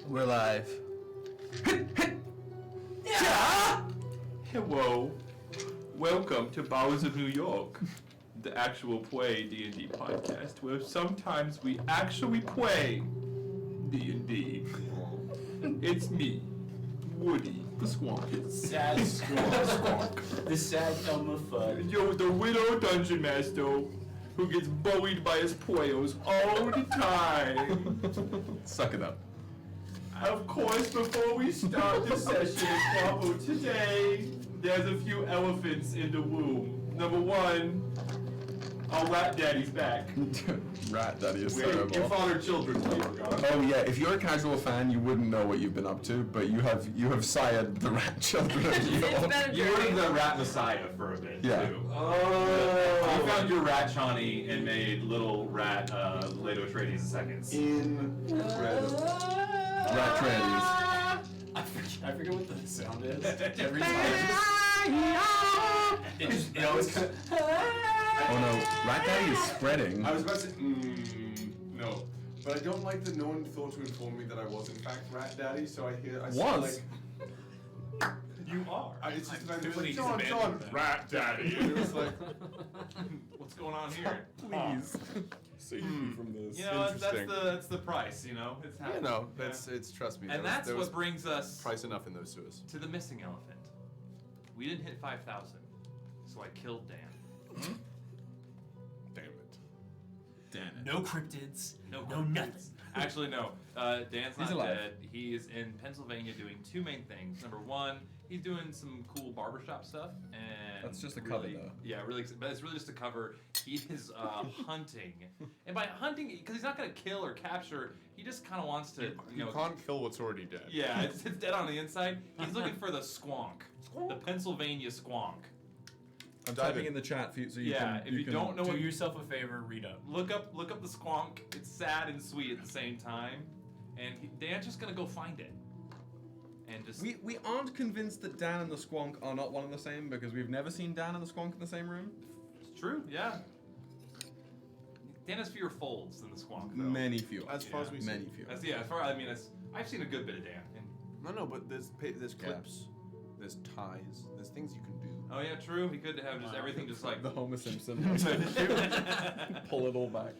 We're live. Hello. Welcome to Bards of New York, the actual play D&D podcast, where sometimes we actually play D&D. It's me, Woody, the Squonk. Sad Squonk. The sad Elmer Fudd. Yo, the widow dungeon master who gets bullied by his players all the time. Suck it up. Of course, before we start the session, today, there's a few elephants in the room. Number one, our rat daddy's back. Rat daddy is Your terrible. father children's paper. Oh yeah, if you're a casual fan, you wouldn't know what you've been up to, but you have sired the rat children. It's been You were the rat messiah for a bit, Yeah. too. Oh. You found your rat Chani and made little rat Lato Atreides seconds. Incredible. Rat trannies. I forget what the sound is. Every time. It always kind of... Oh no, rat daddy is spreading. I was about to say, no. But I don't like that no one thought to inform me that I was in fact Rat Daddy, so I sound Was? like... You are. It's just about Please John, abandon that. Rat Daddy. It was like, What's going on here? Please. Save me from this. You know, Interesting. that's the price, you know? It's yeah, no, it's, trust me. And that's what brings us price enough in those sewers. to the missing elephant. We didn't hit 5,000, so I killed Dan. Damn it. Damn it. No cryptids. No nothing. Actually, no. Dan's He's not alive. dead. He is in Pennsylvania doing two main things. Number one, he's doing some cool barbershop stuff, and That's just a cover, really, though. Yeah, really. But it's really just a cover. He is hunting, and by hunting, because he's not going to kill or capture, he just kind of wants to, You can't kill what's already dead. Yeah, it's dead on the inside. He's looking for the squonk, the Pennsylvania squonk. I'm Dive typing in. in the chat for you so you Yeah, can. if you can don't know Do what yourself a favor, read up. Look up the squonk. It's sad and sweet at the same time, and Dan's just gonna go find it, and just. We aren't convinced that Dan and the Squonk are not one and the same because we've never seen Dan and the Squonk in the same room. It's true, yeah. Dan has fewer folds than the squonk, though. Many few. As far as we see. Many few. I've seen a good bit of Dan. And, No, but there's clips, there's ties, there's things you can do. oh yeah, true. He could have just everything just like. The Homer Simpson. Pull it all back.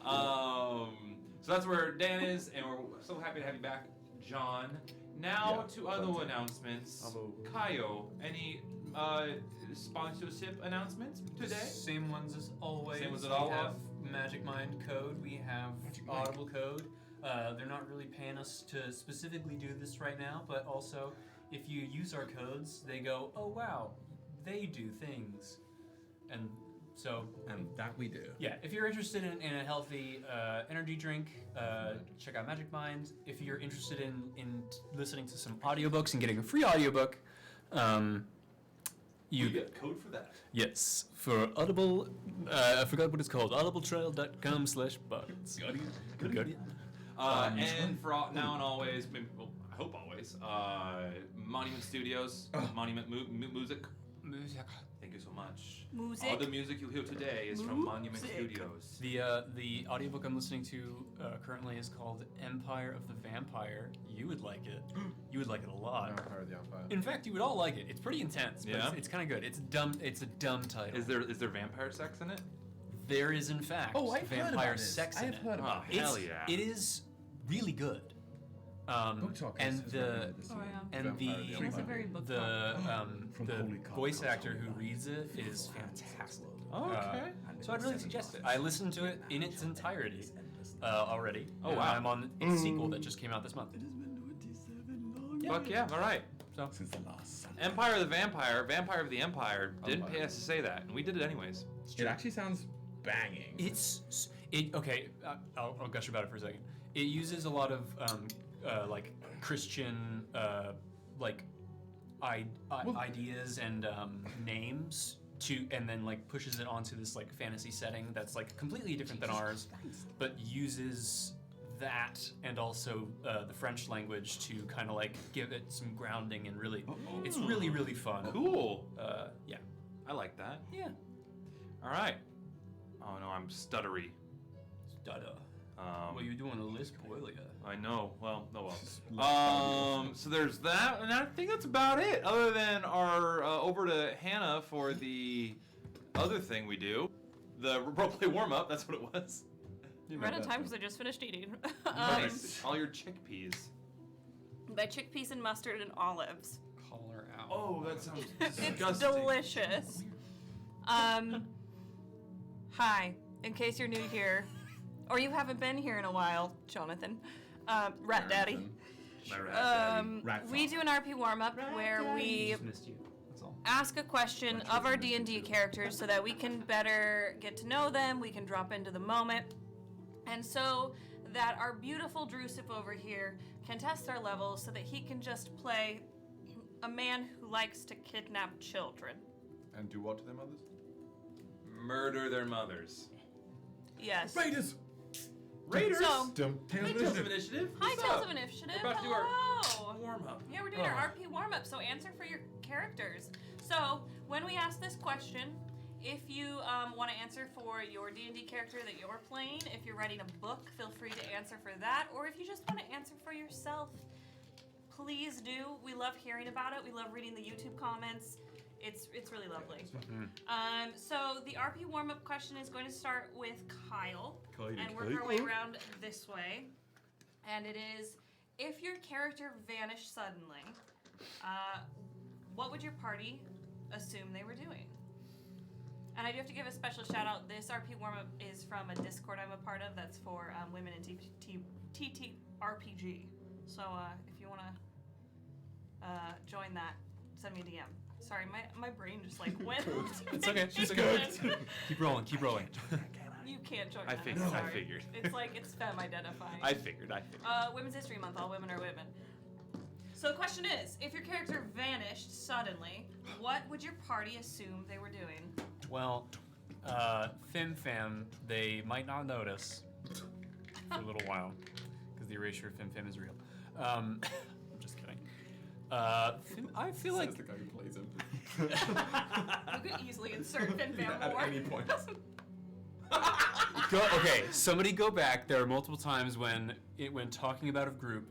So that's where Dan is, and we're so happy to have you back, John. Now Yeah, to other thank you. announcements. Hello. Kaio, any sponsorship announcements today? Same ones as always. Same ones as we always. have Magic Mind code. We have Audible code. They're not really paying us to specifically do this right now, but also if you use our codes, they go, oh wow, they do things. And so... And that we do. Yeah, if you're interested in a healthy energy drink, check out Magic Mind. If you're interested in listening to some audiobooks and getting a free audiobook, You get a code for that. yes, for Audible, I forgot what it's called, audibletrail.com/buds. Good. And for now and always, maybe, well, I hope always, Monument Studios, Monument Music. Thank you so much. Music. All the music you hear today is from Monument Studios. The audiobook I'm listening to currently is called Empire of the Vampire. You would like it. You would like it a lot. Empire of the Empire. In fact, you would all like it. It's pretty intense, but Yeah? it's kind of good. It's dumb. It's a dumb title. Is there vampire sex in it? There is in fact vampire sex in it. Oh, hell yeah. It is really good. Book talk and is the very good this Oh, year. yeah. and Vampire the It's a very book From Holy the Cock voice Cock actor Cock who Cock. reads it is fantastic. Oh, okay. So I'd really suggest it. I listened to it in its entirety already. Oh, and wow. I'm on its sequel that just came out this month. Fuck yeah, all right. So, Since the last summer. Empire of the Vampire, Vampire of the Empire, didn't pay us to say that, and we did it anyways. It actually sounds banging. Okay. I'll gush about it for a second. It uses a lot of like Christian ideas and names and then like pushes it onto this like fantasy setting that's like completely different than ours, but uses that and also the French language to kind of like give it some grounding and really, it's really really fun. Cool. Yeah. I like that. Yeah. All right. Oh no, I'm stuttery. Stutter. Well, you're doing a list, boy. I know. Well, oh well. So there's that, and I think that's about it. Other than our over to Hannah for the other thing we do, the roleplay warm up. That's what it was. We're out of time because I just finished eating. Nice. All your chickpeas. My chickpeas and mustard and olives. Call her out. Oh, that sounds It's disgusting. delicious. Hi. In case you're new here, or you haven't been here in a while, Jonathan, Rat Daddy. My rat daddy. We do an RP warm-up where we Just missed you. That's all. ask a question of our D&D characters so that we can better get to know them, we can drop into the moment, and so that our beautiful Drusif over here can test our levels so that he can just play a man who likes to kidnap children. And do what to their mothers? Murder their mothers. Yes. Raiders! Raiders. So, Hey, Tales of Initiative. hi, What's Tales up? of Initiative. We're about to do our Hello. warm up. Yeah, we're doing our RP warm-up, so answer for your characters. So, when we ask this question, if you want to answer for your D&D character that you're playing, if you're writing a book, feel free to answer for that, or if you just want to answer for yourself, please do. We love hearing about it. We love reading the YouTube comments. It's really lovely. So the RP warm-up question is going to start with Kyle and work our way around this way. And it is, if your character vanished suddenly, what would your party assume they were doing? And I do have to give a special shout out. This RP warm-up is from a Discord I'm a part of that's for women in TTRPG. So if you want to join that, send me a DM. Sorry, my brain just like went. It's okay. She's good. Keep rolling. You can't join I that. figured, I'm I sorry. figured. It's like it's femme identifying. I figured. Women's History Month. All women are women. So the question is, if your character vanished suddenly, what would your party assume they were doing? Well, Fim-Fam, they might not notice for a little while, because the erasure of Fim-Fam is real. I'm just kidding. I feel like... Says the guy who plays him. You could easily insert Finn Van At more. any point. Okay, somebody go back. There are multiple times when talking about a group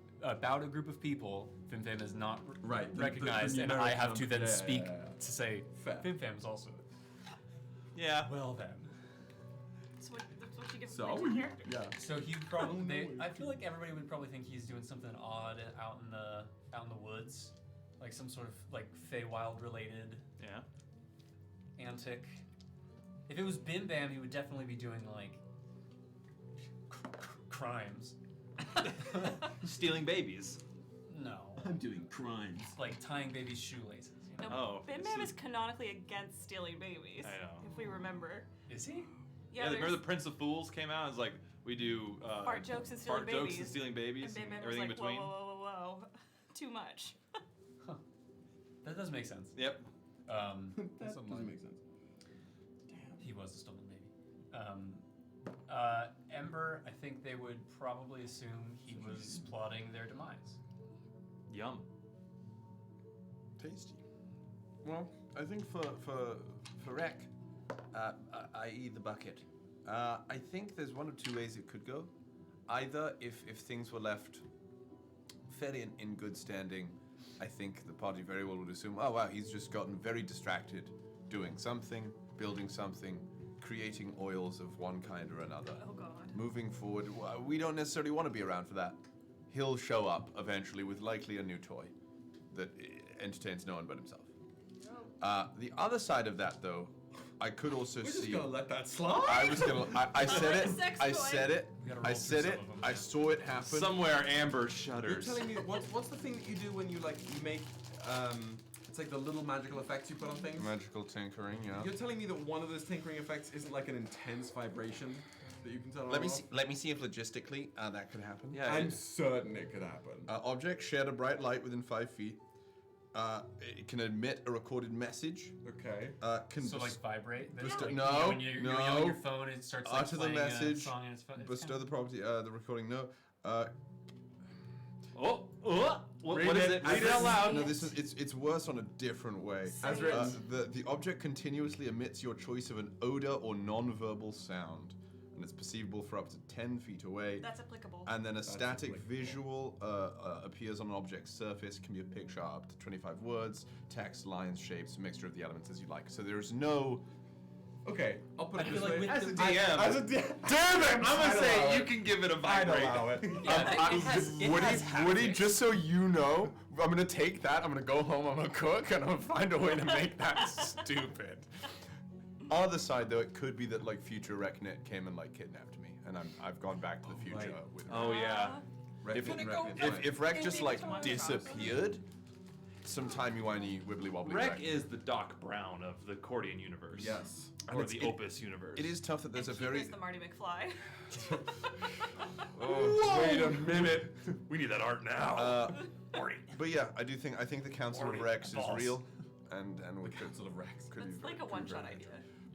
of people, Fim-Fam is not Right, the recognized, and I have to then numeric speak yeah. to say Fair. Fim-Fam is also. Yeah. Well then. That's what you get So, for playing character. yeah. So he probably. I feel like everybody would probably think he's doing something odd out in the woods, like some sort of like Feywild related Yeah. antic. If it was Bim Bam, he would definitely be doing like crimes. Stealing babies. No, I'm doing crimes. like tying babies' shoelaces. You know? No, Oh, Bin I Man see. is canonically against stealing babies. I know. If we remember. Is he? Yeah, remember the Prince of Fools came out? It's like we do fart jokes and stealing fart babies. jokes and stealing babies And and Bin Man was everything like, in between. whoa. Too much. That does make sense. Yep. That doesn't make sense. He was a stolen baby. Ember, I think they would probably assume he was plotting their demise. Yum. Tasty. Well, I think for Rek, i.e. the bucket, I think there's one of two ways it could go. Either if things were left fairly in good standing, I think the party very well would assume, oh wow, he's just gotten very distracted doing something, building something, creating oils of one kind or another. Oh god. Moving forward, we don't necessarily want to be around for that. He'll show up eventually with likely a new toy that entertains no one but himself. The other side of that, though, I could also We're see. just gonna let that slide. I was gonna. I said Like it. a sex I toy. said it. We gotta roll I through said some it. of them. I saw it happen. Somewhere Amber You're shudders. telling me what's the thing that you do when you make it's like the little magical effects you put on things? Magical tinkering, yeah. You're telling me that one of those tinkering effects isn't like an intense vibration that you can turn on Let me or see. Let me see if logistically that could happen. Yeah. I'm certain it could happen. Object shed a bright light within 5 feet. It can emit a recorded message. Okay. Can So like vibrate. Then, Bestow- like, no, you know, when you're yelling no. on your phone, it starts like Utter the playing a message. song and it's fun. It's bestow kinda- the property. The recording. No. What Read is it. it? Read Read it it out loud. No, this is it's worse on a different way. As written. The object continuously emits your choice of an odor or non-verbal sound. and it's perceivable for up to 10 feet away. That's applicable. And then a static visual appears on an object's surface, can be a picture up to 25 words, text, lines, shapes, a mixture of the elements as you like. So there's no... Okay, I'll put it this way. As a DM, As a DM. Damn it! I'm gonna say you can give it a vibrate. Woody, just so you know, I'm gonna take that, I'm gonna go home, I'm gonna cook, and I'm gonna find a way to make that stupid. Other side, though, it could be that like future Reknet came and like kidnapped me, and I've gone back to the future with. Oh yeah. If Rek just like disappeared, some timey-wimey wibbly-wobbly. Rek is the Doc Brown of the Cordian universe. Yes. Or the Opus universe. It is tough that there's a very. Is the Marty McFly. Wait a minute. We need that art now. But yeah, I think the Council of Rex is real, and with the Council of Rex. That's like a one-shot idea.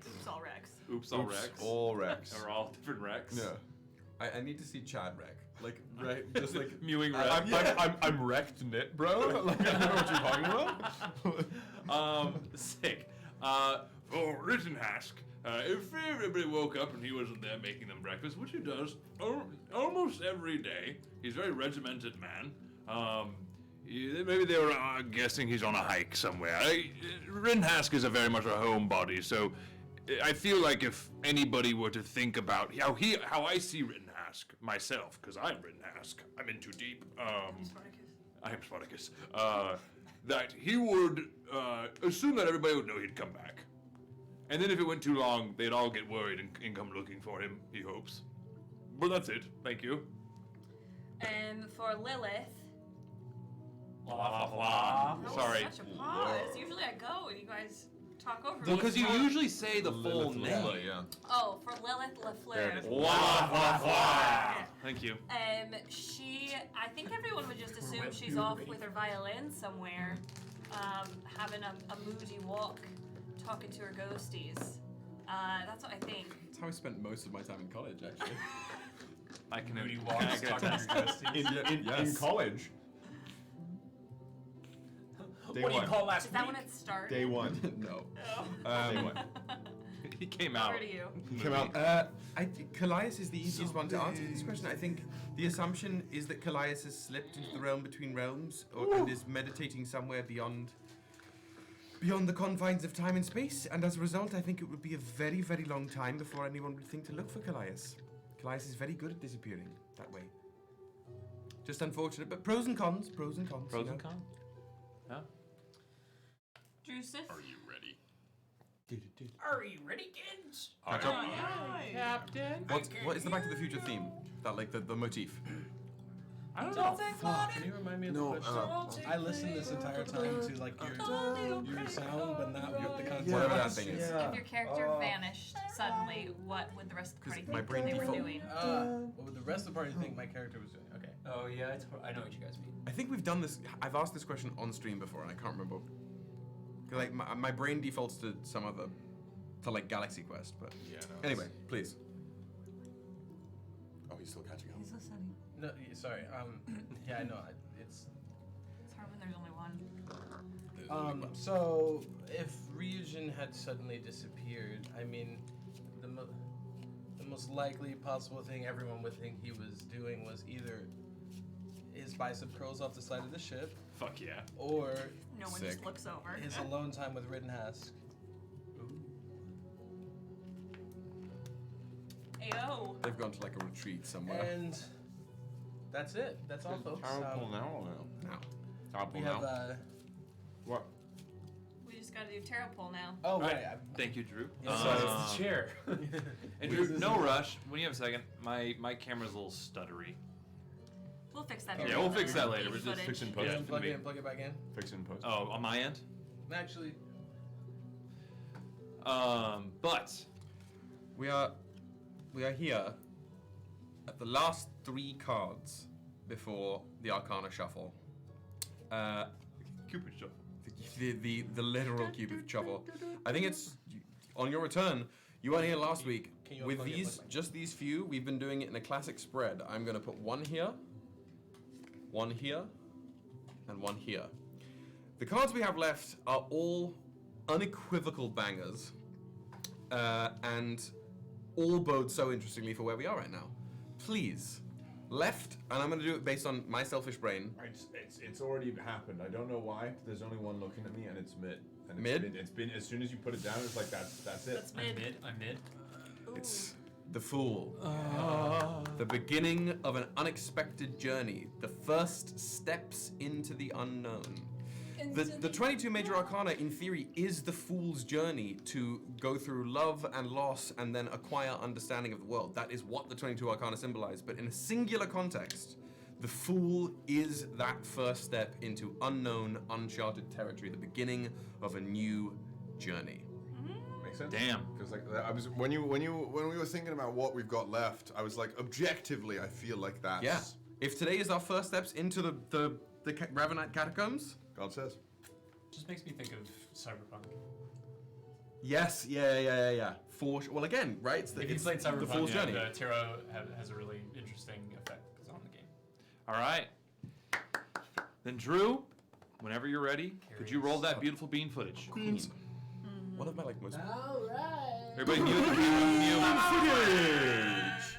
Oops, all Rex. Oops, all Rex. All Rex. Or all different Rex. Yeah. I need to see Chad wreck. Like, right, just like Mewing Rex. I'm wrecked knit, bro. Like, I don't know what you're talking about. Sick. For Rittenhask, if everybody woke up and he wasn't there making them breakfast, which he does almost every day, he's a very regimented man. Maybe they were guessing he's on a hike somewhere. Rittenhask is very much a homebody, so I feel like if anybody were to think about how I see Rittenhask myself, because I'm Rittenhask, I'm in too deep. I am Spartacus. That he would assume that everybody would know he'd come back. And then if it went too long, they'd all get worried and come looking for him, he hopes. But that's it. Thank you. And for Lilith. Blah. Sorry. Such a pause. Usually I go and you guys talk over Well, me. because you usually say the full name. Yeah. Oh, for Lilith There it LaFleur. Blah. Thank you. I think everyone would just assume she's off with her violin somewhere, having a moody walk, talking to her ghosties. That's what I think. That's how I spent most of my time in college, actually. I can Moody can walks, I get a talking to test? your ghosties. In college. What do you call last Is that week? when it started? Day one. No. Oh. He came out. Over to you. Come out. I think Callias is the easiest one to answer this question. I think the assumption is that Callias has slipped into the realm between realms, and is meditating somewhere beyond the confines of time and space. And as a result, I think it would be a very, very long time before anyone would think to look for Callias. Callias is very good at disappearing that way. Just unfortunate, but pros and cons. Pros and cons. Pros you and know. cons. Yeah. Drusif. Are you ready? Are you ready, kids? Captain. What is the Back to the Future theme? That like the motif. I don't know. Can you remind me of the question? I listened this entire time to like your sound, but not the content. Whatever that thing is. If your character vanished suddenly, what would the rest of the party 'Cause my think brain they were default- doing? What would the rest of the party think my character was doing? Okay. Oh yeah, I know what you guys mean. I think we've done this. I've asked this question on stream before, and I can't remember. 'Cause, like my brain defaults to some other, to like Galaxy Quest. But Yeah, no. anyway, please. Oh, he's still catching up. He's listening. No, sorry. Yeah, I know. It's It's hard when there's only one. So if Ryujin had suddenly disappeared, I mean, the most likely possible thing everyone would think he was doing was either his bicep curls off the side of the ship, Fuck yeah. or No one Sick. just looks over. his alone time with Rittenhask. Ayo. They've gone to like a retreat somewhere. And that's it. That's all, folks. now. We have What? We just gotta do tarot pull now. oh All right. right. Thank you, Drew. Yeah, So it's the chair. And Drew, no rush. When you have a second, my camera's a little stuttery. We'll fix that. Yeah, we'll fix that later. Leave We're just footage. fixing Yeah, post. plug it in, plug it back in. Fix it in post. Oh, on my end. Actually, But We are here at the last 3 cards before the Arcana Shuffle. Cupid shuffle. The literal Cupid Shuffle. I think it's on your return. You weren't here last week. can you With unplug it, these, like- just these few, we've been doing it in a classic spread. I'm going to put one here, and one here. The cards we have left are all unequivocal bangers, and all bode so interestingly for where we are right now. Please, left, and I'm going to do it based on my selfish brain. It's already happened. I don't know why. There's only one looking at me, and it's mid. And Mid? It's been as soon as you put it down, it's like that's it. That's mid. I'm mid. It's the Fool. The beginning of an unexpected journey. The first steps into the unknown. The 22 major arcana, in theory, is the Fool's journey to go through love and loss and then acquire understanding of the world. That is what the 22 arcana symbolize. But in a singular context, the Fool is that first step into unknown, uncharted territory, the beginning of a new journey. Makes sense. Damn. Because like I was when we were thinking about what we've got left, I was like, objectively, I feel like that's Yeah. If today is our first steps into the Ravenite catacombs, God says. Just makes me think of Cyberpunk. yes, yeah. For sure. Well, again, right? It's the, If you it's played the Cyberpunk, Fool's journey. the tarot has a really interesting effect on the game. All right. Then Drew, whenever you're ready, could you roll that beautiful bean footage? One of my like most. Everybody mute the mute. Footage.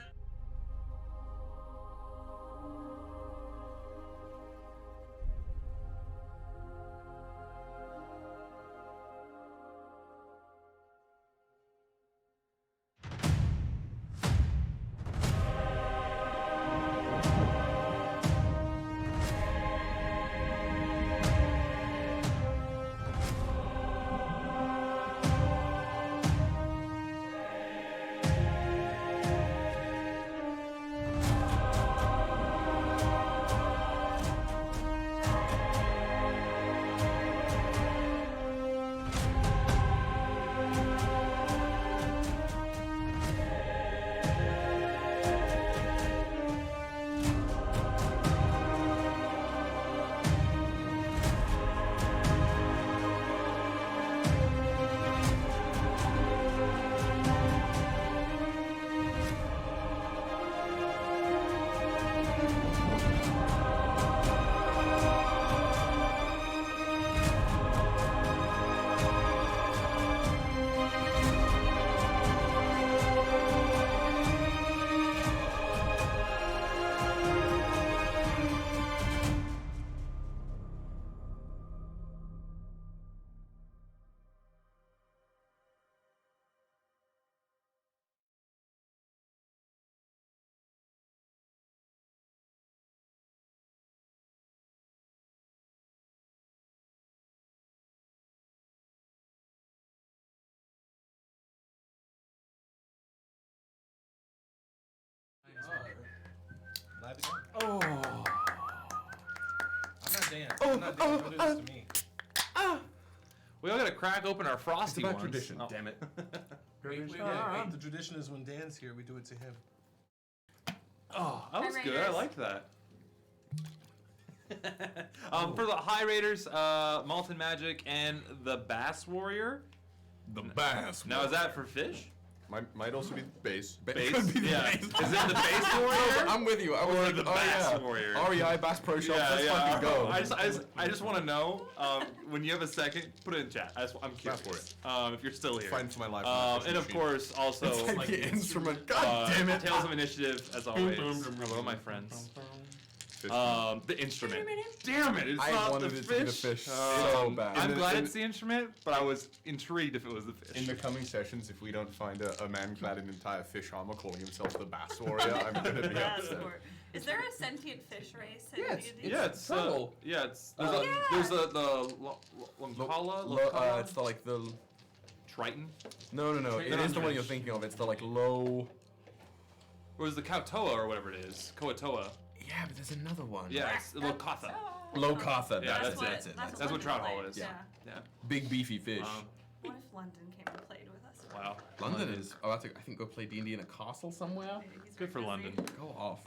Live again. Oh. I'm not Dan. I'm not Dan. Don't do this to me. We all gotta crack open our frosty It's about ones. tradition. Oh. Damn it. The tradition is when Dan's here, we do it to him. Oh, that was High good. I Raiders. liked that. For the High Raiders, Malton Magic, and the Bass Warrior. The bass. Now, is that for fish? Might also be base. Base? Could be the Yeah. base. Is it the Bass Warrior? I'm with you. I was Or like, the oh Bass yeah. Warrior. REI Bass Pro Shop. Let's fucking go. I just want to know, when you have a second, put it in chat. I'm curious. Bass If you're still here. Fighting for my life. And of course, also, It's like like the the instrument. God damn it. Tales of Initiative, as always. Hello, my friends. The instrument. Damn it, it's I not wanted the it to be the fish. fish so bad. I'm In the- glad in it's the instrument, but I was intrigued if it was the fish. In the coming sessions, if we don't find a man clad in entire fish armor calling himself the Bass Warrior, I'm gonna be That's upset. for- Is there a sentient fish race in Yeah, D&D? yeah, it's subtle. there's Yeah. the Loncala, It's the like the. Triton, No. It They're is not the one you're fish. thinking of. It's the like low. or is the Kautoa or whatever it is, Koatoa. Yeah, but there's another one. Yeah, it's Lokatha. Low Katha. Yeah, That's that's it. That's what Trout Hall is. Yeah. Yeah. Big beefy fish. What if London came and played with us? Wow. London is. Oh, I have to. I think go play D&D in a castle somewhere. He's Good for very busy. London. Go off.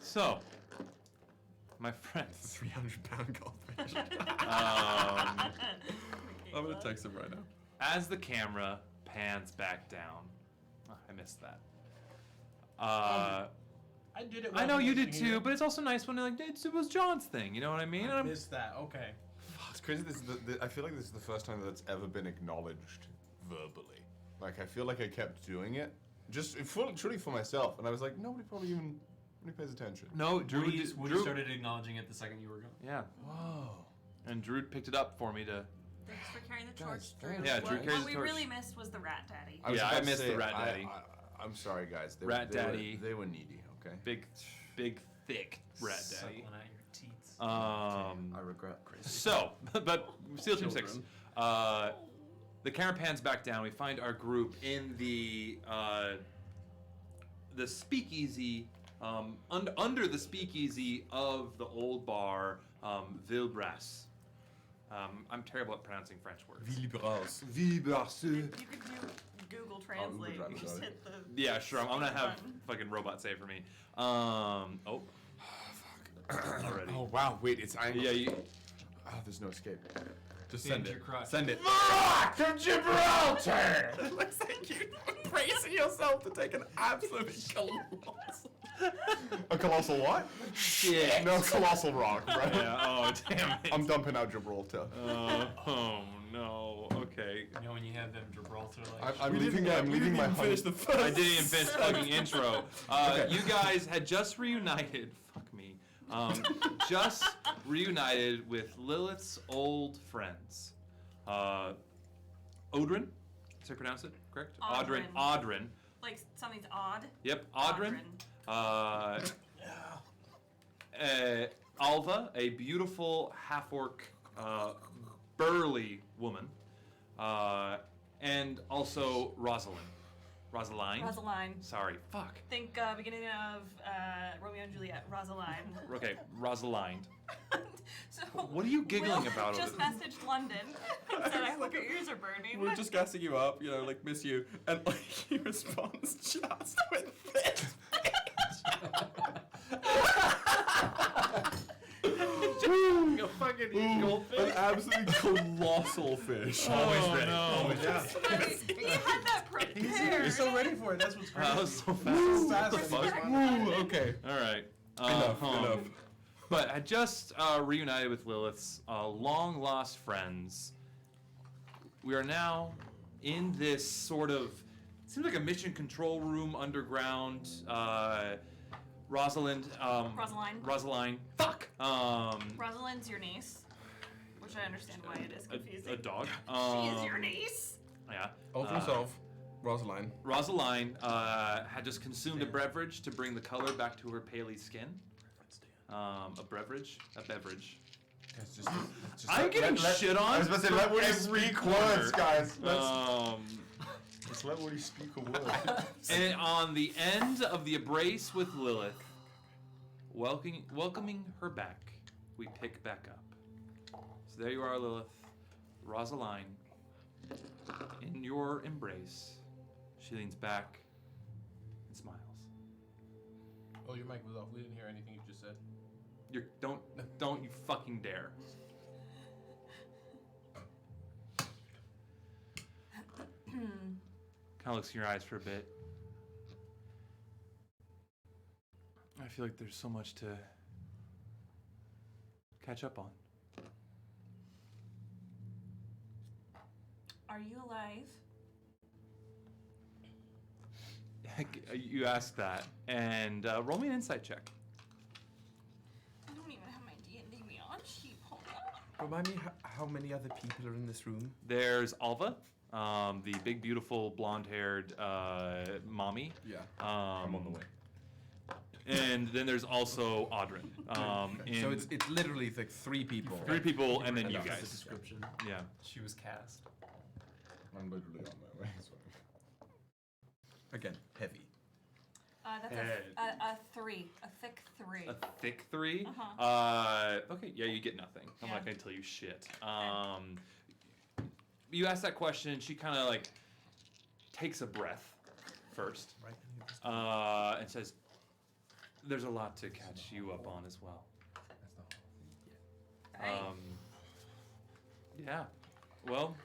So, my friends. 300-pound goldfish. Um, I'm gonna text him right now. as the camera pans back down, I missed that. I did it. I know you did too, but it's also nice when like it was John's thing. You know what I mean? I missed that. Okay. It's crazy. I feel like this is the first time that it's ever been acknowledged verbally. Like I feel like I kept doing it, just truly for myself. And I was like, nobody pays attention. No, Drew Woody started acknowledging it the second you were gone. Yeah. Whoa. And Drew picked it up for me to. Thanks for carrying the Guys, torch, Drew. thanks. Yeah, Drew carries What the we torch. really missed was the rat daddy. I was Yeah, about I to missed the say, Rat Daddy. I'm sorry, guys. Rat Daddy. They were needy. Okay. Big, thick Rat Daddy. Suckling out your teats. I regret. So, but SEAL Team 6. The camera pans back down. We find our group in the speakeasy, under the speakeasy of the old bar, Ville Brasse. I'm terrible at pronouncing French words. Ville Brasse. Ville Brasse. You could do Google Translate. Drive, You just sorry. hit the. Yeah, sure. I'm gonna have button. fucking robot say it for me. Oh. Already. Oh wow! Wait, it's I. Yeah, you. Oh, there's no escape. Just Stand send your it. crotch. Send it. Rock to Gibraltar. It looks like you're bracing yourself to take an absolute colossal. A colossal what? Shit. No, colossal rock, right? Yeah. Oh, damn it. I'm dumping out Gibraltar. Oh no. Okay. You know when you have them Gibraltar like. I'm leaving my finish the first. I didn't even finish the fucking intro. You guys had just reunited. Fuck me. Just reunited with Lilith's old friends. Odrin. Did I pronounce it correct? Audrin. Audrin. Like something's odd. Yep. Audrin. Alva, a beautiful half-orc, burly woman, and also Rosaline. Rosaline. Sorry, fuck. Think beginning of Romeo and Juliet. Rosaline. Okay, Rosaline. So What are you giggling Will about over just there? messaged London and said, "I hope your ears are burning." We're just gassing you up, like miss you, and like he responds just with this. A fucking goldfish. An absolutely colossal fish. Always ready. no. Always ready. He had that prepared. You're so ready for it. That's what's crazy. That was so fast. What the fuck? Ooh, okay. All right. Enough. But I just reunited with Lilith's long lost friends. We are now in this sort of, it seems like a mission control room underground. Rosaline. Rosaline. Fuck. Rosaline's your niece, which I understand why it is confusing. A dog. She is your niece. Yeah. Ultra Solve. Rosaline. Rosaline had just consumed a beverage to bring the color back to her paley skin. A beverage. I'm getting shit on. I was about to say, let Woody every speak corner. words, guys. Just let Woody speak a word. And on the end of the embrace with Lilith, welcoming her back, we pick back up. So there you are, Lilith. Rosaline, in your embrace, she leans back and smiles. Oh, your mic was off. We didn't hear anything you just said. Don't you fucking dare. Kind of looks in your eyes for a bit. I feel like there's so much to catch up on. Are you alive? You ask that, and roll me an insight check. I don't even have my D&D Beyond sheet. Hold on. Remind me how many other people are in this room? There's Alva, the big, beautiful, blonde-haired mommy. Yeah. I'm on the way. And then there's also Audrin. So it's literally like 3 people. 3 people, and then you That's the guys. description. Yeah. She was cast. I'm literally on my way. Again, heavy. That's a 3. A thick 3. A thick 3? Uh-huh. Okay, yeah, you get nothing. I'm Yeah. not gonna tell you shit. You ask that question, she kind of like takes a breath first, and says, "There's a lot to catch you up on as well." Yeah. Well,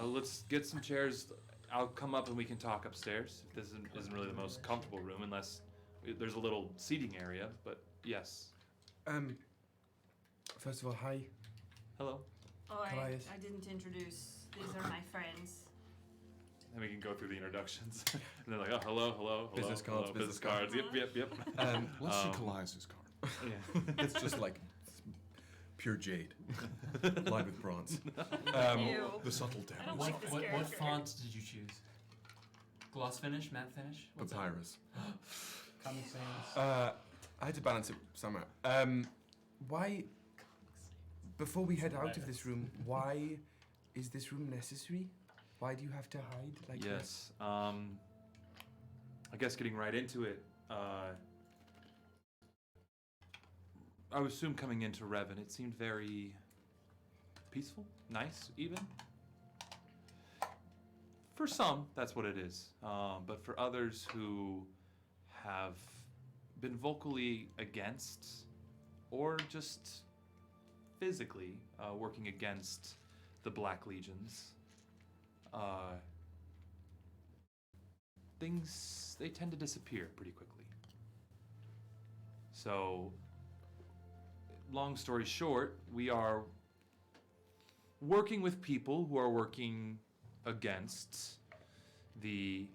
let's get some chairs. I'll come up and we can talk upstairs. This isn't really the most comfortable room unless there's a little seating area, but yes. First of all, hi. Hello. Oh, Elias. I didn't introduce. These are my friends. And we can go through the introductions. And they're like, oh, hello. Business cards, hello, business cards. Yep. Let's see Callias's card. Yeah. It's just like pure jade, lined with bronze. Ew. The subtle I damage. don't like this What character. font did you choose? Gloss finish, matte finish? What's that? Papyrus. Common Sans. I had to balance it somehow. Why, before we head out of this room, why is this room necessary? Why do you have to hide like Yes. I guess getting right into it. I would assume coming into Revan, it seemed very peaceful, nice, even. For some, that's what it is. But for others who have been vocally against, or just physically working against the Black Legions, things, they tend to disappear pretty quickly. So, long story short, we are working with people who are working against the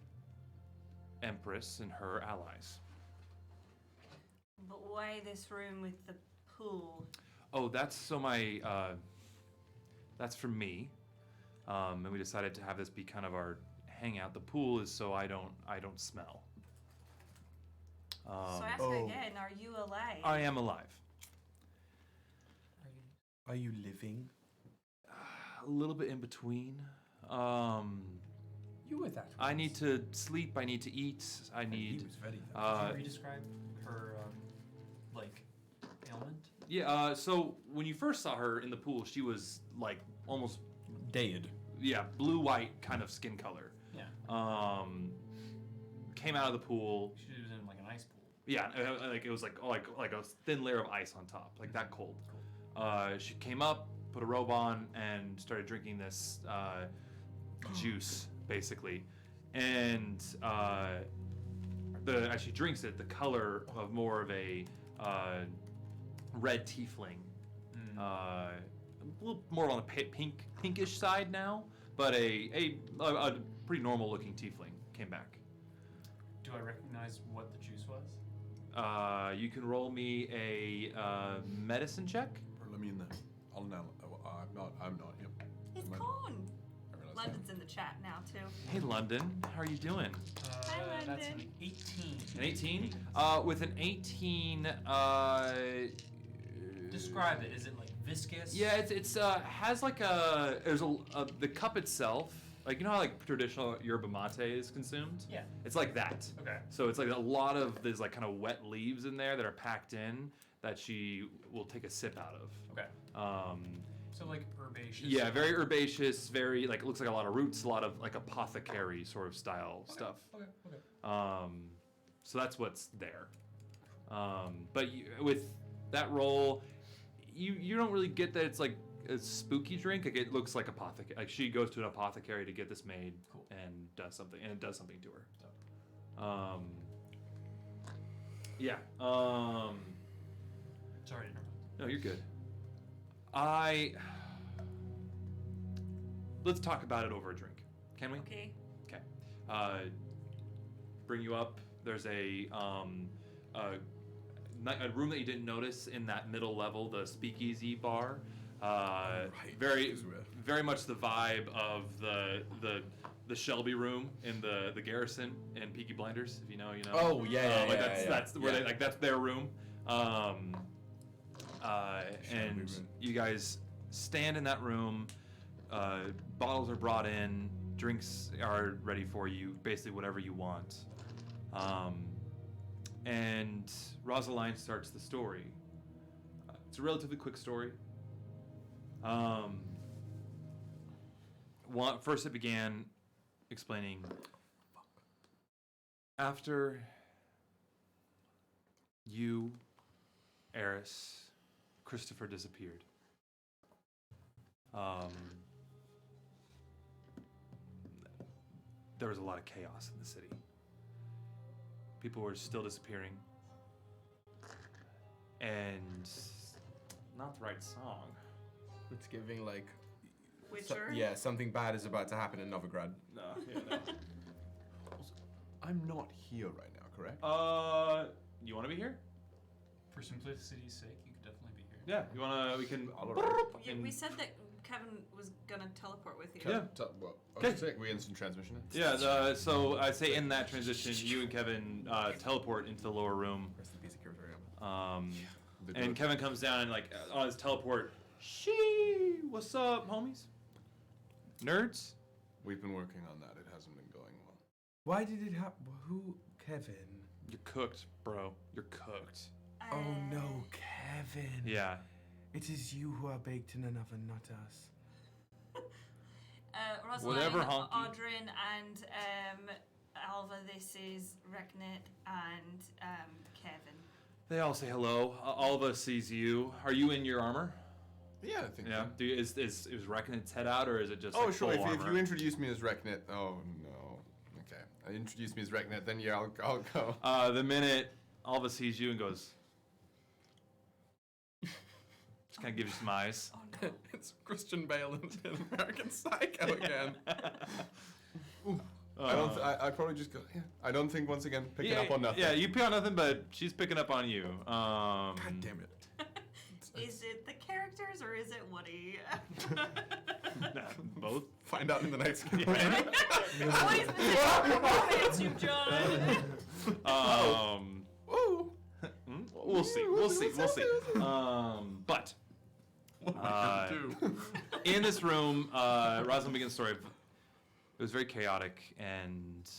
Empress and her allies. But why this room with the pool? Oh, that's so my, that's for me. And we decided to have this be kind of our hangout. The pool is so I don't smell. So ask again, are you alive? I am alive. Are you living? A little bit in between. You were that. I need to sleep. I need to eat. I He need. was very. Could you re-describe her, like, ailment? Yeah. So when you first saw her in the pool, she was like almost Dead. blue-white kind of skin color. Yeah. Came out of the pool. She was in like an ice pool. Yeah, like it was like a thin layer of ice on top, like that cold. She came up, put a robe on, and started drinking this juice, basically. And as she drinks it, the color of more of a red tiefling. A little more on the pinkish side now, but a pretty normal looking tiefling came back. Do I recognize what the juice was? You can roll me a medicine check. Let me in there. I'll now. I'm not. Yep. It's Am I- Con. I realized London's in the chat now too. Hey London, how are you doing? Hi, That's London. an 18. An 18? With an 18, Describe it. Is it like viscous? yeah, it's has like there's the cup itself, like you know how like traditional yerba mate is consumed? Yeah. It's like that. Okay. So it's like a lot of there's like kind of wet leaves in there that are packed in that she will take a sip out of. Okay. So like herbaceous. Yeah, very herbaceous, very like it looks like a lot of roots, a lot of like apothecary sort of style stuff. Okay. So that's what's there. But with that roll, you don't really get that it's like a spooky drink. Like it looks like apothecary. Like she goes to an apothecary to get this made, Cool. and does something, and it does something to her. Yeah. Sorry to interrupt. No, you're good. Let's talk about it over a drink. Can we? Okay. Okay. Bring you up. There's a room that you didn't notice in that middle level, the speakeasy bar. Very much the vibe of the Shelby room in the Garrison in Peaky Blinders. If you know, you know. Oh yeah, Like that's where they like that's their room. And room. you guys stand in that room. Bottles are brought in. Drinks are ready for you. Basically, whatever you want. And Rosaline starts the story. It's a relatively quick story. First, it began explaining after you, Eris, Christopher disappeared. There was a lot of chaos in the city. People were still disappearing. And not the right song. It's giving like Witcher. Yeah, something bad is about to happen in Novigrad. No, yeah, no. I'm not here right now, correct? You want to be here? For simplicity's sake, you could definitely be here. Yeah. You wanna? We can. We said that Kevin was gonna teleport with you. Yeah. We instant transmission it? Yeah. So I say in that transition, you and Kevin teleport into the lower room. Rest in peace, Akira And Kevin comes down and like on his teleport. What's up, homies? Nerds? We've been working on that. It hasn't been going well. Why did it happen? Who? Kevin? You're cooked, bro. You're cooked. Oh no, Kevin. Yeah. It is you who are baked in an oven, not us. Rosaline, Whatever, honky. Audrin, and Alva, this is Reknet and Kevin. They all say hello. Alva sees you. Are you in your armor? Yeah, I think Yeah. so. Is Reknet's head out or is it just? Oh, like, sure. full If armor? you introduce me as Reknet. Oh, no. Okay. Introduce me as Reknet, then yeah, I'll go. The minute Alva sees you and goes, just kind of gives you some eyes. Oh no. It's Christian Bale in American Psycho again. I probably just go, yeah. I don't think, once again, picking up on nothing. Yeah, you pick on nothing, but she's picking up on you. God damn it. Is it the characters or is it Woody? Both. Find out in the next game. Always the romance, you John. Ooh. We'll see. We'll see. We'll see. But What am I gonna do? in this room, Rosalind begins the story. It was very chaotic and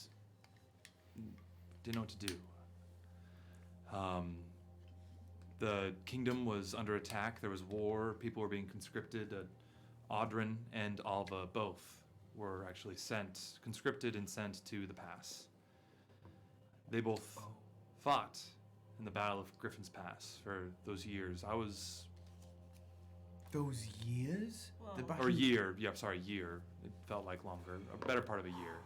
didn't know what to do. The kingdom was under attack. There was war. People were being conscripted. Audrin and Alva both were actually conscripted and sent to the pass. They both fought in the Battle of Griffin's Pass for those years. Those years? Whoa. The Or battle- year. Yeah, sorry, year. It felt like longer. A better part of a year.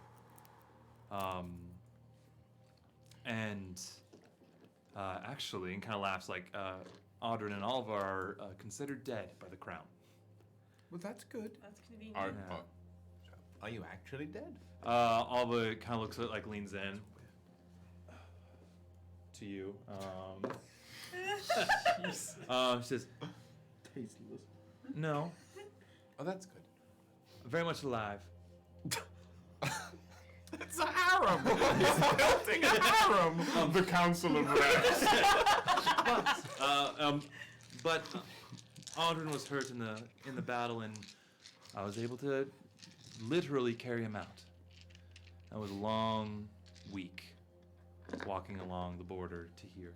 Actually, and kind of laughs like Audrin and Alva are considered dead by the crown. Well, that's good. That's convenient. Are you actually dead? Alva kind of looks at, like, leans in to you. She says, Tasteless. "No, Oh, that's good. very much alive." It's a harem! He's building a harem! The Council of Rex. But Audrin was hurt in the battle, and I was able to literally carry him out. That was a long week walking along the border to here.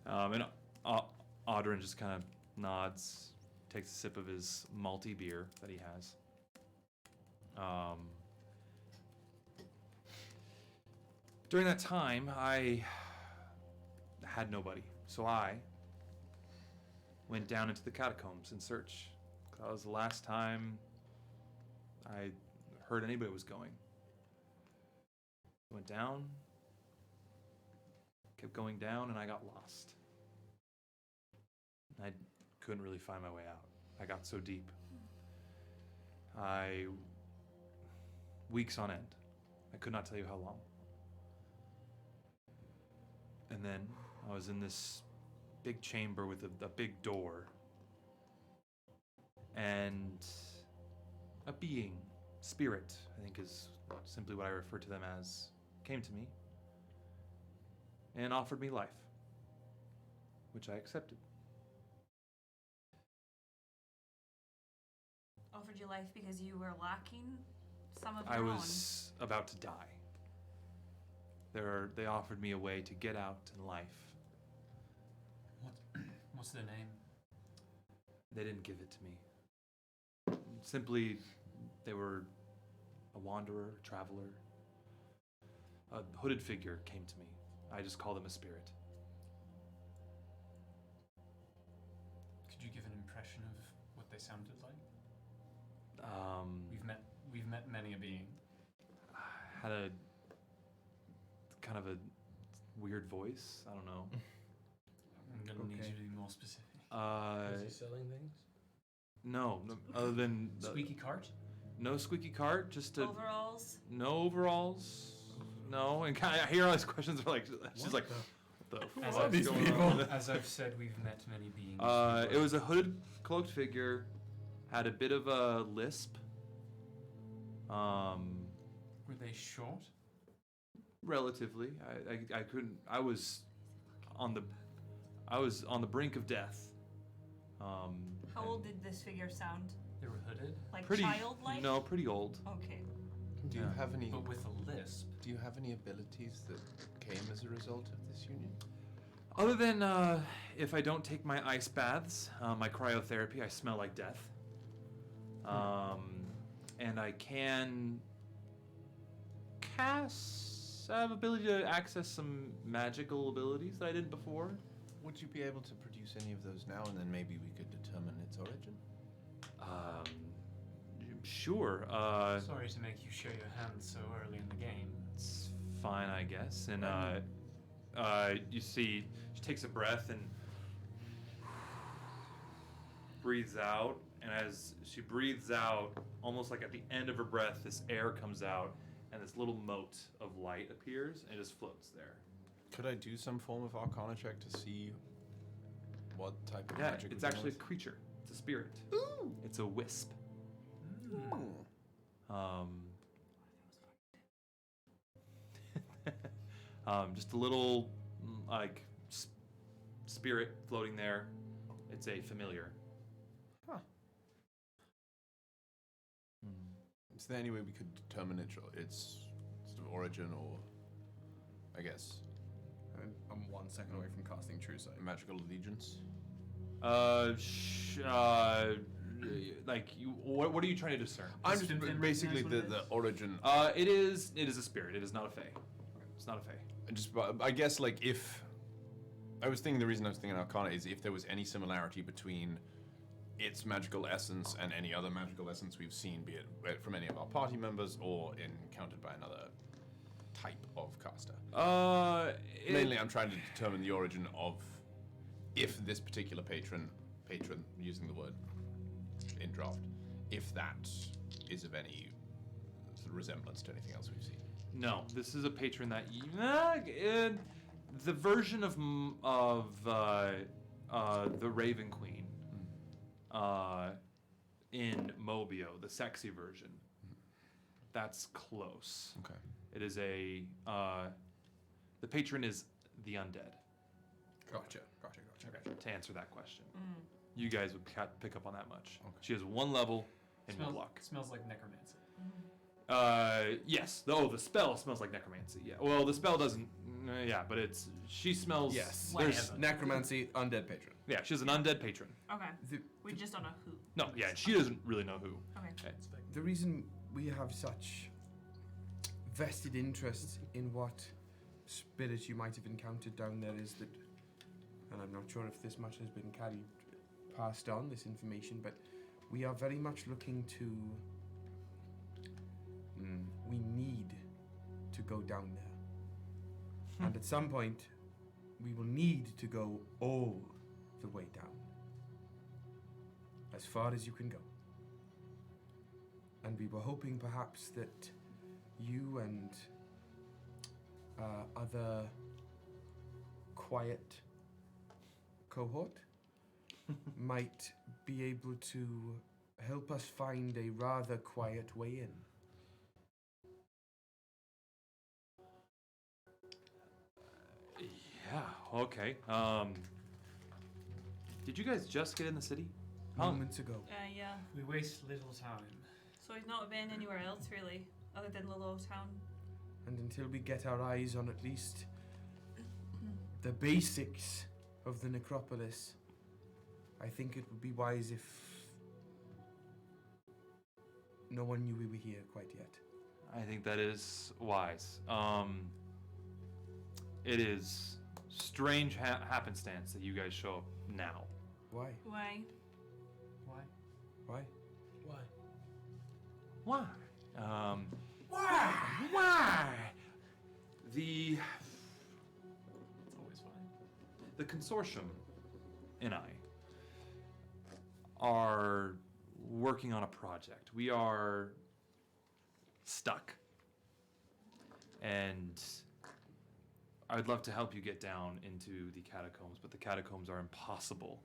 And Audrin just kind of nods, takes a sip of his malty beer that he has. During that time, I had nobody, so I went down into the catacombs in search. That was the last time I heard anybody was going. Went down, kept going down, and I got lost. I couldn't really find my way out. I got so deep. Weeks on end. I could not tell you how long. And then I was in this big chamber with a big door. And a being, spirit, I think is simply what I refer to them as, came to me and offered me life, which I accepted. Offered you life because you were lacking some of your I own. was about to die. They offered me a way to get out in life. What's the name? They didn't give it to me. Simply, they were a wanderer, a traveler. A hooded figure came to me. I just call them a spirit. Could you give an impression of what they sounded like? We've met many a being. Had a kind of a weird voice. I don't know. I'm gonna need you to be more specific. Is he selling things? No, other than Squeaky cart? no squeaky cart, just a Overalls. no overalls. No, and kind of I hear all these questions are like she's like, what the As fuck I've, is going on? as I've said, we've met many beings. It was a hooded, cloaked figure, had a bit of a lisp. Were they short? Relatively, I couldn't. I was on the brink of death. How old did this figure sound? They were hooded, Like Pretty childlike? No, pretty old. Okay. Do you have any? but with a lisp. Do you have any abilities that came as a result of this union? Other than if I don't take my ice baths, my cryotherapy, I smell like death. And I can cast. I have ability to access some magical abilities that I didn't before. Would you be able to produce any of those now, and then maybe we could determine its origin? Sure. Sorry to make you show your hands so early in the game. It's fine, I guess. And you see, she takes a breath and breathes out. And as she breathes out, almost like at the end of her breath, this air comes out, and this little mote of light appears, and it just floats there. Could I do some form of Arcana check to see what type of Yeah, magic? it's we're actually a dealing creature. It's a spirit. Ooh. It's a wisp. with? Just a little like spirit floating there. It's a familiar. Huh. Is there any way we could determine its sort of origin, or I guess I'm 1 second away from casting True Sight. magical allegiance? Like you. What are you trying to discern? I'm just Distant basically recognize the what it origin. It is a spirit. It is not a fae. It's not a fae. I guess like if I was thinking, the reason I was thinking Arcana is if there was any similarity between its magical essence and any other magical essence we've seen, be it from any of our party members or encountered by another type of caster. Mainly, I'm trying to determine the origin of if this particular patron, using the word in draft, if that is of any resemblance to anything else we've seen. No, this is a patron that the version of the Raven Queen in Mobio, the sexy version. That's close. Okay. It is the patron is the undead. Gotcha. To answer that question, you guys would pick up on that much. Okay. She has 1 level in Warlock. Smells like necromancy. Yes. The spell smells like necromancy. Yeah. Well, the spell doesn't. Yeah, but she smells. Yes. There's Whatever. Necromancy, undead patron. Yeah, she has an undead patron. Okay. We just don't know who. No, yeah, and she doesn't really know who. Okay. The reason we have such vested interest in what spirit you might have encountered down there is that, and I'm not sure if this much has been passed on, this information, but we are very much looking to, we need to go down there. And at some point, we will need to go all the way down. As far as you can go. And we were hoping perhaps that you and other quiet cohort might be able to help us find a rather quiet way in. Yeah. Okay. Did you guys just get in the city? Moments ago. Yeah. We waste little time. So he's not been anywhere else really, other than Lilo Town. And until we get our eyes on at least the basics of the necropolis, I think it would be wise if no one knew we were here quite yet. I think that is wise. It is strange happenstance that you guys show up now. Why? Why? Why? Why? Why? It's always fine. The consortium and I are working on a project. We are stuck. And I'd love to help you get down into the catacombs, but the catacombs are impossible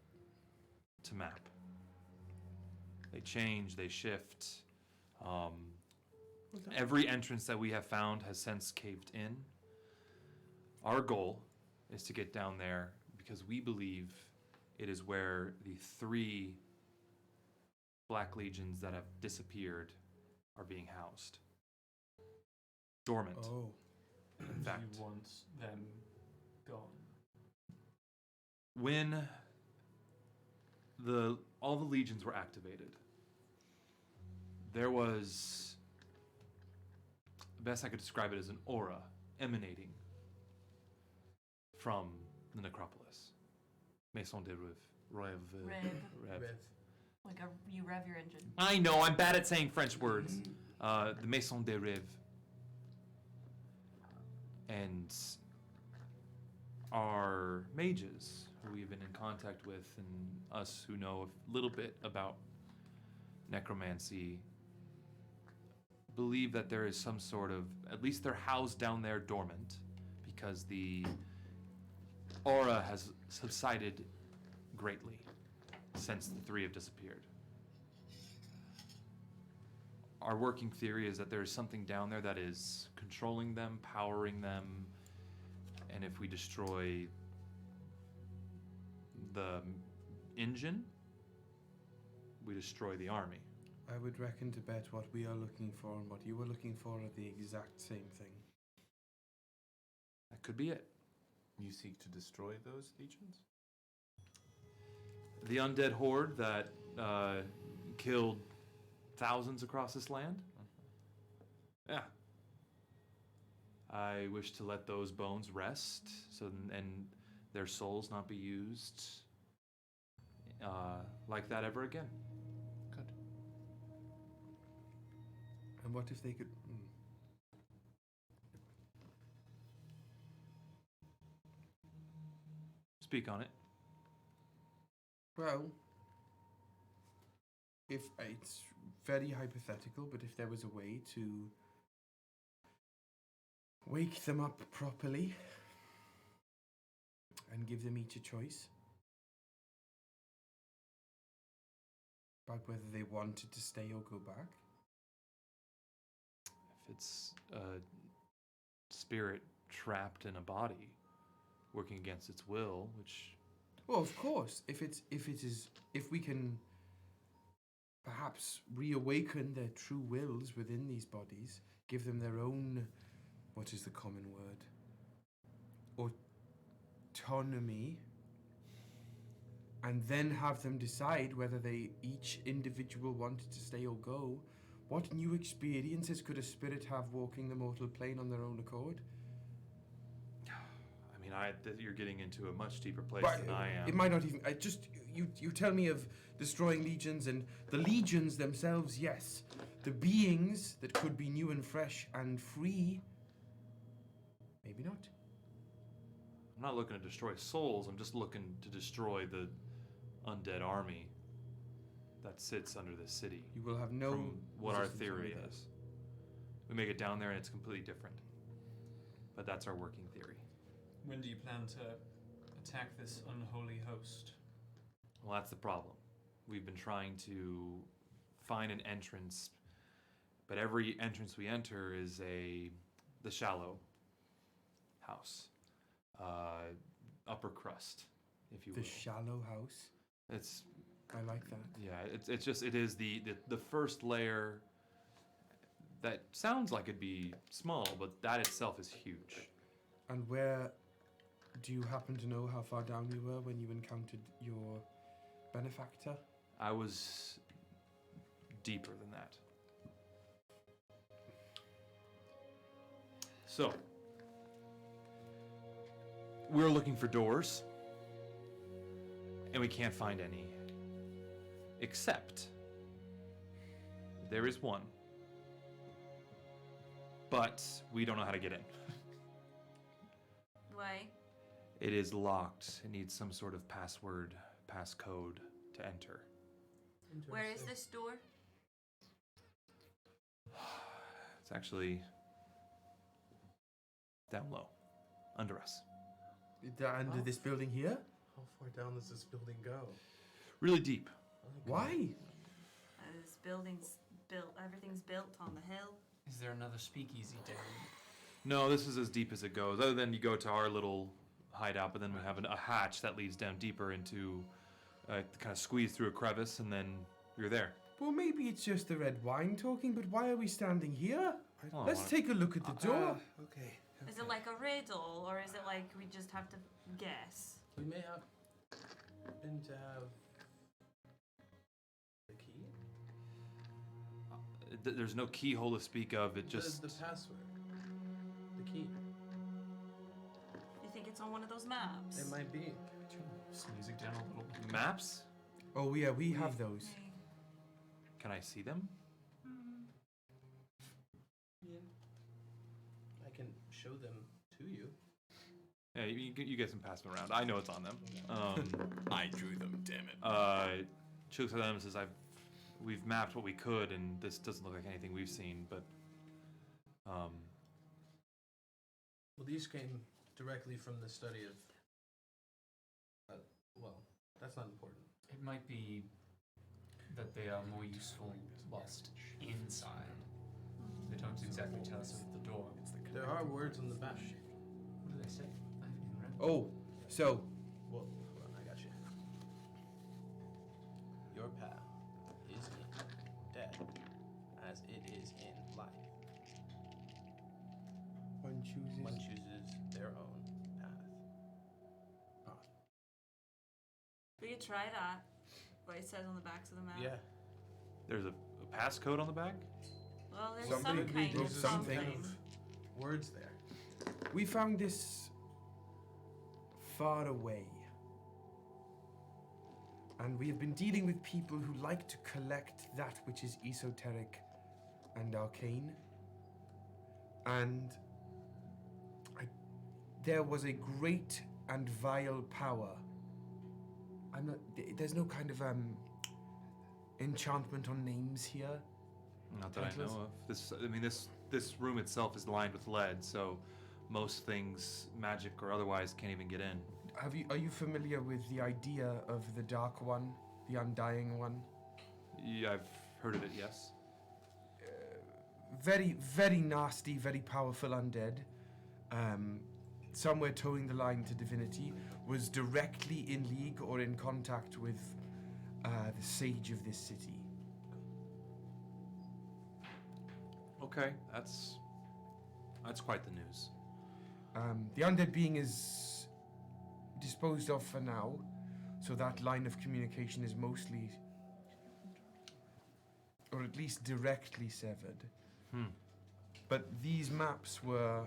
to map. They change, they shift. Every entrance that we have found has since caved in. Our goal is to get down there because we believe it is where the 3 Black Legions that have disappeared are being housed. Dormant. Oh. In fact, You want them gone. when all the legions were activated, there was, best I could describe it as an aura emanating from the necropolis. Maison de Rev. Rev. Like you rev your engine. I know, I'm bad at saying French words. The Maison de Rev. And our mages, who we've been in contact with, and us who know a little bit about necromancy, believe that there is some sort of, at least they're housed down there dormant, because the aura has subsided greatly since the 3 have disappeared. Our working theory is that there is something down there that is controlling them, powering them, and if we destroy the engine, we destroy the army. I would reckon to bet what we are looking for and what you are looking for are the exact same thing. That could be it. You seek to destroy those legions? The undead horde that killed thousands across this land? Yeah. I wish to let those bones rest, and their souls not be used like that ever again. Good. And what if they could... Speak on it. Well, if it's very hypothetical, but if there was a way to wake them up properly and give them each a choice about whether they wanted to stay or go back. If it's a spirit trapped in a body, working against its will, which... Well, of course, if we can perhaps reawaken their true wills within these bodies, give them their own, what is the common word? Autonomy, and then have them decide whether they each individual wanted to stay or go. What new experiences could a spirit have walking the mortal plane on their own accord? I mean, you're getting into a much deeper place But than I am. it might not even. You tell me of destroying legions, and the legions themselves, yes. The beings that could be new and fresh and free, maybe not. I'm not looking to destroy souls, I'm just looking to destroy the undead army that sits under this city. You will have no. From what our resistance theory from is. We make it down there and it's completely different. But that's our working theory. When do you plan to attack this unholy host? Well, that's the problem. We've been trying to find an entrance, but every entrance we enter is the shallow house, upper crust, if you will. The shallow house. It's I like that. yeah. It is the first layer. That sounds like it'd be small, but that itself is huge. And where do you happen to know how far down you were when you encountered your benefactor? I was deeper than that. So, we're looking for doors, and we can't find any. Except, there is one. But we don't know how to get in. Why? It is locked. It needs some sort of password, passcode to enter. Where is this door? It's actually down low, under us. Under this building here? How far down does this building go? Really deep. Why? This building's built. Everything's built on the hill. Is there another speakeasy down? No, this is as deep as it goes. Other than you go to our little hideout, but then we have a hatch that leads down deeper into, kind of squeeze through a crevice, and then you're there. Well, maybe it's just the red wine talking, but why are we standing here? Oh, Let's take a look at the door. Okay. Is it like a riddle, or is it like we just have to guess? We may have been to have the key. There's no keyhole to speak of. It just The password. The key. You think it's on one of those maps? It might be. Just music down a little. maps. Oh, yeah, we have those. Can I see them? Yeah. I can show them to you. Yeah, you guys can pass them around. I know it's on them. I drew them, damn it. She looks at them and says, we've mapped what we could, and this doesn't look like anything we've seen, but, Well, these came directly from the study of. Well, that's not important. It might be that they are more useful whilst inside. They don't exactly tell us at the door. There are words on the back. What do they say? I haven't even read. Oh, so Well, hold on, I got you. Your path is in death, as it is in life. one chooses. One chooses their own path. We could try that. What it says on the backs of the map. Yeah. there's a passcode on the back? Well, there's Something- some kind of there's something. something. Words there. We found this far away. And we have been dealing with people who like to collect that which is esoteric and arcane. And there was a great and vile power. There's no kind of enchantment on names here. Not that I know of. This room itself is lined with lead, so most things, magic or otherwise, can't even get in. Are you familiar with the idea of the Dark One, the Undying One? Yeah, I've heard of it, yes. Very, very nasty, very powerful undead. Somewhere towing the line to divinity, was directly in league or in contact with the sage of this city. Okay, that's quite the news. The undead being is disposed of for now, so that line of communication is mostly, or at least directly severed. But these maps were.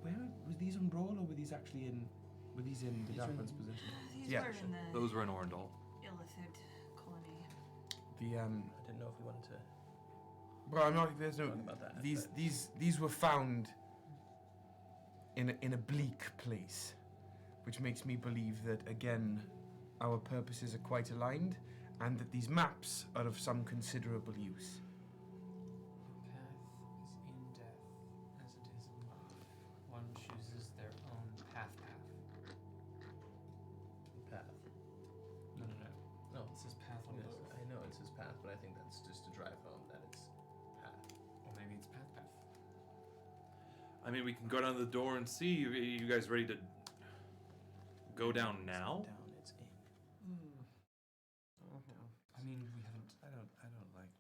Where were these on Brawl, or were these actually in? Were these in the Dark One's position? These Yeah. were in the Those were in Orndal. Illithid colony. The I didn't know if we wanted to Well, I'm not. There's no. talk about that. These were found in a bleak place, which makes me believe that again, our purposes are quite aligned, and that these maps are of some considerable use. Path is in death, as it is in life. One chooses their own path. Path. No. No. It says path on Yes, both. I know it says path, but I think that's just to drive home that it's path. Or maybe it's path. I mean, we can go down to the door and see. Are you guys ready to go down now? Down, it's in. I mean, we haven't. I don't like.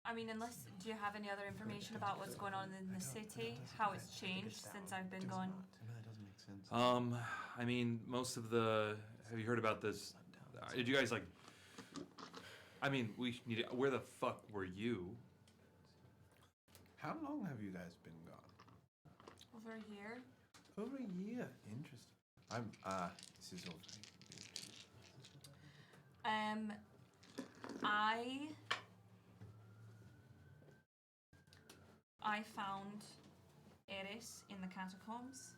I mean, unless, do you have any other information about what's going on in the city? How it's changed since I've been gone? That doesn't make sense. I mean, most of the. Have you heard about this? Did you guys like? I mean, we need. Where the fuck were you? How long have you guys been gone? Over a year? Over a year. Interesting. This is all very weird. I found Eris in the catacombs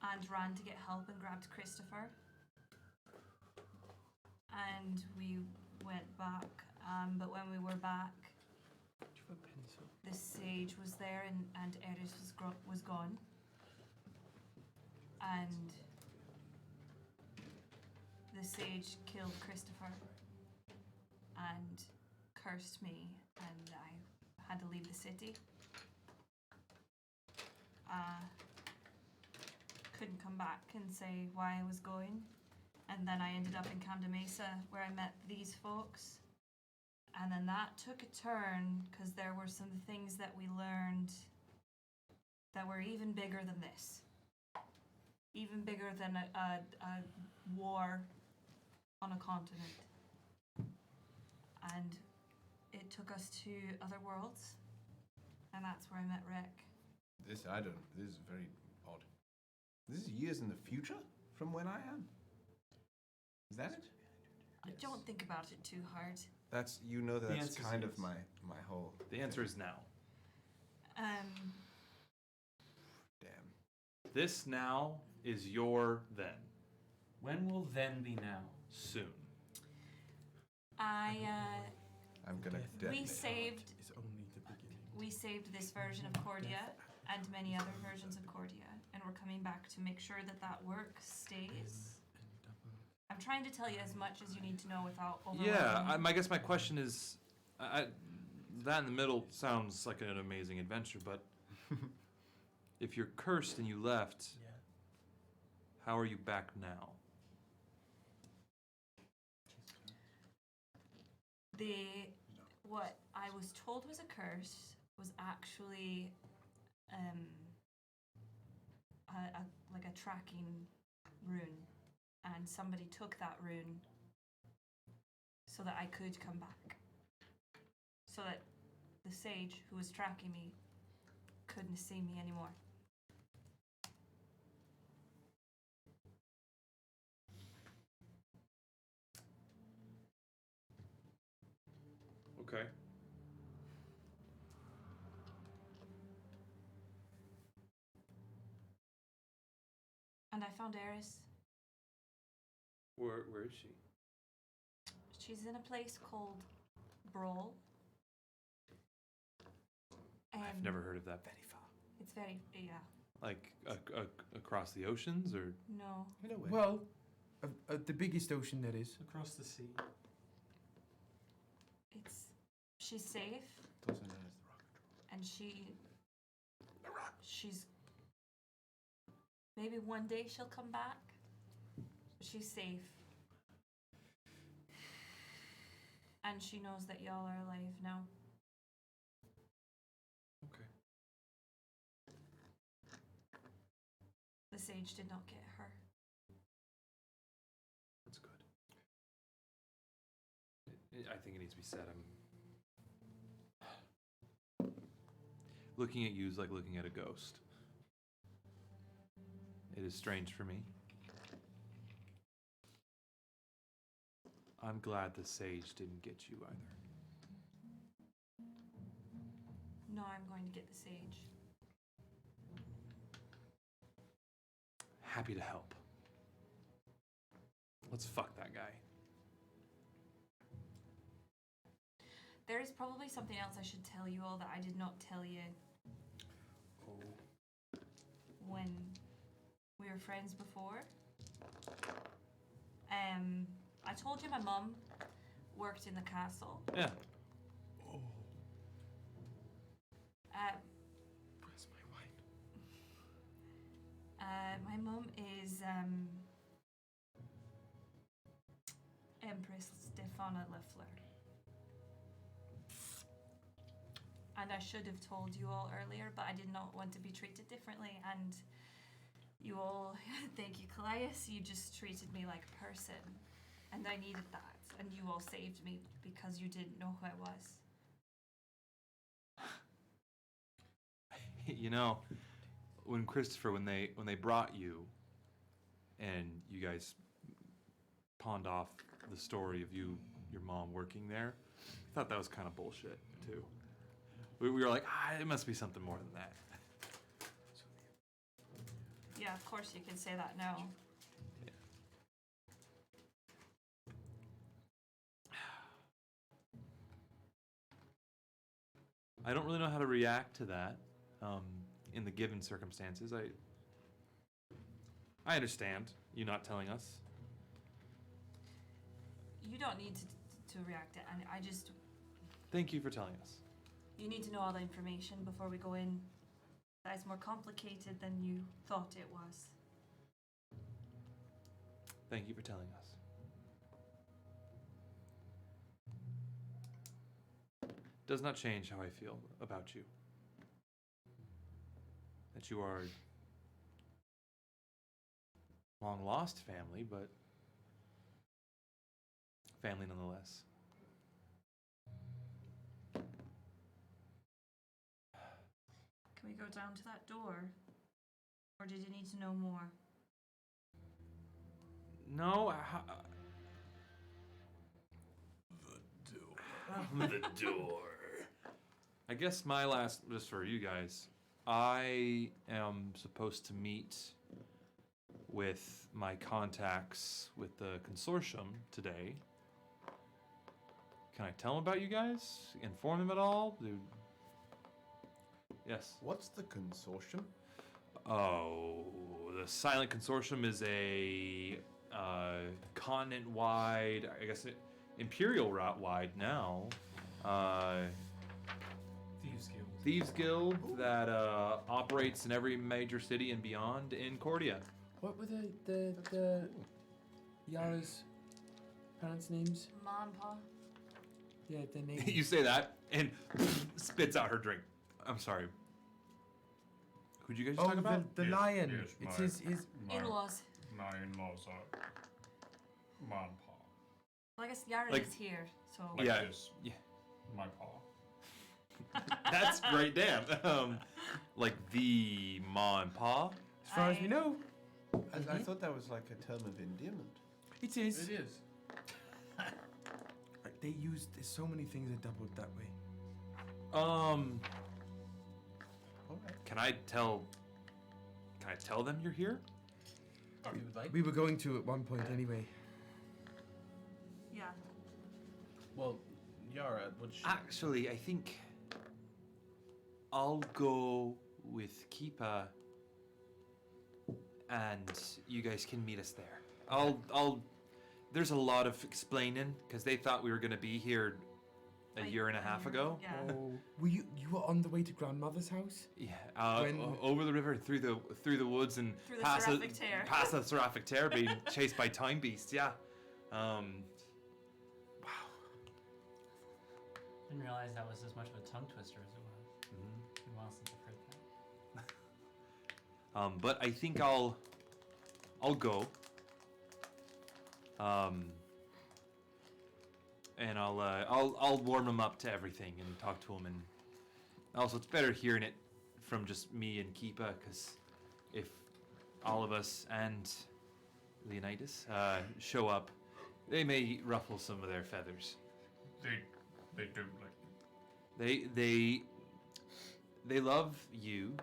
and ran to get help and grabbed Christopher and we went back. But when we were back, the sage was there, and Eris was gone. And the sage killed Christopher and cursed me, and I had to leave the city. Couldn't come back and say why I was going. And then I ended up in Camden Mesa, where I met these folks. And then that took a turn, because there were some things that we learned that were even bigger than this. Even bigger than a war on a continent. And it took us to other worlds. And that's where I met Rick. This is very odd. This is years in the future from when I am. Is that it? I don't think about it too hard. That's answer's kind of yes. my whole. The answer is now. Damn. This now is your then. When will then be now? Soon. I'm gonna. We saved It's only the beginning. we saved this version of Cordia and many other versions of Cordia, and we're coming back to make sure that work stays. I'm trying to tell you as much as you need to know without overwhelming. Yeah, I guess my question is, that in the middle sounds like an amazing adventure, but if you're cursed and you left, how are you back now? What I was told was a curse was actually like a tracking rune, and somebody took that rune so that I could come back, so that the sage who was tracking me couldn't see me anymore. Okay. And I found Eris. Where is she? She's in a place called Brawl. I've never heard of that. It's very, yeah. Like across the oceans, or No. Well, the biggest ocean that is. Across the sea. She's safe. And she's maybe one day she'll come back. But she's safe. And she knows that y'all are alive now. Okay. The sage did not get her. that's good. I think it needs to be said. I'm looking at you is like looking at a ghost. It is strange for me. I'm glad the sage didn't get you either. No, I'm going to get the sage. Happy to help. Let's fuck that guy. There is probably something else I should tell you all that I did not tell you when we were friends before. I told you my mom worked in the castle. Yeah. Where's my wine? My mom is Empress Stefana Fleur. And I should have told you all earlier, but I did not want to be treated differently. And you all, thank you, Callias, you just treated me like a person. And I needed that. And you all saved me because you didn't know who I was. You know, when Christopher, when they brought you, and you guys pawned off the story of your mom working there, I thought that was kind of bullshit too. We were like, it must be something more than that. Yeah, of course you can say that now. I don't really know how to react to that in the given circumstances. I understand you not telling us. You don't need to react. I just. Thank you for telling us. You need to know all the information before we go in. That's more complicated than you thought it was. Thank you for telling us. Does not change how I feel about you. That you are long lost family, but family nonetheless. Can we go down to that door? Or did you need to know more? No. The door. I guess my last, just for you guys, I am supposed to meet with my contacts with the consortium today. Can I tell them about you guys? Inform them at all? Yes. What's the consortium? Oh, the Silent Consortium is a continent-wide, I guess Imperial route-wide now, Thieves Guild that operates in every major city and beyond in Cordia. What were the Yara's parents' names? Mom and Pa. Yeah, their names. You say that and spits out her drink. I'm sorry. Who'd you guys talk about? The lion. Yes, It's his In-laws. My in-laws are Mom and Pa. Well, I guess Yara Like- is here, so. Like Yeah. this. Yeah. My Pa. That's great, Dan. Like the ma and pa. As far as we know, I thought that was like a term of endearment. it is. It is. They used. There's so many things that doubled that way. All right. Can I tell them you're here? If you would like. We were going to at one point anyway. Yeah. Well, Yara, which. Actually, I think I'll go with Keepa, and you guys can meet us there. I'll. There's a lot of explaining because they thought we were gonna be here a year and a half ago. Yeah. Oh, were you were on the way to grandmother's house? Yeah, When- over the river, through the woods, and Through the past Seraphic Tear. past the Seraphic Tear, being chased by time beasts. Yeah. Didn't realize that was as much of a tongue twister as it was. It's been a while since I've heard that. But I think I'll go. And I'll warm him up to everything and talk to him, and also it's better hearing it from just me and Keepa, because if all of us and Leonidas show up, they may ruffle some of their feathers. They do like. They love you.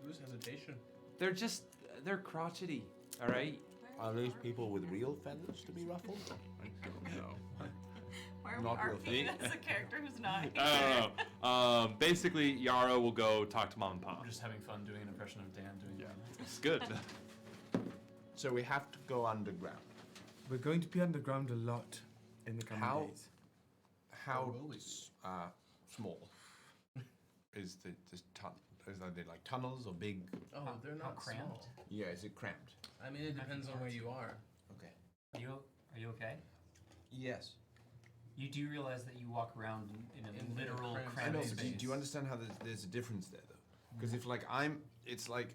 Whose hesitation? They're crotchety, all right. Are those people with real feathers to be ruffled? I don't know. Why are we Not real arguing thing. as a character who's not here? I don't know. Basically, Yara will go talk to Mom and Pop. I'm just having fun doing an impression of Dan doing that. It's good. So we have to go underground. We're going to be underground a lot in the coming How- days. How small is are they like tunnels or big? Oh, they're How not cramped? small. Yeah, is it cramped? I mean, it depends on where you are. Okay. Are you okay? Yes. You do realize that you walk around in a In a literal cramped I cramped know, space. but do you understand how there's a difference there though? Because if like it's like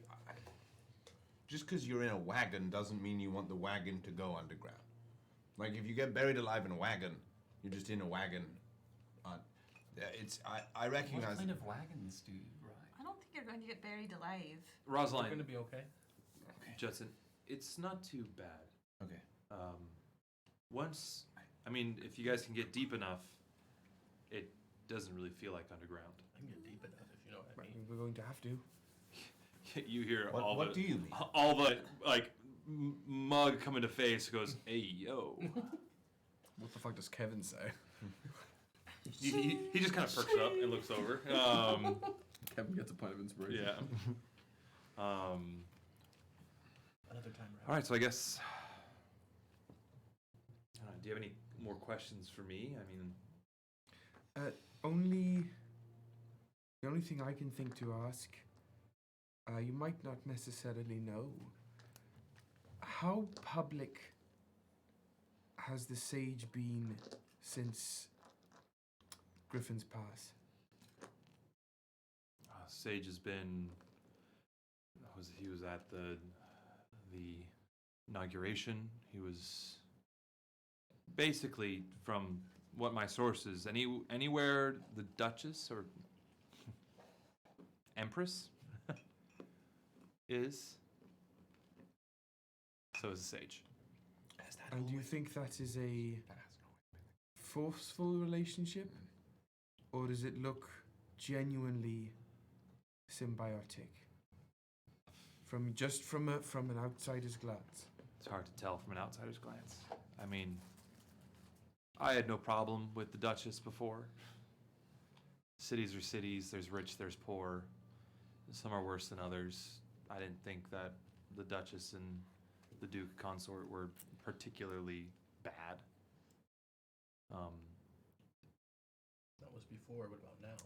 just because you're in a wagon doesn't mean you want the wagon to go underground. Like if you get buried alive in a wagon, you're just in a wagon. I recognize. What kind of wagons do you ride? I don't think you're going to get buried alive. We're Rosalind, gonna be okay. Judson, it's not too bad. Okay. Once, I mean, if you guys can get deep enough, it doesn't really feel like underground. I can get deep enough if you know what I mean. We're going to have to. You hear What do you mean? all the like mug come into face goes, "Hey yo." What the fuck does Kevin say? He just kind of perks up and looks over. Kevin gets a point of inspiration. Yeah. Another time around. All right, so I guess. Do you have any more questions for me? I mean, the only thing I can think to ask, you might not necessarily know. How public has the Sage been since Griffin's Pass? Sage has been. He was at the inauguration. He was basically, from what my sources, anywhere the Duchess or Empress is, so is the Sage. And do you think that is a forceful relationship, or does it look genuinely symbiotic? From an outsider's glance. It's hard to tell from an outsider's glance. I mean, I had no problem with the Duchess before. Cities are cities. There's rich, there's poor. Some are worse than others. I didn't think that the Duchess and the Duke consort were particularly bad. That was before. What about now?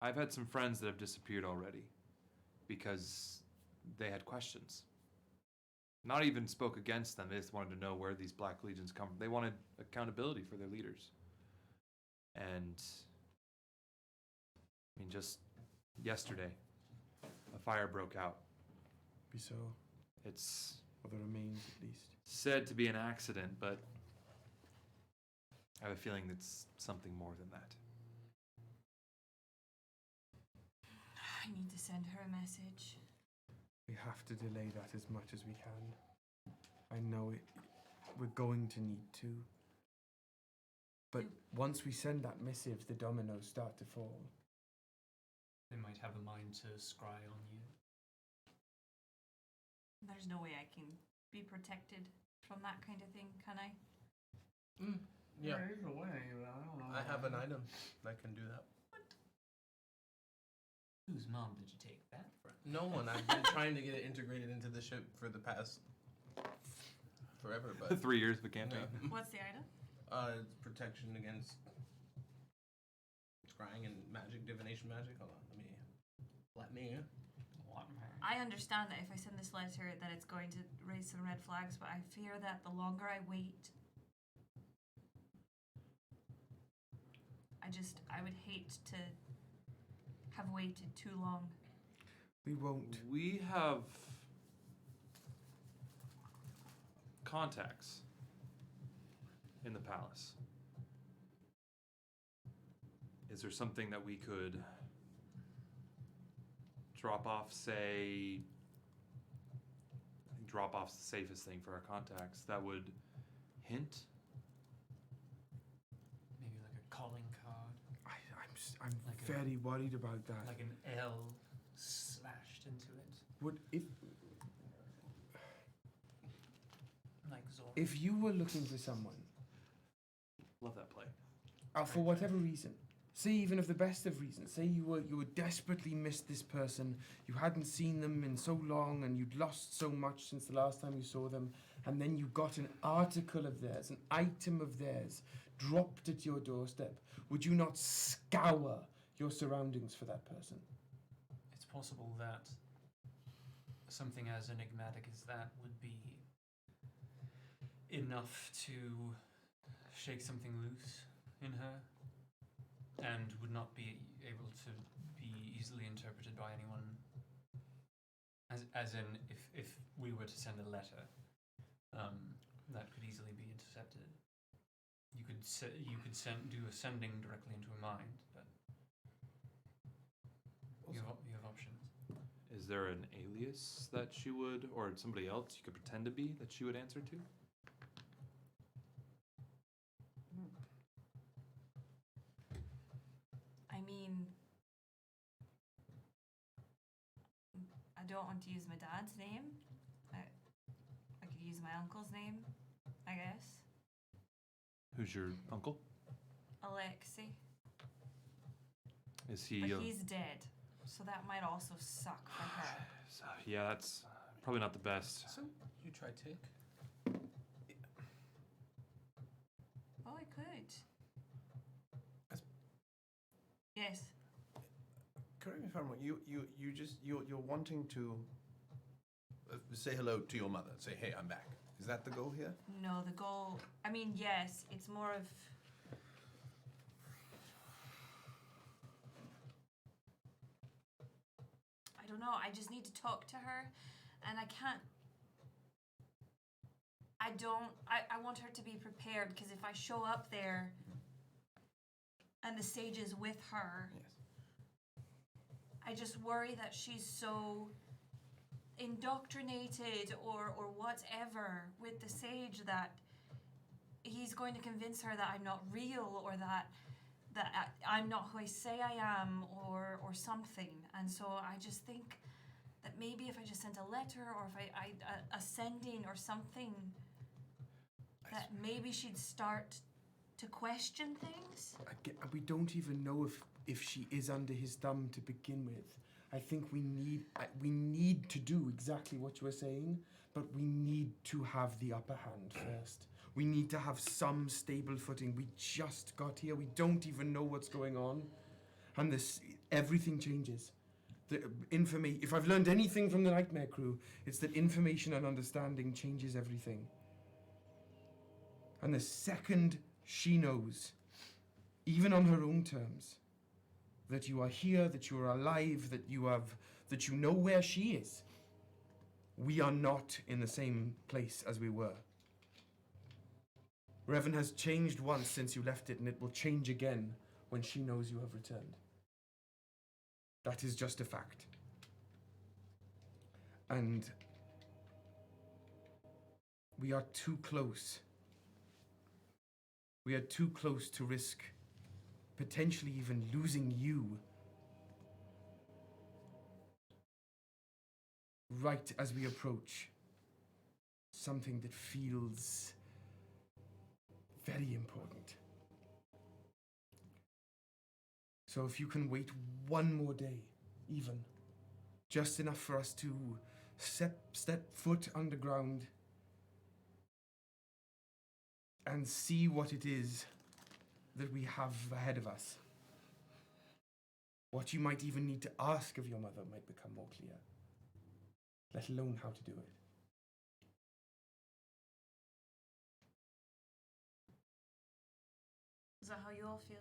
I've had some friends that have disappeared already because they had questions. Not even spoke against them. They just wanted to know where these Black Legions come from. They wanted accountability for their leaders. And I mean, just yesterday, a fire broke out. So, It's or the remains at least. said to be an accident, but I have a feeling it's something more than that. I need to send her a message. We have to delay that as much as we can. I know it. We're going to need to. But once we send that missive, the dominoes start to fall. They might have a mind to scry on you. There's no way I can be protected from that kind of thing, can I? Yeah. There is a way, but I don't know. I have an item that can do that. Whose mom did you take that from? No one. I've been trying to get it integrated into the ship for the past forever, but 3 years of a campaign. yeah. What's the item? It's protection against scrying and magic, divination magic. Hold on, let me. I understand that if I send this letter that it's going to raise some red flags, but I fear that the longer I wait, I would hate to have waited too long. We won't. We have contacts in the palace. Is there something that we could drop off, say, I think drop off's the safest thing for our contacts, that would hint? Maybe like a calling card. I'm Like very worried about that. Like an L slashed into it. Would Like Zora. if you were looking for someone, Love that play. for whatever reason, say even of the best of reasons, say you were desperately missed this person, you hadn't seen them in so long, and you'd lost so much since the last time you saw them, and then you got an article of theirs, an item of theirs, dropped at your doorstep, would you not scour your surroundings for that person? It's possible that something as enigmatic as that would be enough to shake something loose in her, and would not be able to be easily interpreted by anyone. As in, if we were to send a letter, that could easily be intercepted. You could do a sending directly into a mind, but you have options. Is there an alias that she would, or somebody else you could pretend to be that she would answer to? I mean, I don't want to use my dad's name. I could use my uncle's name, I guess. Who's your uncle? Alexei. Is he? But he's dead, so that might also suck for her. Yeah, that's probably not the best. So you try tick. Oh, I could. As- Yes. Correct me if I'm wrong. You're wanting to say hello to your mother. Say, hey, I'm back. Is that the goal here? No, the goal. I mean, yes, it's more of. I don't know. I just need to talk to her, and I can't. I don't. I want her to be prepared because if I show up there and the sage is with her, Yes. I just worry that she's so indoctrinated or whatever with the sage that he's going to convince her that I'm not real or that I'm not who I say I am or something. And so I just think that maybe if I just sent a letter or if I a sending or something, that maybe she'd start to question things. We don't even know if she is under his thumb to begin with. I think we need to do exactly what you were saying, but we need to have the upper hand first. We need to have some stable footing. We just got here. We don't even know what's going on, and everything changes. If I've learned anything from the Nightmare Krew, it's that information and understanding changes everything. And the second she knows, even on her own terms, that you are here, that you are alive, that you know where she is, we are not in the same place as we were. Revan has changed once since you left it, and it will change again when she knows you have returned. That is just a fact. And we are too close. We are too close to risk potentially even losing you right as we approach something that feels very important. So if you can wait one more day, even, just enough for us to step foot underground and see what it is that we have ahead of us. What you might even need to ask of your mother might become more clear, let alone how to do it. Is that how you all feel?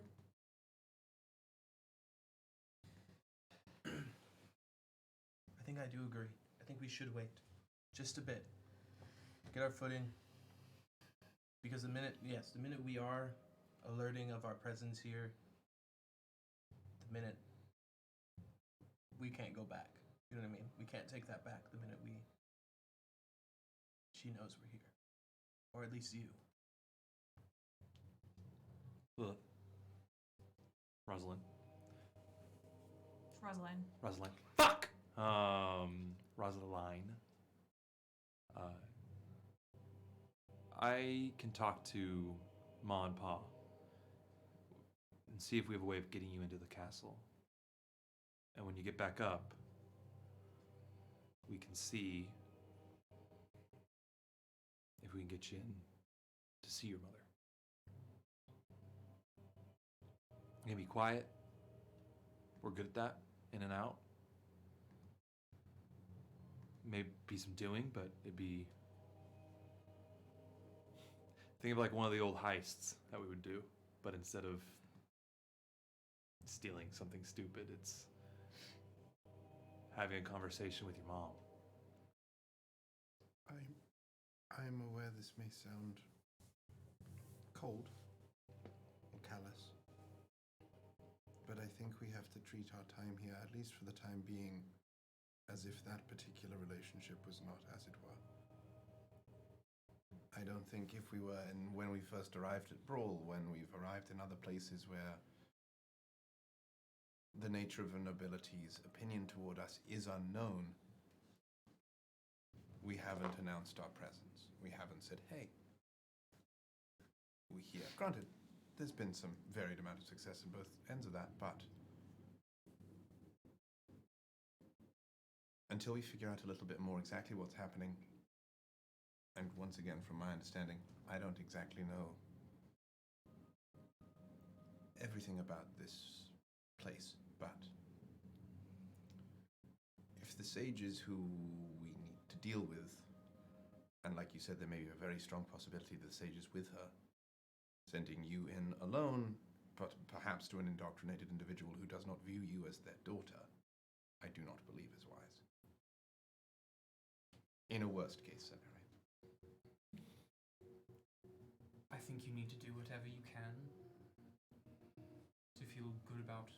I think I do agree. I think we should wait. Just a bit. Get our footing. Because the minute we are alerting of our presence here, the minute we can't go back. You know what I mean? We can't take that back the minute she knows we're here. Or at least you. Lilith. Rosalind. Rosaline. Rosalind. Fuck! Rosaline. I can talk to Ma and Pa and see if we have a way of getting you into the castle. And when you get back up, we can see if we can get you in to see your mother. You're gonna be quiet. We're good at that. In and out. Maybe some doing, but it'd be... Think of like one of the old heists that we would do, but instead of stealing something stupid, it's having a conversation with your mom. I'm aware this may sound cold or callous, but I think we have to treat our time here, at least for the time being, as if that particular relationship was not as it were. I don't think if we were, and when we first arrived at Brawl, when we've arrived in other places where the nature of a nobility's opinion toward us is unknown, we haven't announced our presence. We haven't said, hey, we're here. Granted, there's been some varied amount of success in both ends of that, but until we figure out a little bit more exactly what's happening, and once again, from my understanding, I don't exactly know everything about this place, but if the sage is who we need to deal with, and like you said, there may be a very strong possibility that the sage is with her, sending you in alone, but perhaps to an indoctrinated individual who does not view you as their daughter, I do not believe is wise. In a worst case scenario. I think you need to do whatever you can to feel good about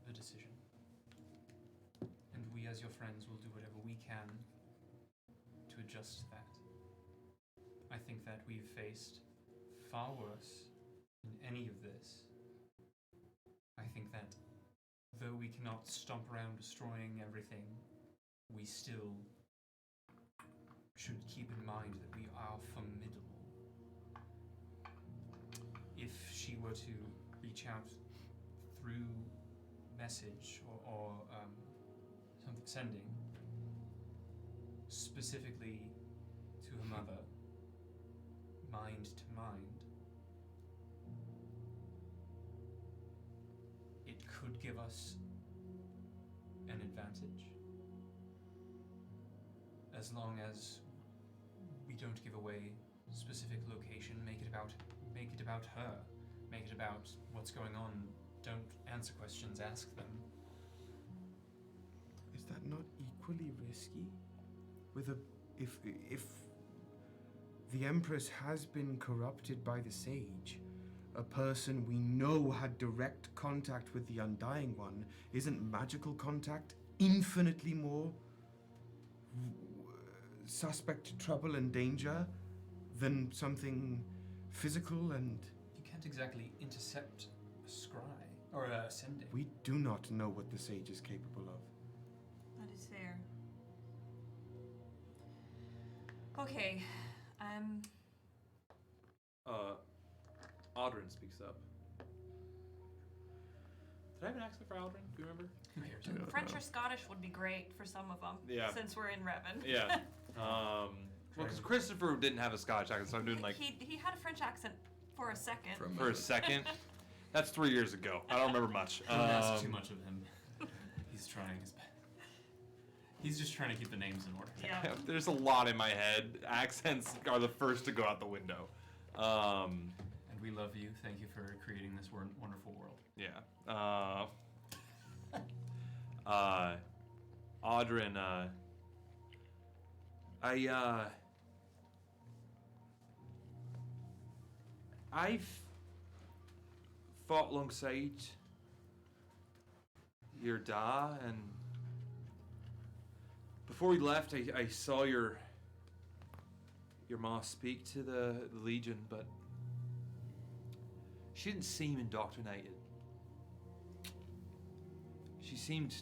the decision. And we as your friends will do whatever we can to adjust that. I think that we've faced far worse than any of this. I think that though we cannot stomp around destroying everything, we still should keep in mind that we are formidable. If she were to reach out through message or something sending specifically to her mother, mind to mind, it could give us an advantage as long as we don't give away specific location. Make it about her. Make it about what's going on. Don't answer questions, ask them. Is that not equally risky? If the Empress has been corrupted by the Sage, a person we know had direct contact with the Undying One, isn't magical contact infinitely more suspect to trouble and danger than something physical and... You can't exactly intercept a scry or a sending. We do not know what the Sage is capable of. That is fair. Okay, Audrin speaks up. Did I have an accent for Audrin? Do you remember? Who cares? French or Scottish would be great for some of them. Yeah. Since we're in Revan. Yeah. Well, because Christopher didn't have a Scottish accent, so I'm doing like... He had a French accent for a second. For a second? That's 3 years ago. I don't remember much. Don't ask too much of him. He's trying his best. He's just trying to keep the names in order. Yeah. There's a lot in my head. Accents are the first to go out the window. And we love you. Thank you for creating this wonderful world. Yeah. Audrin, I've fought alongside your da, and before we left, I saw your ma speak to the Legion, but she didn't seem indoctrinated. She seemed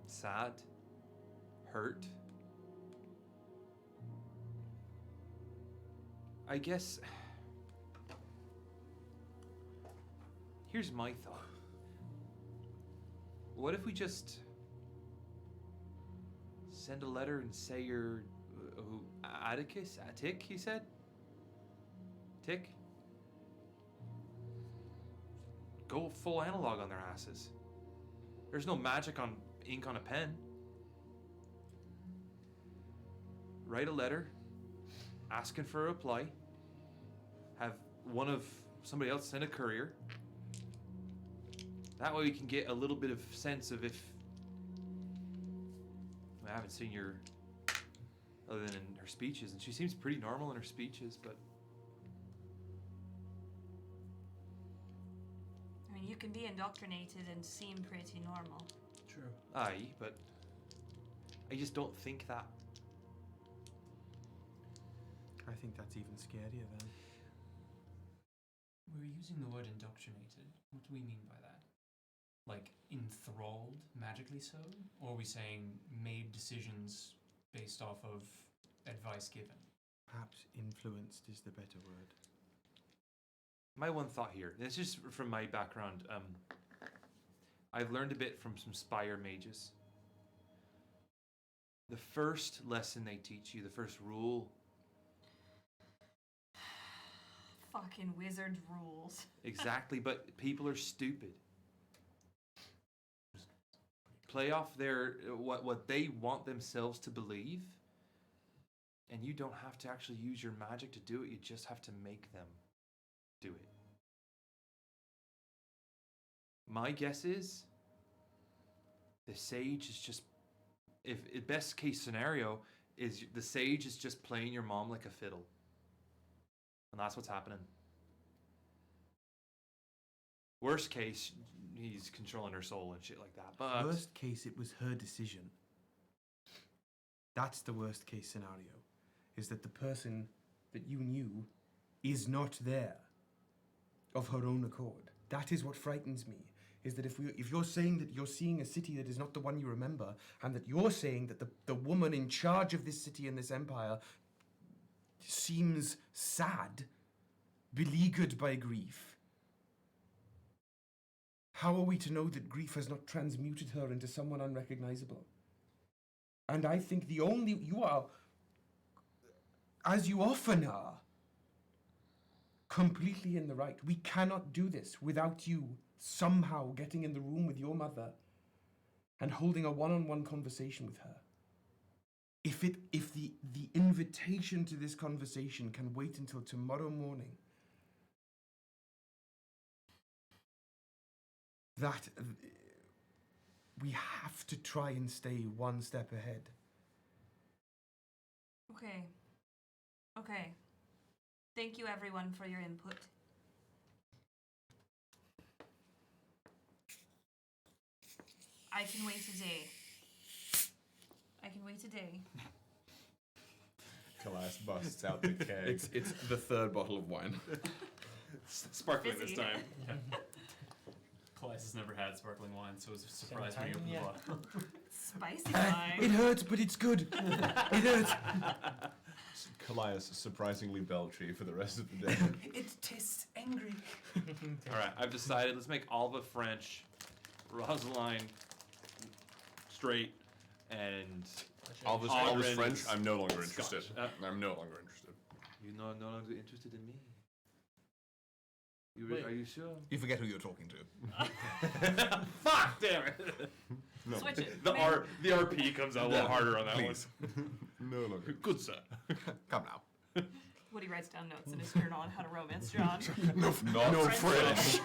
sad, hurt. I guess... Here's my thought. What if we just send a letter and say you're... Attic, he said? Tick? Go full analog on their asses. There's no magic on ink on a pen. Write a letter, asking for a reply. Have somebody else send a courier. That way we can get a little bit of sense of if... I haven't seen your... other than in her speeches, and she seems pretty normal in her speeches, but... I mean, you can be indoctrinated and seem pretty normal. True. Aye, but I just don't think that. I think that's even scarier then. We're using the word indoctrinated. What do we mean by that? Like enthralled, magically so? Or are we saying made decisions based off of advice given. Perhaps influenced is the better word. My one thought here, and it's just from my background, I've learned a bit from some Spire mages. The first lesson they teach you, the first rule, Fucking wizard rules. exactly, but people are stupid. Play off their what they want themselves to believe, and you don't have to actually use your magic to do it, you just have to make them do it. My guess is the sage is just, if best case scenario is the sage is just playing your mom like a fiddle. And that's what's happening. Worst case, he's controlling her soul and shit like that. But Worst case, it was her decision. That's the worst case scenario, is that the person that you knew is not there of her own accord. That is what frightens me, is that if you're saying that you're seeing a city that is not the one you remember, and that you're saying that the woman in charge of this city and this empire seems sad, beleaguered by grief, how are we to know that grief has not transmuted her into someone unrecognizable? And I think you are, as you often are, completely in the right. We cannot do this without you somehow getting in the room with your mother and holding a one-on-one conversation with her. If the invitation to this conversation can wait until tomorrow morning, that we have to try and stay one step ahead. Okay. Thank you, everyone, for your input. I can wait a day. Calais busts out the keg. It's the third bottle of wine. Sparkling this Fizzy. time. Calais has never had sparkling wine, so it was a surprise when he opened the Yeah. bottle. Spicy wine. It hurts, but it's good. It hurts. Calais surprisingly belchy for the rest of the day. It tastes angry. all right, I've decided. Let's make Alva French, Rosaline straight, and All this Orange French, I'm no longer Scotch. interested. I'm no longer interested. you're no longer interested in me. Wait. Are you sure? You forget who you're talking to. Fuck, damn it! No. Switch it. The RP comes out a little harder on that Please. No longer. one. Good sir. Come now. Woody writes down notes in his journal on how to romance John. No French.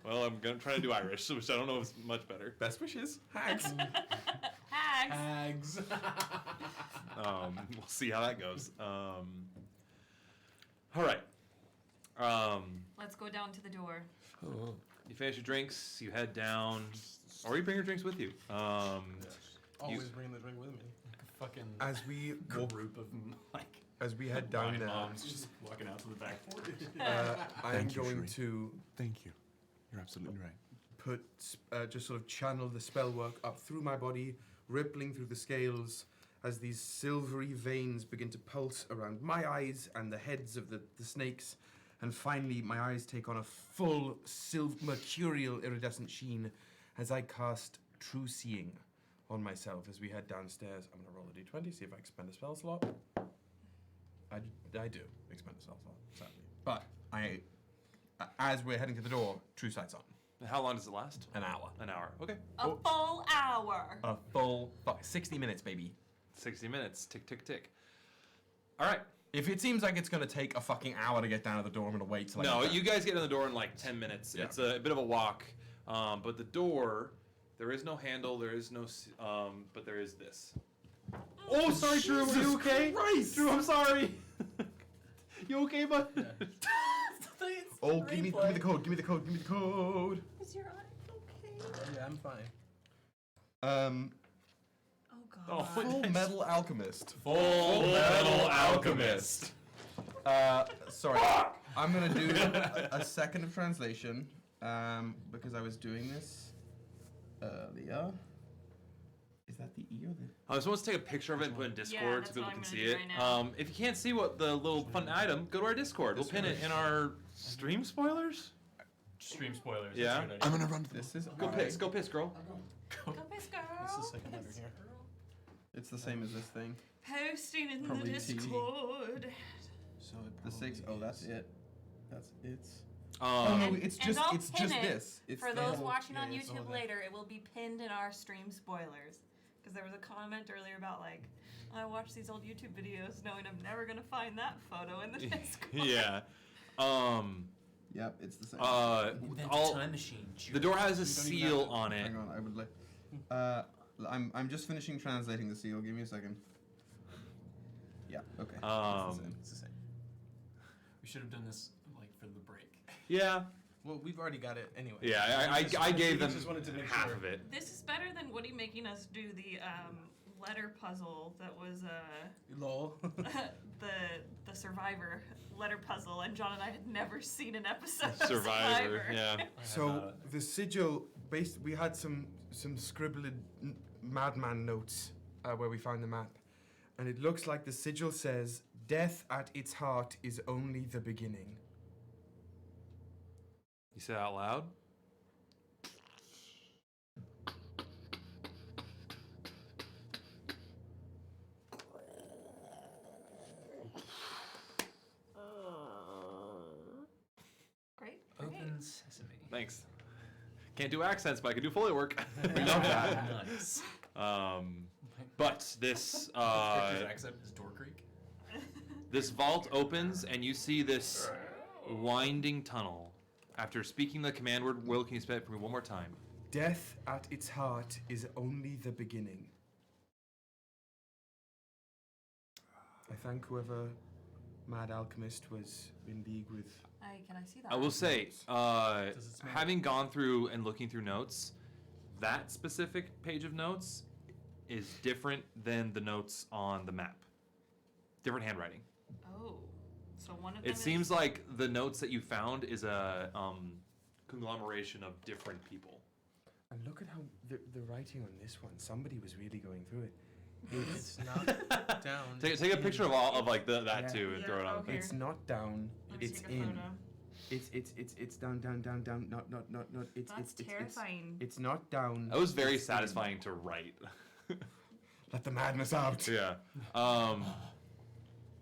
Well, I'm gonna try to do Irish, which I don't know if it's much better. Best wishes. Hags. Hags. Hags. We'll see how that goes. All right. Let's go down to the door. You finish your drinks. You head down, or you bring your drinks with you. Always bring the drink with me. Fucking As we walk, group of as we head down wine there, moms just walking out to the back porch. I am Thank you, going Sheree. to Thank you. You're absolutely right. put just sort of channel the spell work up through my body, rippling through the scales as these silvery veins begin to pulse around my eyes and the heads of the snakes, and finally my eyes take on a full mercurial iridescent sheen as I cast True Seeing on myself as we head downstairs. I'm going to roll a d20, see if I expend a spell slot. I do expend a spell slot, sadly. But as we're heading to the door, True Sight's on. How long does it last? An hour. An hour. Okay. A full hour. A full 60 minutes, baby. 60 minutes. Tick, tick, tick. All right. If it seems like it's going to take a fucking hour to get down to the door, I'm going to wait till I No, get you guys get in the door in like 10 minutes. Yeah. It's a bit of a walk. But the door, there is no handle, there is no, but there is this. Oh, sorry, Drew. Are you okay? Christ! Drew, I'm sorry. You okay, bud? Oh, give me the code, give me the code, give me the code. Is your eye okay? Yeah, I'm fine. Oh god. Full Metal Alchemist. Full Metal Alchemist. Sorry. I'm going to do a second of translation because I was doing this earlier. Is that the E or the? So let's take a picture of it and put it in Discord that's so people what can I'm see gonna it. do right now. If you can't see what the little fun item, go to our Discord. We'll pin it in our stream spoilers. Stream spoilers. Yeah. That's a good idea. I'm gonna run to This is Go piss, girl. Go piss, girl. What's the second letter here? It's the same as this thing. Posting in Probably the T. Discord. So it The 6. probably Oh, that's is. it. That's it's. Oh Um, no, And- it's and just I'll it's pin just it this. It's For the those whole- watching on yeah, it's all YouTube there. later, it will be pinned in our stream spoilers. Because there was a comment earlier about like, I watched these old YouTube videos knowing I'm never gonna find that photo in the Discord. yeah. Yep, it's the same. Invent a I'll- time machine. the door has a You don't even seal have to- on it. Hang on, I would like. I'm just finishing translating the seal. Give me a second. Yeah. Okay. It's the same. It's the same. We should have done this like for the break. Yeah. Well, we've already got it anyway. Yeah, We just I wanted- gave we them just wanted to make half sure. of it. This is better than Woody making us do the letter puzzle that was Lol. the Survivor letter puzzle, and John and I had never seen an episode of Survivor, yeah. So the sigil, we had some scribbled madman notes where we found the map, and it looks like the sigil says, "Death at its heart is only the beginning." You say that out loud? Great. Open sesame. Thanks. Can't do accents, but I can do Foley work. We love that. Nice. But this Character's accent is Door Creek. this vault opens, and you see this winding tunnel. After speaking the command word, Will, can you spell it for me one more time? Death at its heart is only the beginning. I thank whoever mad alchemist was in league with. Can I see that? I will say, Does it smell having gone through and looking through notes, that specific page of notes is different than the notes on the map. Different handwriting. Oh, so one of them. It seems like the notes that you found is a conglomeration of different people. And look at how the writing on this one. Somebody was really going through it. It's not down. Take a picture of all of like that Yeah. too and throw it on. okay. It's not down. Let me It's take a in. photo. It's down. Not. That's terrifying. It's not down. That was very it's in. satisfying to write. Let the madness out. Yeah.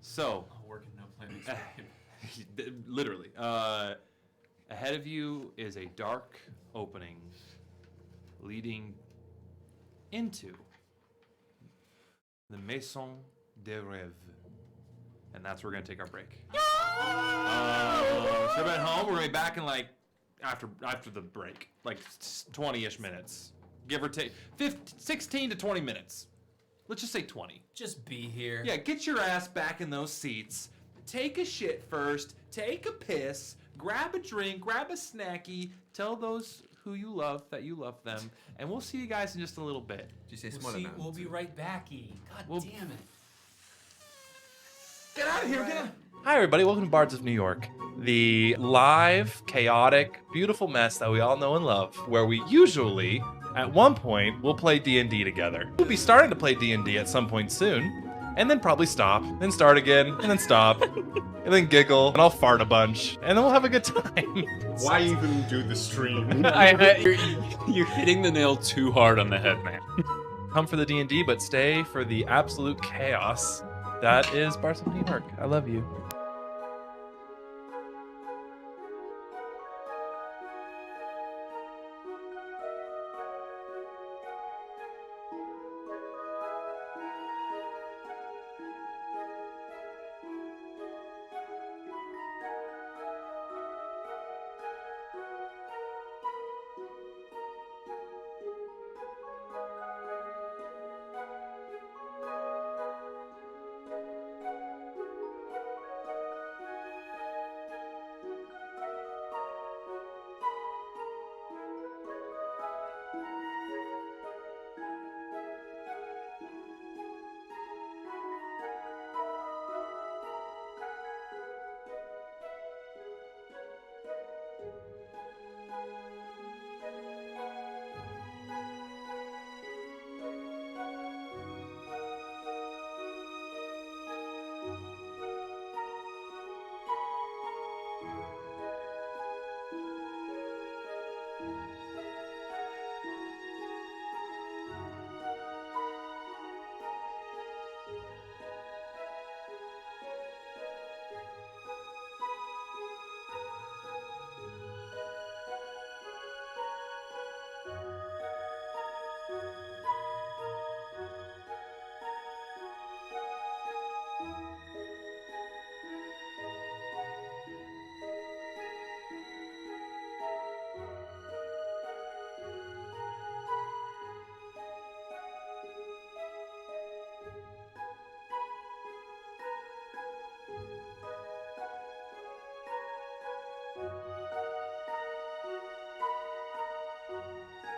So, I'll work in no planning. literally, ahead of you is a dark opening leading into the Maison des Rêves. And that's where we're going to take our break. So everybody at home, we're going to be back in like after the break, like 20-ish minutes. Give or take 16 to 20 minutes. Let's just say 20. Just be here. Yeah, get your ass back in those seats. Take a shit first. Take a piss. Grab a drink. Grab a snacky. Tell those who you love that you love them. And we'll see you guys in just a little bit. Did you say We'll, smaller see, now? we'll be right back, E. God We'll- damn it. Get out of here. Get out. Hi, everybody. Welcome to Bards of New York, the live, chaotic, beautiful mess that we all know and love, where we usually, at one point, will play D&D together. We'll be starting to play D&D at some point soon, and then probably stop, then start again, and then stop, and then giggle, and I'll fart a bunch, and then we'll have a good time. Why even do the stream? You're hitting the nail too hard on the head, man. Come for the D&D, but stay for the absolute chaos that is Bards of New York. I love you.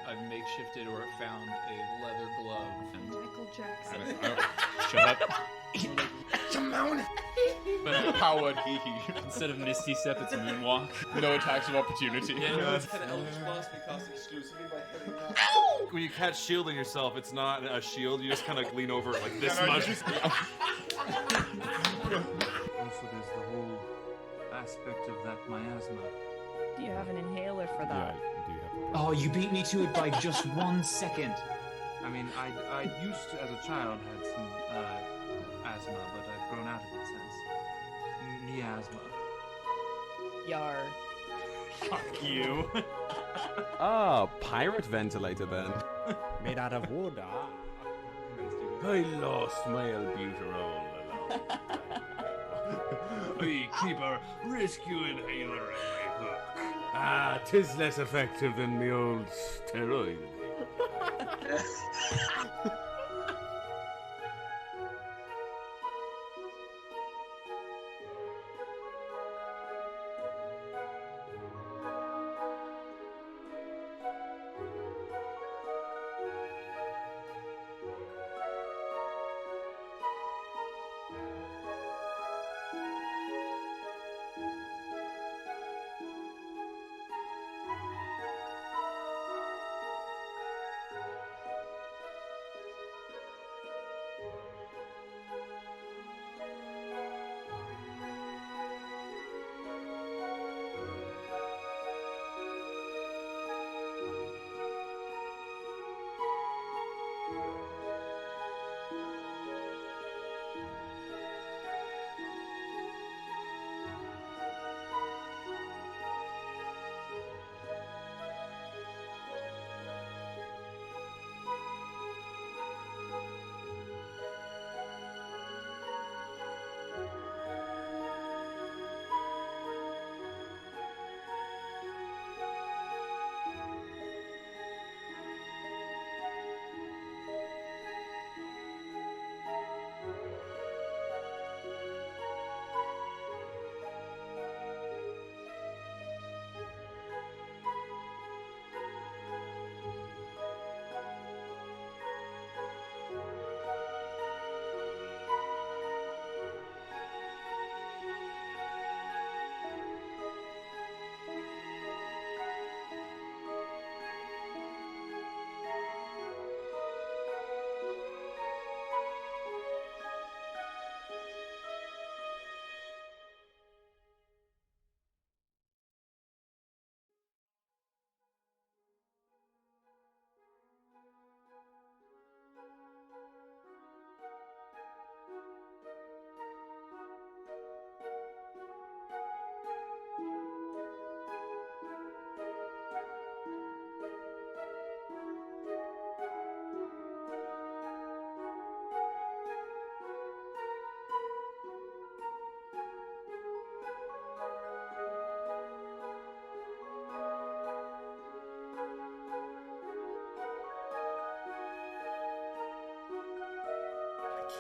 I've makeshifted or found a leather glove. And Michael Jackson. shut up. But Powered hee hee. instead of Misty Step, it's Moonwalk. No attacks of opportunity. Yeah, no, it's Can Eldritch Blast be cast exclusively by hitting that? When you catch shielding yourself, it's not a shield. You just kind of lean over it like this much. Also, there's the whole aspect of that miasma. Do you have an inhaler for that? do you have Oh, you beat me to it by just 1 second. I mean, I used to, as a child, had some asthma, but I've grown out of it since. Miasma. Yar. Fuck you. Pirate ventilator then. Made out of wood, I lost my albuterol along. Hey, Keepa, rescue inhaler and my hook. 'Tis less effective than the old steroid.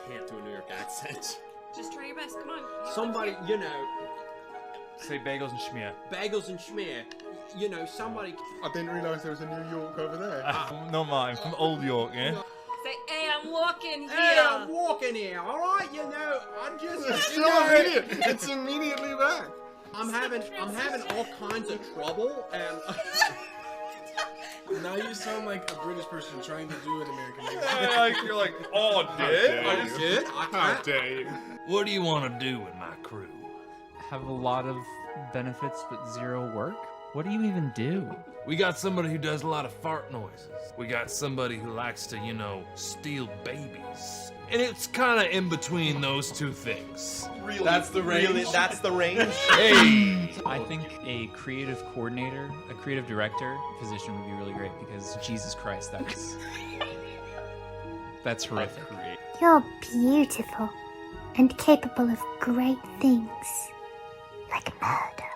Can't do a New York accent. Just try your best. Come on. Somebody, you know, Say bagels and schmear. bagels and schmear. You know, somebody. I didn't realise there was a New York over there. No, Martin, from Old York, yeah? Say, hey, I'm walking here. Hey, I'm walking here. All right, you know, I'm just. It's you so know, immediate. It's immediately back. I'm having all kinds of trouble, and Now you sound like a British person trying to do an American accent. You're like, oh, did? I did. How dare you? What do you want to do with my crew? Have a lot of benefits but zero work? What do you even do? We got somebody who does a lot of fart noises. We got somebody who likes to, you know, steal babies. And it's kind of in between those two things. Really? That's the range? Really? That's the range? Hey! I think a creative coordinator, a creative director position would be really great because Jesus Christ, that's horrific. You're beautiful and capable of great things, like murder.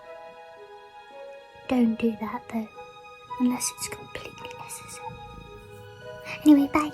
Don't do that though, unless it's completely necessary. Anyway, bye.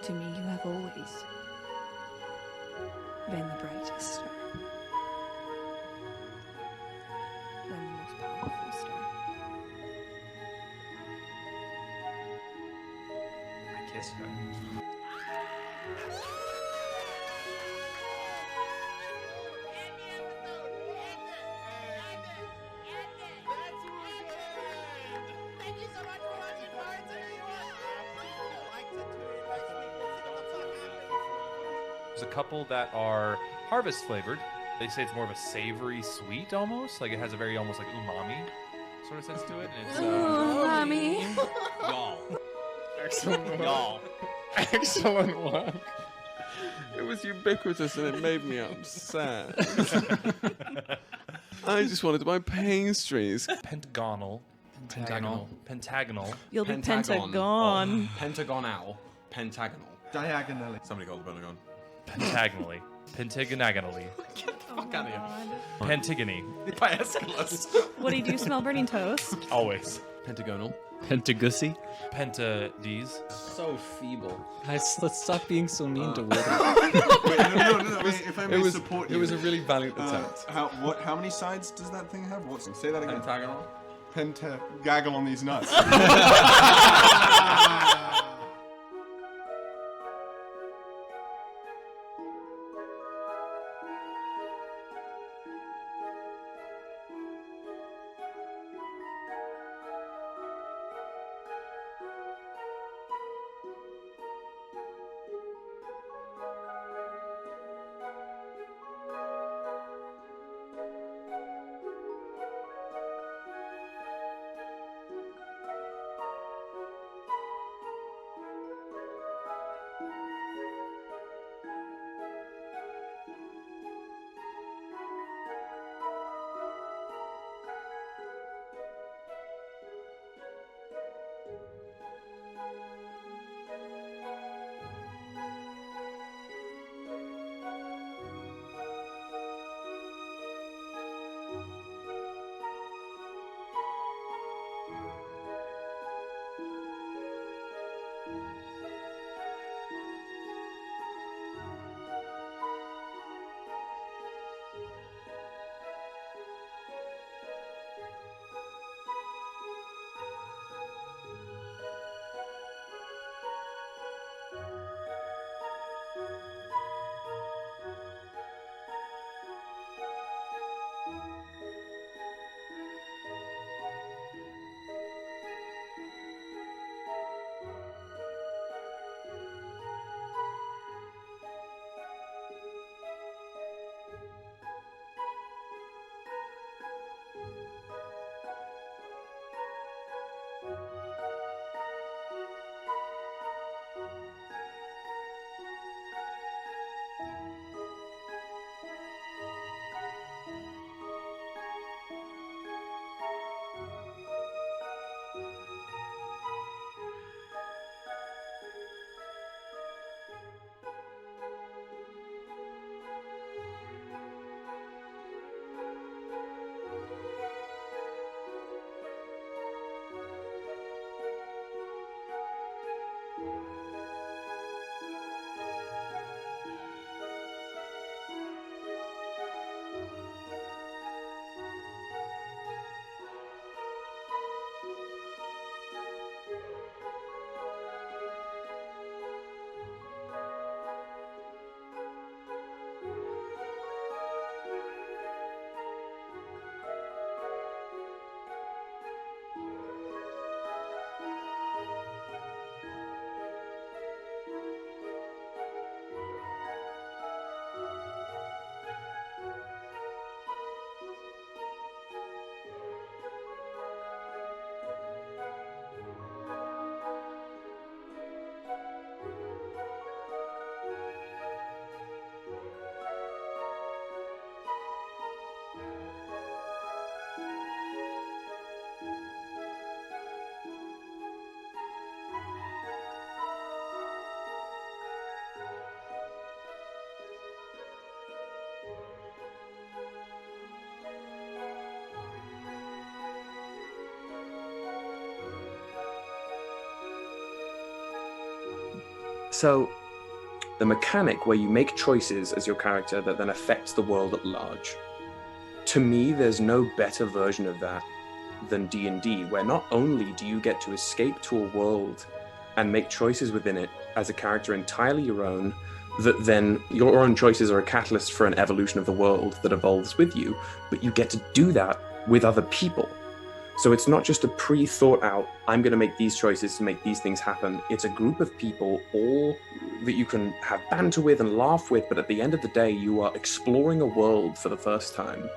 To me, you have always been the brightest star. Been the most powerful star. I kiss her. There's a couple that are harvest flavored. They say it's more of a savory sweet almost. Like it has a very almost like umami sort of sense to it. And it's Mommy. y'all. Excellent work. Y'all. Excellent work. It was ubiquitous and it made me upset. I just wanted my pastries. Pentagonal. Pentagonal. You'll be Pentagon. Pentagon. Pentagonal. Pentagonal. Diagonally. Somebody called the Pentagon. Pentagonally. Pentagonally. Fuck out of here. Pantigony. By Aeschylus. What do you do? Smell burning toast? Always. Pentagonal. Pentagussi. Pentades. So feeble. Guys, let's stop being so mean to women. Wait, no. Wait, if I may support you. It was a really valiant attempt. How many sides does that thing have? Say that again. Pentagonal. Gaggle on these nuts. So, the mechanic where you make choices as your character that then affects the world at large. To me, there's no better version of that than D&D, where not only do you get to escape to a world and make choices within it as a character entirely your own, that then your own choices are a catalyst for an evolution of the world that evolves with you, but you get to do that with other people. So it's not just a pre-thought out, I'm going to make these choices to make these things happen. It's a group of people, all that you can have banter with and laugh with, but at the end of the day, you are exploring a world for the first time,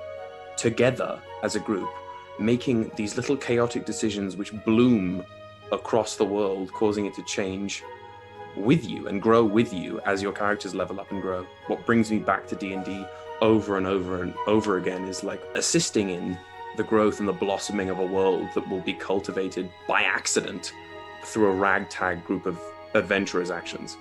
together as a group, making these little chaotic decisions which bloom across the world, causing it to change with you and grow with you as your characters level up and grow. What brings me back to D&D over and over and over again is like assisting in the growth and the blossoming of a world that will be cultivated by accident through a ragtag group of adventurers' actions.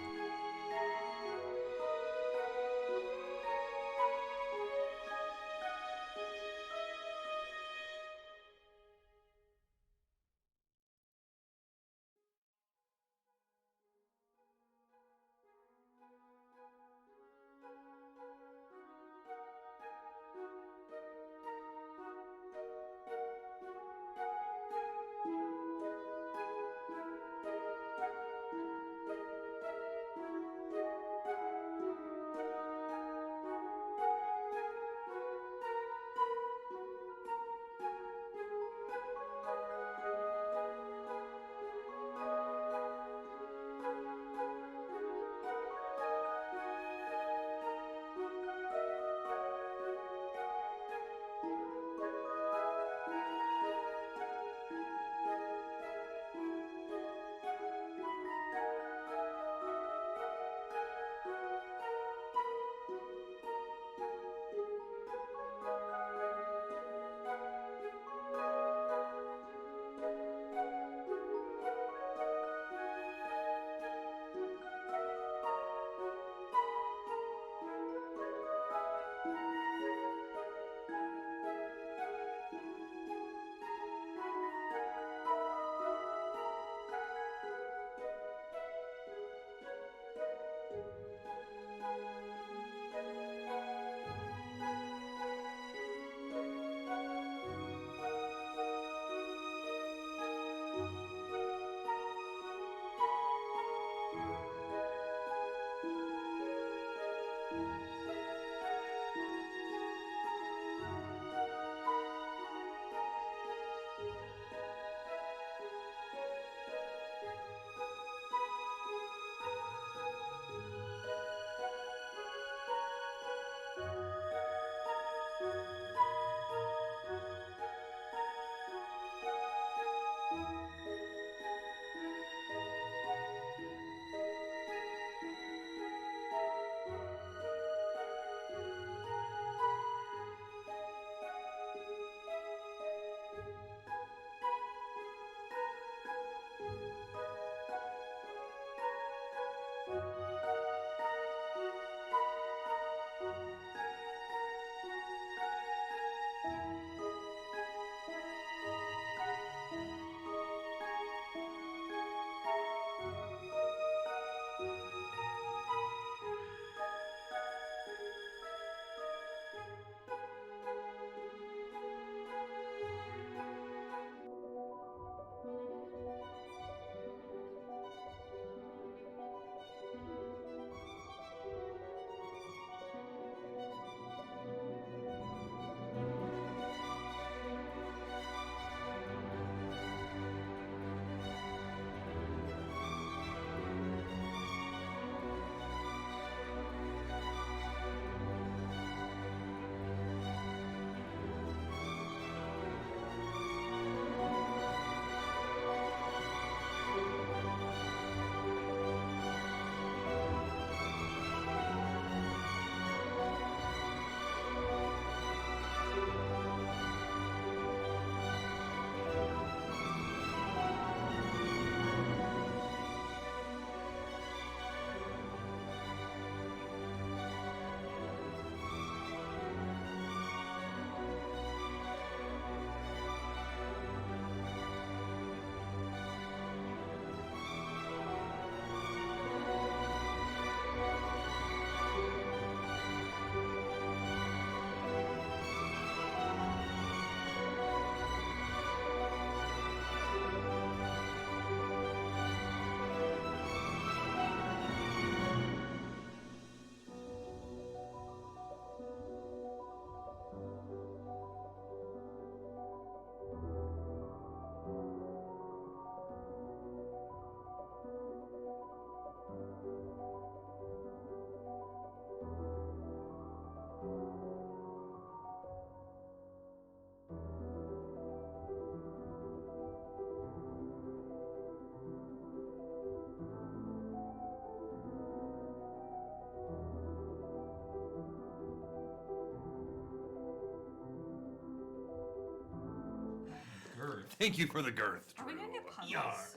Thank you for the girth. Are we gonna get puzzles?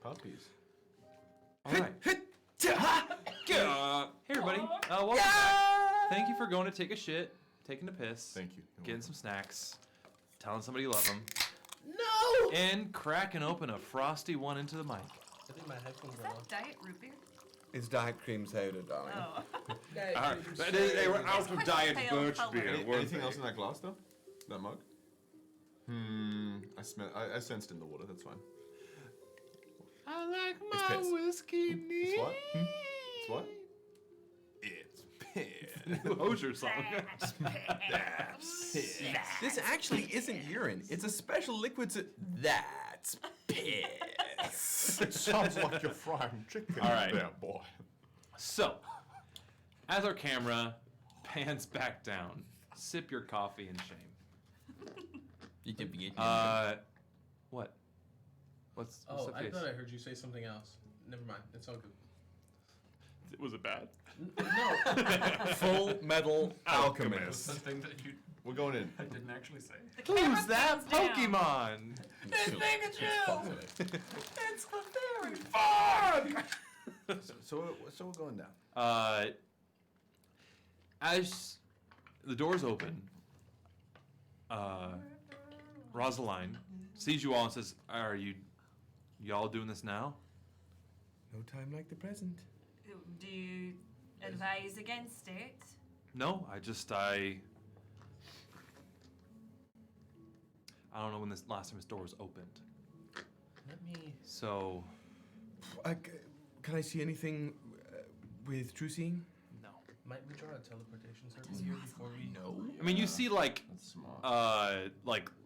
Puppies. All right. Hey everybody. Welcome back. Thank you for going to take a shit, taking a piss. Thank you. Getting some snacks, telling somebody you love them. No! And cracking open a frosty one into the mic. I think my headphones Is are that off. diet root beer? It's diet cream soda, darling. Oh. All right. They were out of diet birch beer. Anything else in that glass though? That mug? I sensed in the water. That's fine. I like It's my piss. whiskey neat. It's what? It's what? It's piss. Overture song. That's piss. This actually isn't urine. It's a special liquid to... That's piss. It sounds like you're frying chicken. All right. There, boy. So, as our camera pans back down, sip your coffee in shame. You can be what? What's Oh, the I face? thought I heard you say something else. Never mind. It's all good. Was it bad? No. Full Metal Alchemist. Something that you We're going in. I didn't actually say. Who's that Pokemon? It's Pikachu! It's very fun! So we're going down. As the doors open, Rosaline sees you all and says, "Are y'all doing this now?" No time like the present. Do you advise against it? No, I don't know when this last time this door was opened. Let me. So, Can I see anything with true seeing? no. Might we draw a teleportation circle here before we know? I mean, you see like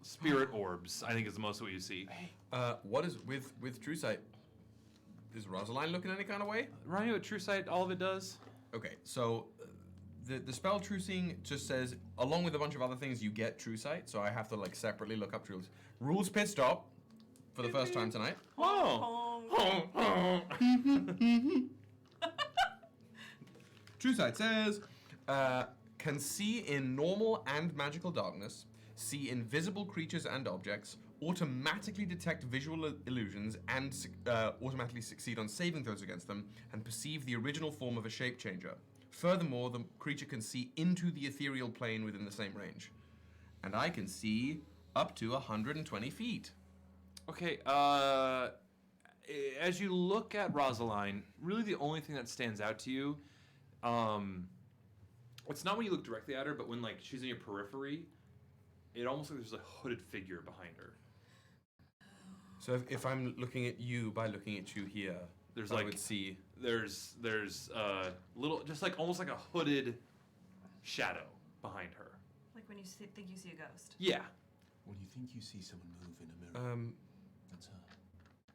spirit orbs. I think is most of what you see. What is with true sight? Is Rosaline looking any kind of way? Ryan, what True Sight, all of it does? Okay, so the spell True Seeing just says, along with a bunch of other things, you get True Sight. So I have to like separately look up rules. Rules pit stop for the first time tonight. Oh. True Sight says, can see in normal and magical darkness, see invisible creatures and objects, automatically detect visual illusions and automatically succeed on saving throws against them, and perceive the original form of a shape changer. Furthermore, the creature can see into the ethereal plane within the same range. And I can see up to 120 feet. Okay, as you look at Rosaline, really the only thing that stands out to you, it's not when you look directly at her, but when like she's in your periphery, it almost like there's a hooded figure behind her. So if I'm looking at you by looking at you here, There's I like would see. There's little, just like almost like a hooded shadow behind her. Like when you think you see a ghost. Yeah. When you think you see someone move in a mirror, that's her.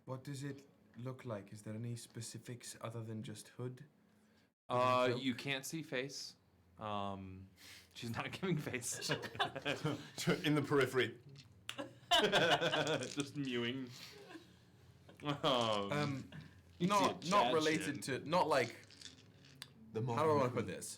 What does it look like? Is there any specifics other than just hood? You can't see face. She's not giving face. In the periphery. Just mewing. Not related to, not like, how do I want to put this?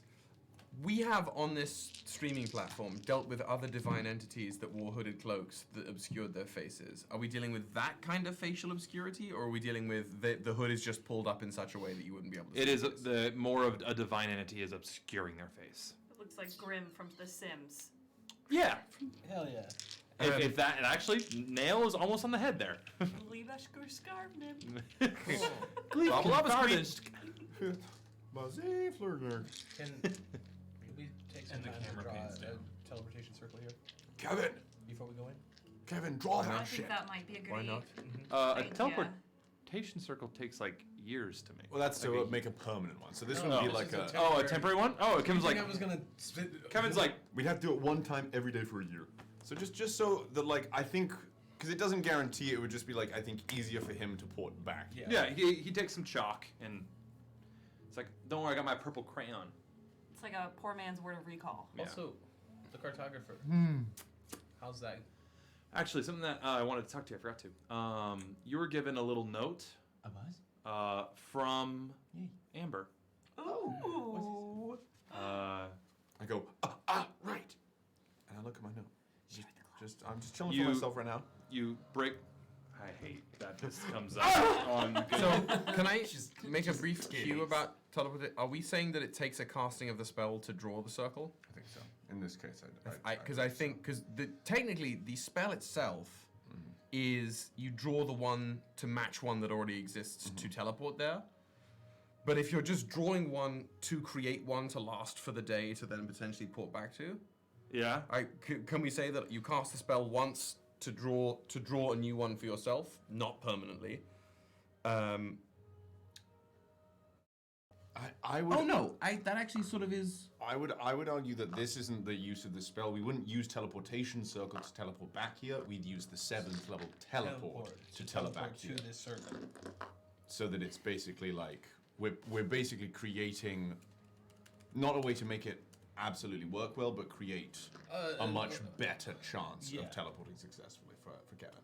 We have on this streaming platform dealt with other divine entities that wore hooded cloaks that obscured their faces. Are we dealing with that kind of facial obscurity, or are we dealing with the hood is just pulled up in such a way that you wouldn't be able to see It is face? the more of a divine entity is obscuring their face. It looks like Grimm from The Sims. Yeah. Hell yeah. If that, and actually, nail is almost on the head there. Can we take some And the time to camera draw pans down. a teleportation circle here Kevin! before we go in? Kevin, draw I that think shit. that might be a great. Why not? A idea. teleportation circle takes like years to make. Well, that's to make a permanent one. So this would be like a. A temporary one? Oh, it comes like. I was gonna spit. Kevin's like. We'd have to do it one time every day for a year. So just so that like I think, because it doesn't guarantee it would just be like I think easier for him to port back. Yeah, he takes some chalk and it's like, don't worry, I got my purple crayon. It's like a poor man's word of recall. Yeah. Also, the cartographer. How's that? Actually, something that I wanted to talk to you, I forgot to. You were given a little note. I was? From Amber. Oh. I go right, and I look at my note. I'm just chilling for myself right now. you break. I hate that this comes up on. So, can I make a brief cue about teleportation? Are we saying that it takes a casting of the spell to draw the circle? I think so. In this case, because technically the spell itself is you draw the one to match one that already exists to teleport there. But if you're just drawing one to create one to last for the day to then potentially port back to, yeah. Can we say that you cast the spell once to draw a new one for yourself, not permanently? I would. Oh no! That actually sort of is. I would argue that this isn't the use of the spell. We wouldn't use teleportation circle to teleport back here. We'd use the 7th level teleport to teleport back to here. this circle. So that it's basically like we're basically creating not a way to make it absolutely work well, but create a much better chance of teleporting successfully for Kevin.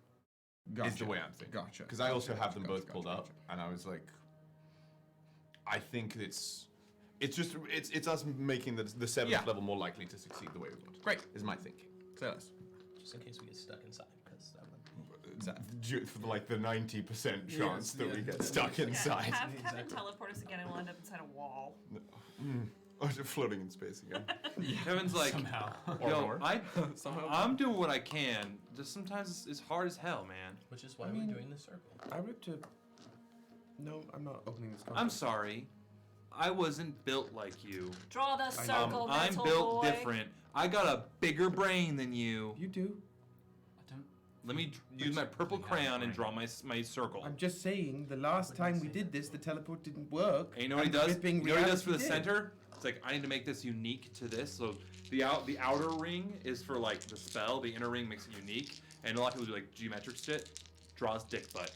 Gotcha. Is the way I'm thinking. Gotcha. Because I also have them both pulled up, and I was like, I think it's us making the 7th level more likely to succeed the way we want. Great. Is my thinking. Say less. Just in case we get stuck inside, because that would for like the 90% chance that we get stuck inside. Have Kevin teleport us again and we'll end up inside a wall. Or just floating in space again. Kevin's like, somehow. Yo, I'm doing what I can. Just sometimes it's hard as hell, man. Which is why we're doing the circle. I ripped a. No, I'm not opening this. I'm sorry. I wasn't built like you. Draw the circle, I'm mental built boy. different. I got a bigger brain than you. You do. Let me use my purple crayon and draw my circle. I'm just saying, the last time we did this, the teleport didn't work. And you know what he does? You know what he does for the center? It's like, I need to make this unique to this. So the outer ring is for like the spell. The inner ring makes it unique. And a lot of people do like geometric shit. Draws dick butt.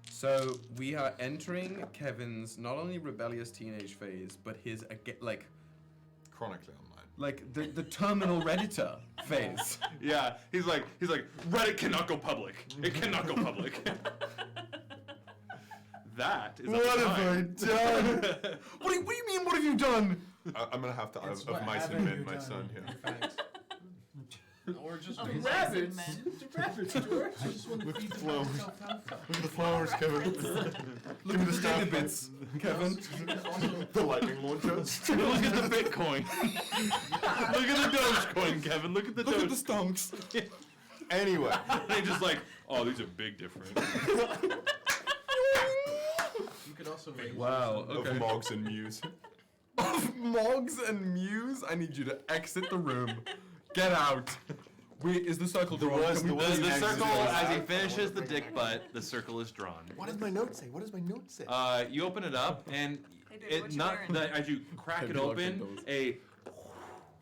So we are entering Kevin's not only rebellious teenage phase, but his like chronically online. Like the terminal Redditor phase. Yeah, he's like Reddit cannot go public. It cannot go public. That is. What have I done? What do you mean? What have you done? I'm gonna have to of mice and men, my son here. Or just the rabbits. The rabbits, George. I just want to Look feed at the them flowers. alfalfa. Look at the flowers, Kevin. Look at the stinger bits, Kevin. The lightning launcher. Look at the Bitcoin. Look at the Dogecoin, Kevin. Look at the Look at the stonks. Anyway, they just like, oh, these are big difference. You could also raise. Wow. Okay. Of Moggs and Muse. Of Moggs and Muse, I need you to exit the room. Get out. Is the circle drawn? The circle, as he finishes the dick butt, the circle is drawn. What does my note say? What does my note say? You open it up, and as you crack it open, a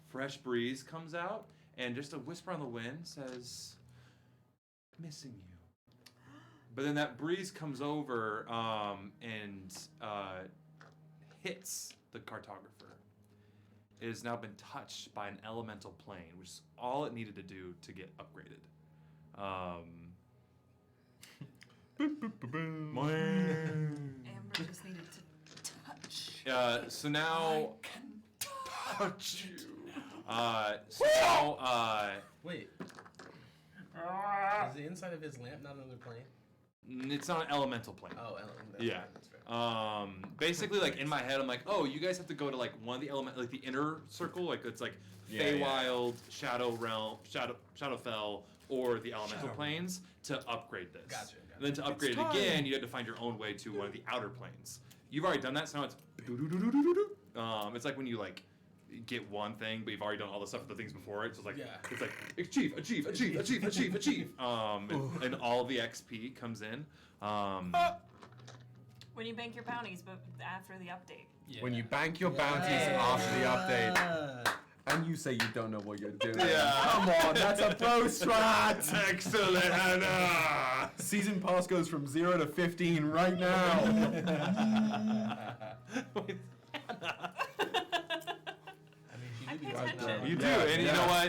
fresh breeze comes out, and just a whisper on the wind says, "Missing you." But then that breeze comes over and hits the cartographer. It has now been touched by an elemental plane, which is all it needed to do to get upgraded. Amber just needed to touch. So now. I can touch you. So now. Wait. Is the inside of his lamp not another plane? It's not an elemental plane. Oh, yeah. Basically, like in my head, I'm like, oh, you guys have to go to like one of the like the inner circle, like it's like Feywild, Shadow Realm, Shadowfell, or the elemental planes to upgrade this. Gotcha. And then to upgrade it again, you had to find your own way to one of the outer planes. You've already done that, so now it's it's like when you like get one thing, but you've already done all the stuff with the things before it. So it's like achieve, and all the XP comes in. When you bank your bounties, but after the update. Yeah. When you bank your bounties after the update. And you say you don't know what you're doing. Yeah. Come on, that's a pro strat. Excellent, Hannah. Season pass goes from 0 to 15 right now. Wait, Hannah. You do, and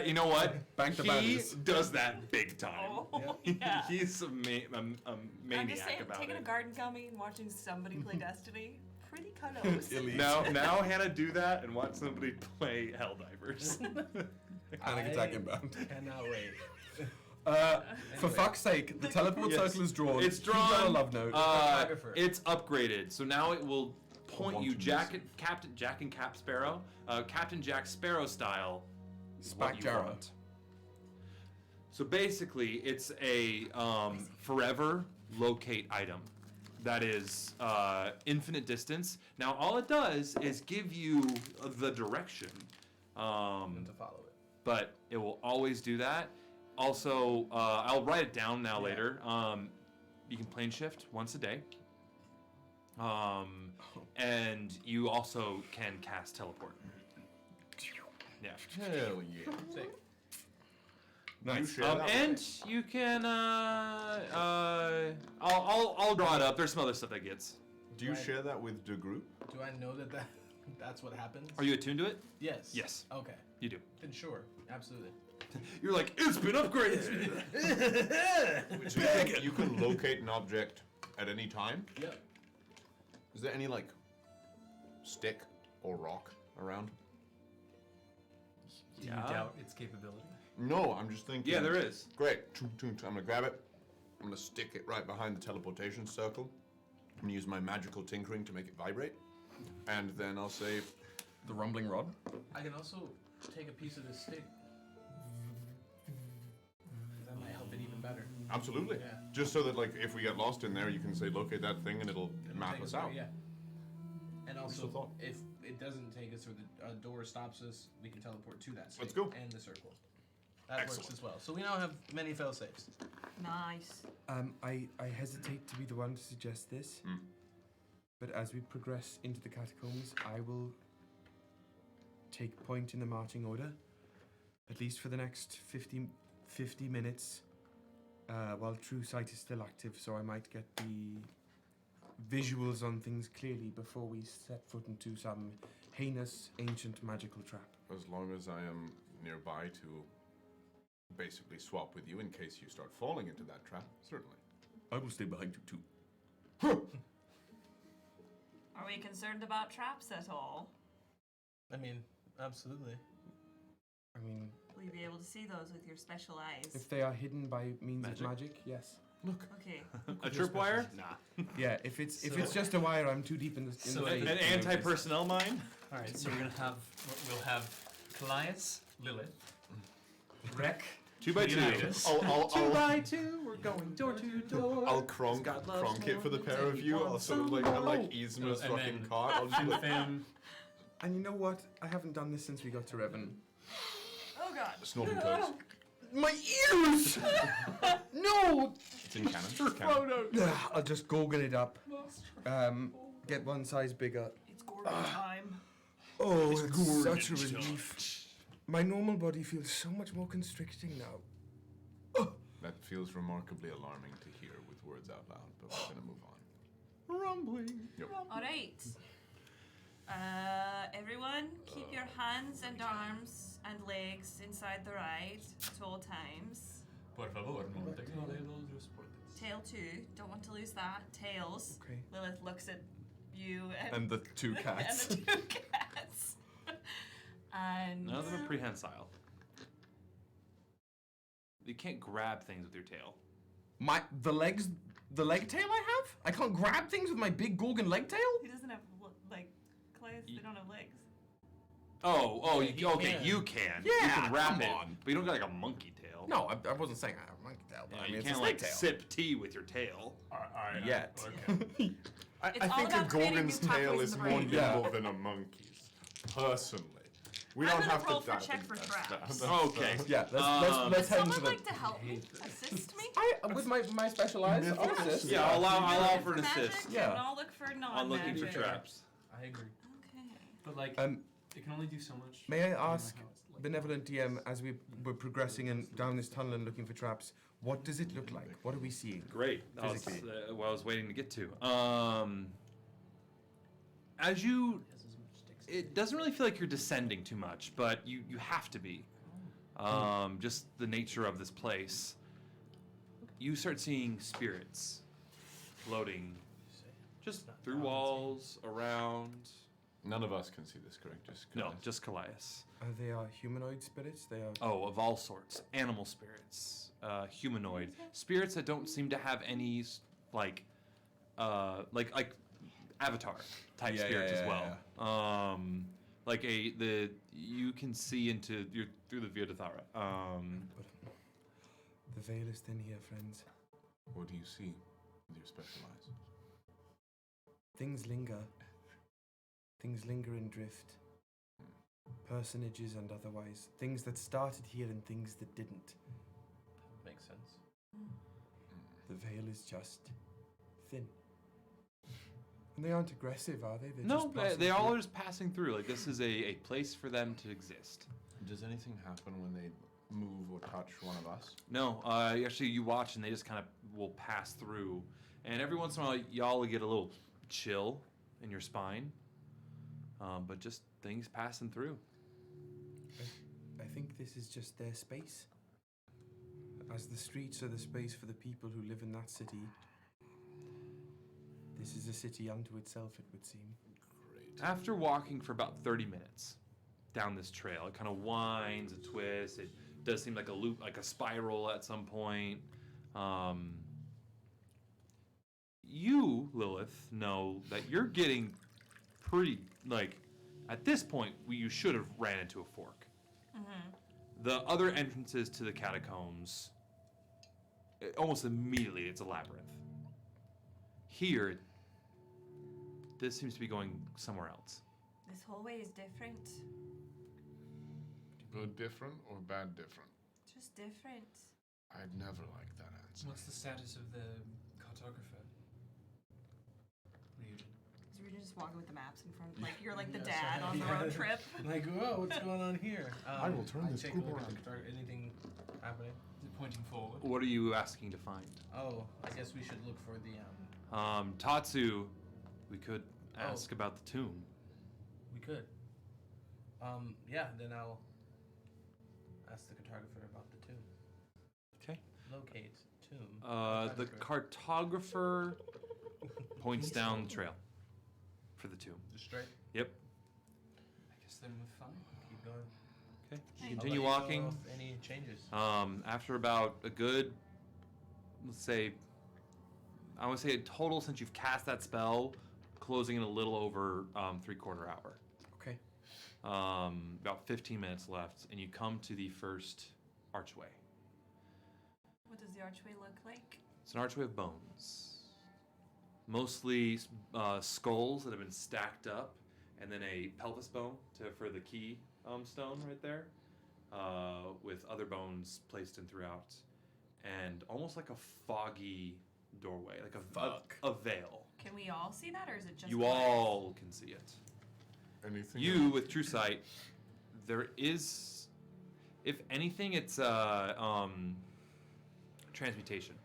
you know what? Bank the he bounties. does that big time. Oh, yeah. He's a maniac I'm just saying, about taking it. a garden gummy and watching somebody play Destiny, pretty close. Now Hannah, do that and watch somebody play Helldivers. Panic attack inbound. Cannot wait. For fuck's sake, the teleport circle is drawn. It's Keep on a drawn. love note. It's upgraded, so now it will point you, Captain Jack and Cap Sparrow, Captain Jack Sparrow style. what you Jara. want. So basically, it's a forever locate item that is infinite distance. Now, all it does is give you the direction. And to follow it. But it will always do that. Also, I'll write it down now later. You can plane shift once a day. And you also can cast teleport. Yeah. Hell yeah. Sick. Nice. And you can I'll draw it up. There's some other stuff that gets. Do you share that with the group? Do I know that's what happens? Are you attuned to it? Yes. Yes. Okay. You do. Then sure, absolutely. You're like, it's been upgraded. So you can locate an object at any time? Yep. Is there any like stick or rock around? Do you doubt its capability? No, I'm just thinking. Yeah, there is. Great. I'm gonna grab it. I'm gonna stick it right behind the teleportation circle. I'm gonna use my magical tinkering to make it vibrate. And then I'll say the rumbling rod. I can also take a piece of this stick. That might help it even better. absolutely. Yeah. Just so that like if we get lost in there, you can say locate that thing and it'll map take us there, out. Yeah. And also, thought. if it doesn't take us or the door stops us, we can teleport to that stick. Let's go. And the circle. That works as well. So we now have many fail safes. Nice. I hesitate to be the one to suggest this, but as we progress into the catacombs, I will take point in the marching order, at least for the next 50 minutes, while True Sight is still active, so I might get the visuals on things clearly before we set foot into some heinous ancient magical trap. As long as I am nearby to basically swap with you in case you start falling into that trap, certainly. I will stay behind you too. Are we concerned about traps at all? I mean, absolutely. I mean, Will you be able to see those with your special eyes? if they are hidden by means of magic, yes. Look. Okay. A tripwire? Nah. Yeah, if it's just a wire, I'm too deep in the. So the an fate. anti-personnel mine? All right, so we'll have Callias, Lilith, Rek, 2 by 2. Leonidas. 2 by 2. We're going door to door. I'll cronk it for the pair of you. I'll sort of like Yzma's And fucking then cart. I'll just be like, Fam. And you know what? I haven't done this since we got to Revan. Oh god. snorting toes. My ears! No! It's in canon. It's canon. I'll just Gorgon it up. Get one size bigger. It's Gorgon time. Oh, it's such a relief. My normal body feels so much more constricting now. That feels remarkably alarming to hear with words out loud, but we're gonna move on. Rumbling. Yep. All right. Everyone, keep your hands and arms and legs inside the ride at all times. Por favor, manténgalo de los portes. Tail 2, don't want to lose that. Tails. Okay. Lilith looks at you And the two cats. and the 2 cats. And None of them are prehensile. You can't grab things with your tail. The leg tail I have? I can't grab things with my big Gorgon leg tail? he doesn't have like Callias, they don't have legs. You can. Yeah, you can wrap come it, on. but you don't got like a monkey tail. No, I wasn't saying I have a monkey tail. But I mean, you it's can't a like snake tail. sip tea with your tail. Yet. Okay. I It's all think a about creating Gorgon's new tail pathways is in the more brain. nimble than a monkey's. Personally. We I'm don't gonna have roll to for dive check into for that traps. stuff. Okay. Yeah, let's Would head someone into the. like to help me? Assist me? With my special eyes, I'll assist. Yeah, I'll allow for an Magic, assist. Yeah. And I'll look for non-magic. I'm looking for traps. I agree. Okay. But like, Um, it can only do so much. May I depending on ask, how it's like- benevolent DM, as we're progressing and down this tunnel and looking for traps, what does it look like? What are we seeing? Great. That was Physically. what I was waiting to get to. It doesn't really feel like you're descending too much, but you have to be. Just the nature of this place. You start seeing spirits floating just through walls, around. None of us can see this, correct? Just Callias. They are humanoid spirits? They are... Oh, of all sorts. Animal spirits, humanoid. Spirits that don't seem to have any, like Avatar type spirits as well. You can see through the Virdathara. The veil is thin here, friends. What do you see with your special eyes? Things linger. Things linger and drift. Personages and otherwise. Things that started here and things that didn't. Makes sense. The veil is just thin. And they aren't aggressive, are they? They all are just passing through. Like, this is a place for them to exist. Does anything happen when they move or touch one of us? No, actually, you watch and they just kind of will pass through. And every once in a while, y'all will get a little chill in your spine. But just things passing through. I think this is just their space. As the streets are the space for the people who live in that city, this is a city unto itself, it would seem. Great. After walking for about 30 minutes down this trail, it kind of winds and twists. It does seem like a loop, like a spiral at some point. You, Lilith, know that you're getting pretty, at this point, you should have ran into a fork. The other entrances to the catacombs, almost immediately, it's a labyrinth. Here, this seems to be going somewhere else. This hallway is different. Good different or bad different? Just different. I'd never like that answer. What's the status of the cartographer? Ryujin. Is Ryujin just walking with the maps in front? Like you're like the dad on the road trip. Like, whoa, what's going on here? I will turn this take group a look at around. the cartographer. Anything happening? Is it pointing forward? What are you asking to find? Oh, I guess we should look for the Tatsu, we could ask about the tomb. We could. Yeah, then I'll ask the cartographer about the tomb. Okay. Locate tomb. The cartographer points down the trail for the tomb. Just straight? Yep. I guess then we're fine. Keep going. Okay. I'll Continue let you know walking. if any changes. After about a good, let's say, I would say a total since you've cast that spell, closing in a little over 3/4 hour. Okay. About 15 minutes left, and you come to the first archway. What does the archway look like? It's an archway of bones. Mostly skulls that have been stacked up, and then a pelvis bone for the key stone right there, with other bones placed in throughout, and almost like a foggy doorway, like a veil. Can we all see that, or is it just You all can see it. Anything? You, with true sight, there is, if anything, it's transmutation.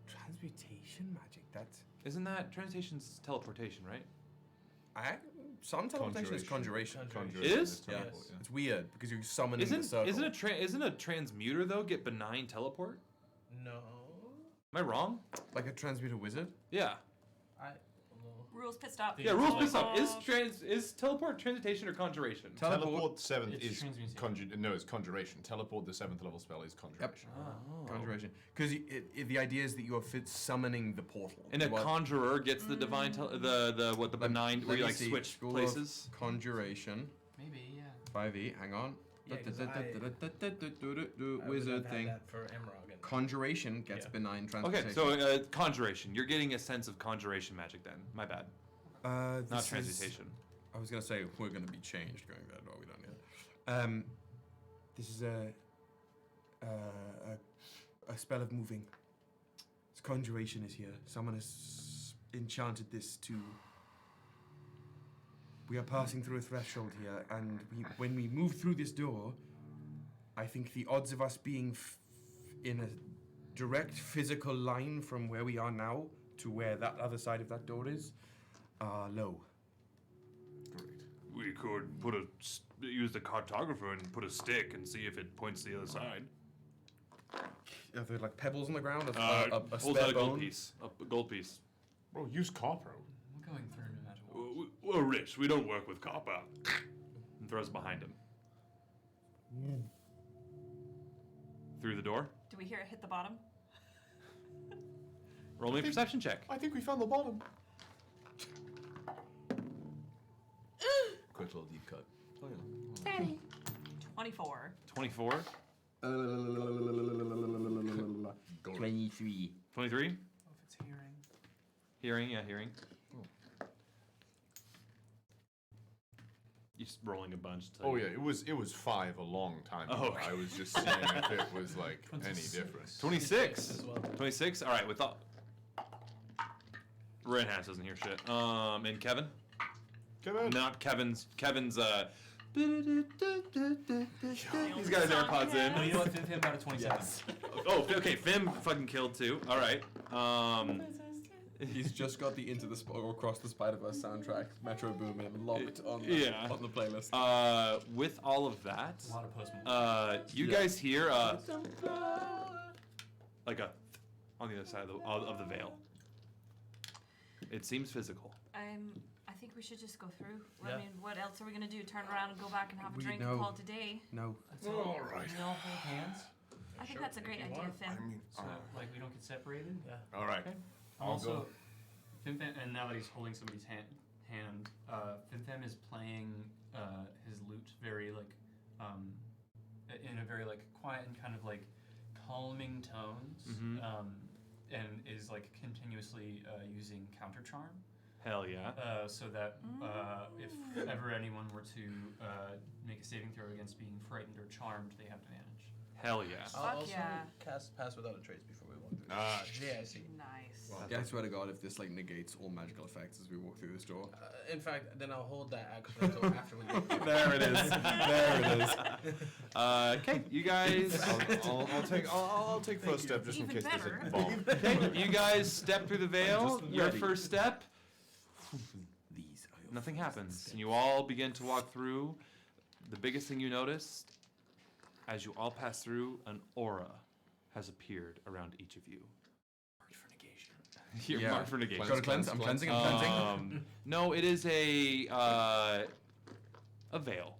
Transmutation magic? That's... Isn't that transmutation's teleportation, right? Some teleportation is conjuration. It is? Yeah. It's weird because you're summoning the circle. Isn't a transmuter though get benign teleport? No. Am I wrong? Like a transmuter wizard? Yeah. Rules pissed off. Yeah, rules pissed off. Is teleport transmutation or conjuration? Teleport 7th It's is transmutation. it's conjuration. Teleport, the 7th level spell, is conjuration. Conjuration. Because the idea is that you are summoning the portal. And a conjurer gets the divine the benign where you like switch School places. of Conjuration. Maybe, yeah. 5e, hang on. Yeah, 'cause Wizard I've thing. had that for Emerald. Conjuration gets benign transmutation. Okay, so conjuration. You're getting a sense of conjuration magic then. My bad. Not transmutation. I was going to say, we're going to be changed going there. No, we don't yet. This is a spell of moving. Its conjuration is here. Someone has enchanted this to... We are passing through a threshold here, and when we move through this door, I think the odds of us being in a direct physical line from where we are now to where that other side of that door is are low. Great. We could use the cartographer and put a stick and see if it points to the other side. Are there like pebbles on the ground? A Pulls spare out a gold bone? piece. A gold piece. Bro, use copper. We're going through We're rich. We don't work with copper. And throws it behind him. Through the door. Do we hear it hit the bottom? Roll me a perception check. I think we found the bottom. Quick little deep cut. Oh, yeah. 24. 24. 23. 23? If it's hearing. Hearing, yeah, hearing. You're just rolling a bunch. To Oh yeah, it was 5 a long time ago. Oh, okay. I was just seeing if it was like any different. 26. 26. All right, with all. Redhouse doesn't hear shit. And Kevin. Kevin. Not Kevin's. Kevin's. He's got his AirPods in. No, you know what? Fim got a 27. Oh, okay. Fim fucking killed too. All right. He's just got the Into the Across the Spider-Verse soundtrack, Metro Boomin, locked on the, Yeah. on the playlist. With all of that, A lot of Post you guys hear like a on the other side of the veil. It seems physical. I think we should just go through. Yeah. I mean, what else are we gonna do? Turn around and go back and have a drink no. and call it a day? No. All right. We all hold hands. I think that's a great idea, Finn. So, like, we don't get separated. Yeah. All right. Okay. I'll Also, go. Fimfam, and now that he's holding somebody's hand, Fimfam is playing his lute very like, in a very like quiet and kind of like calming tones, Mhm. and is like continuously using counter charm. Hell yeah. So that if ever anyone were to make a saving throw against being frightened or charmed, they have advantage. Hell yeah. I'll also yeah. cast Pass Without a Trace before we walk through. Yeah, I see. Nice. Yeah, I swear to God, if this like negates all magical effects as we walk through this door. In fact, then I'll hold that action until after we get through. There it is. There it is. Okay, you guys. I'll take first step just in Even case there's better. a bomb. Okay, you guys step through the veil. Just Your ready. first step. These are your Nothing happens, and you all begin to walk through. The biggest thing you notice, as you all pass through, an aura has appeared around each of you. Marked for negation. You're Yeah. marked for negation. Gotta cleanse. I'm cleansing. I'm cleansing. No, it is a veil.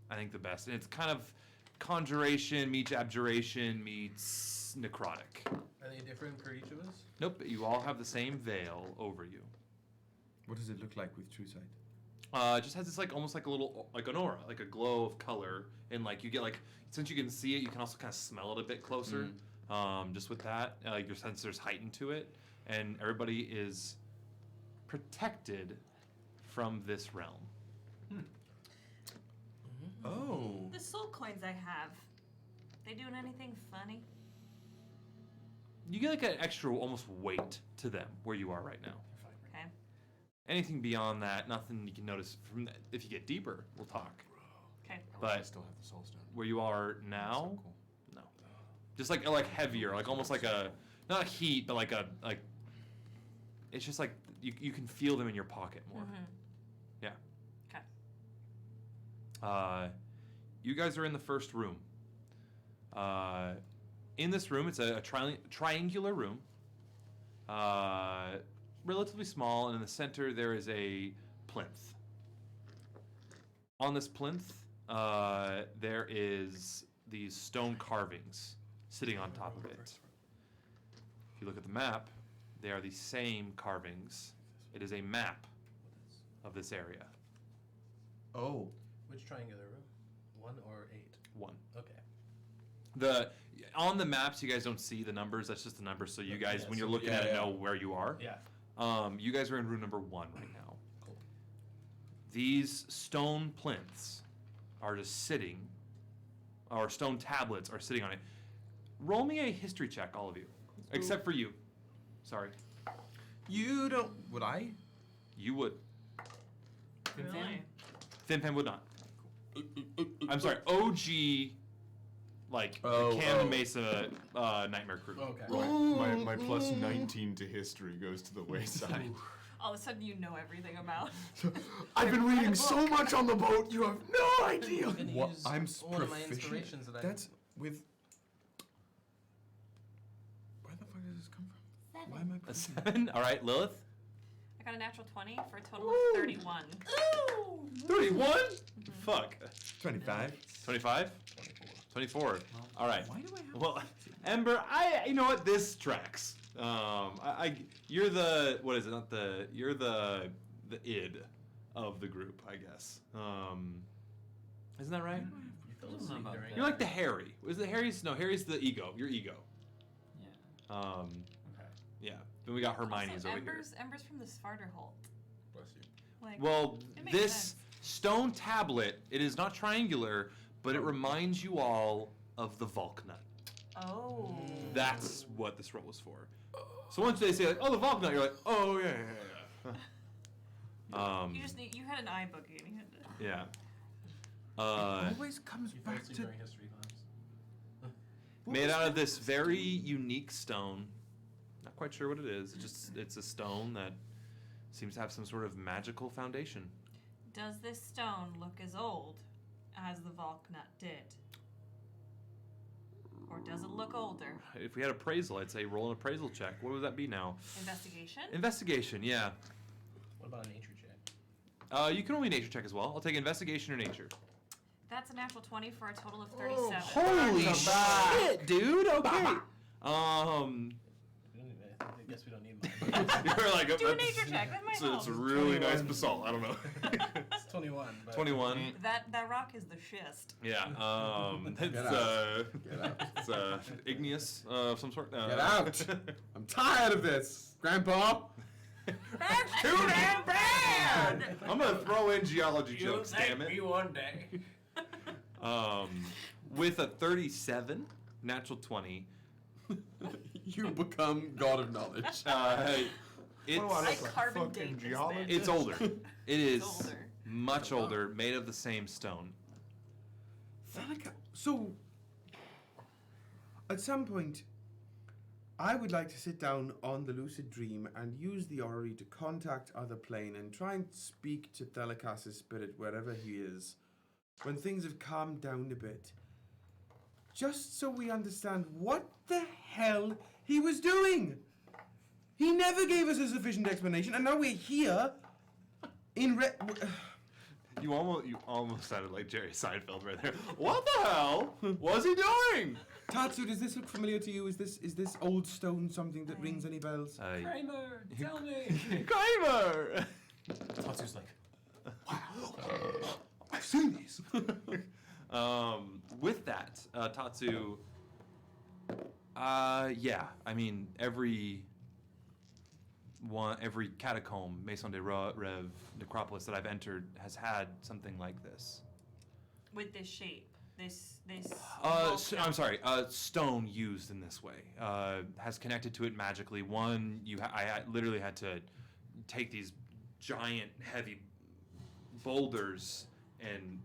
I think the best, and it's kind of conjuration meets abjuration meets necrotic. Are they different for each of us? Nope, you all have the same veil over you. What does it look like with True Sight? It just has this like almost like a little like an aura, like a glow of color, and like you get like since you can see it, you can also kind of smell it a bit closer. Just with that, like your sensors heighten to it, and everybody is protected from this realm. Oh. The soul coins I have, they doing anything funny? You get like an extra almost weight to them where you are right now. Okay. Anything beyond that, nothing you can notice from that. If you get deeper, we'll talk. Okay. But I still have the soul stone. where you are now, no. Just like heavier, like almost like a not heat, but like it's just like you can feel them in your pocket more. Yeah. Okay. You guys are in the first room. In this room, it's a triangular room. Relatively small, and in the center there is a plinth. On this plinth, there is these stone carvings sitting on top of it. If you look at the map, they are the same carvings. It is a map of this area. Oh. Which triangular room? 1 or 8? 1. Okay. On the maps, you guys don't see the numbers. That's just the numbers, so you guys, when you're looking at it, know where you are. Yeah. You guys are in room number 1 right now. Cool. These stone plinths are just sitting, or stone tablets are sitting on it. Roll me a history check, all of you, except for you. Sorry. You don't. Would I? You would. Really? Finfan would not. I'm sorry. OG, like Camden Mesa Nightmare Krew. Okay. My plus 19 to history goes to the wayside. All of a sudden, you know everything about. I've been reading so much on the boat, you have no idea. I'm gonna What? use I'm one of my proficient. inspirations that I. That's with. Where the fuck does this come from? Why am I A 7. All right, Lilith. I got a natural 20 for a total of 31. 31? Fuck. 25. 25? 24. All right. Why do I have Well, Ember, you know what? This tracks. You're the, what is it? Not the, you're the id of the group, I guess. Isn't that right? You're like the Harry. Is it Harry's? No, Harry's the ego. Your ego. Yeah. Okay. Yeah. Then we got Hermione's Also, over here. Ember's from the Svarterholt. Bless you. Like, Well, it makes this sense. stone tablet, it is not triangular, but it reminds you all of the Volknut. Oh. That's what this roll was for. So once they say like, "Oh, the Volknut," you're like, "Oh yeah." You had an eye boogie and you had to. Yeah. Always comes back to during history class. Made out of this very unique stone. Not quite sure what it is. It's a stone that seems to have some sort of magical foundation. Does this stone look as old as the Volknut did? Or does it look older? If we had appraisal, I'd say roll an appraisal check. What would that be now? Investigation? Investigation, yeah. What about a nature check? You can only nature check as well. I'll take investigation or nature. That's a natural 20 for a total of 37. Holy shit, dude! Okay. I guess we don't need mine. You're like, Do a nature check. That might help. It's a really nice basalt. I don't know. It's 21. But 21. That rock is the schist. Yeah. It's igneous of some sort. Get out! I'm tired of this, Grandpa. That's too damn bad! I'm gonna throw in geology jokes, damn it. me one day. With a 37, natural 20. You become God of Knowledge. It's I carbon date this man. it's older. It is older. much older, made of the same stone. So, at some point, I would like to sit down on the lucid dream and use the orrery to contact other plane and try and speak to Thelikas's spirit wherever he is, when things have calmed down a bit. Just so we understand what the hell he was doing. He never gave us a sufficient explanation, and now we're here in You almost sounded like Jerry Seinfeld right there. What the hell was he doing? Tatsu, does this look familiar to you? Is this old stone something that rings any bells? Kramer, tell me. Kramer! Tatsu's like, wow, I've seen these. With that, Tatsu, yeah, I mean, every catacomb, Maison de Rev, necropolis that I've entered has had something like this. With this shape. This I'm sorry. Stone used in this way has connected to it magically. One, I literally had to take these giant, heavy boulders and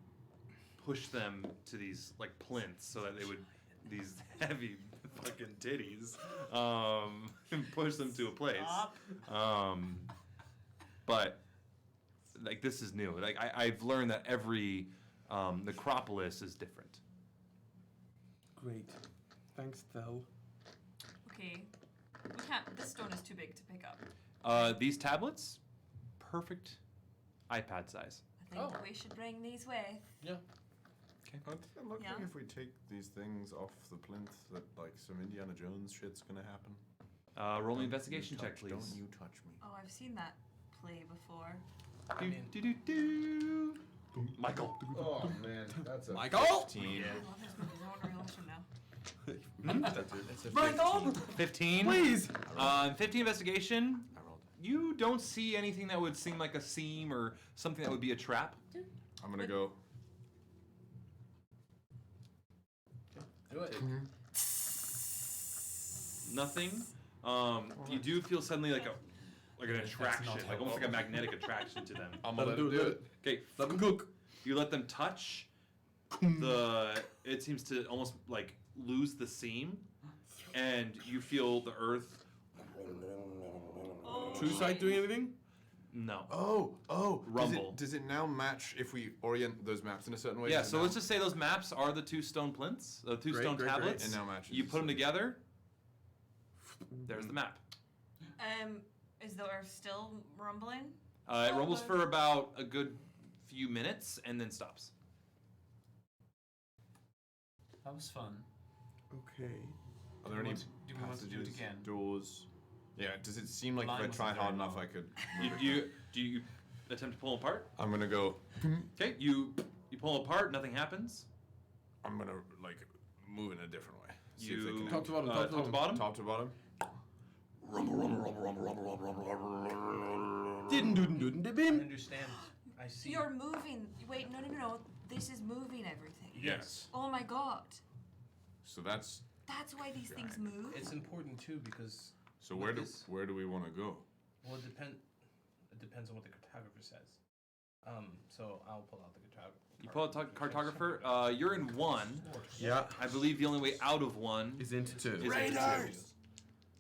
push them to these like plinths so that they would these heavy fucking titties and push them to a place. But like this is new. Like I've learned that every necropolis is different. Great. Thanks, Thel. Okay. We can't. This stone is too big to pick up. These tablets, perfect iPad size. I think we should bring these with. Yeah. Okay. I'm wondering if we take these things off the plinth that like some Indiana Jones shit's gonna happen. Roll an investigation check, please. Don't you touch me. Oh, I've seen that play before. Michael. Oh man, that's a Michael? 15. I love this movie. I want to rewatch him now. That's it. Michael! 15. Please. 15 investigation. You don't see anything that would seem like a seam or something that would be a trap. I'm gonna go. Do it. Nothing. You do feel suddenly like an attraction, like almost like a magnetic attraction to them. I'm gonna do it. Okay, Let them cook. you let them touch it seems to almost like lose the seam, and you feel the earth. True sight doing anything? No. Oh. Rumble. Does it now match if we orient those maps in a certain way? Yeah, Does it so now- let's just say those maps are the two stone plinths, the two stone great. tablets. And now matches. You put them together. There's the map. Is the earth still rumbling? It rumbles for about a good few minutes and then stops. That was fun. Okay. Are there any Do we want to do it passages, again? doors? Yeah. Does it seem like if I Mine try wasn't hard very enough, long. I could? Do you attempt to pull them apart? I'm gonna go. Okay, you pull them apart. Nothing happens. I'm gonna like move in a different way. See if they You can Top to bottom, top to bottom. Top to bottom. I understand. I see. You're moving. Wait, no. This is moving everything. Yes. Oh my god. So that's. That's why these things move? It's important too because. So with where this- do we want to go? Well, it depends on what the cartographer says. So I'll pull out the cartographer. You pull out cartographer. You're in one. Yeah. I believe the only way out of one is into two. Is into two.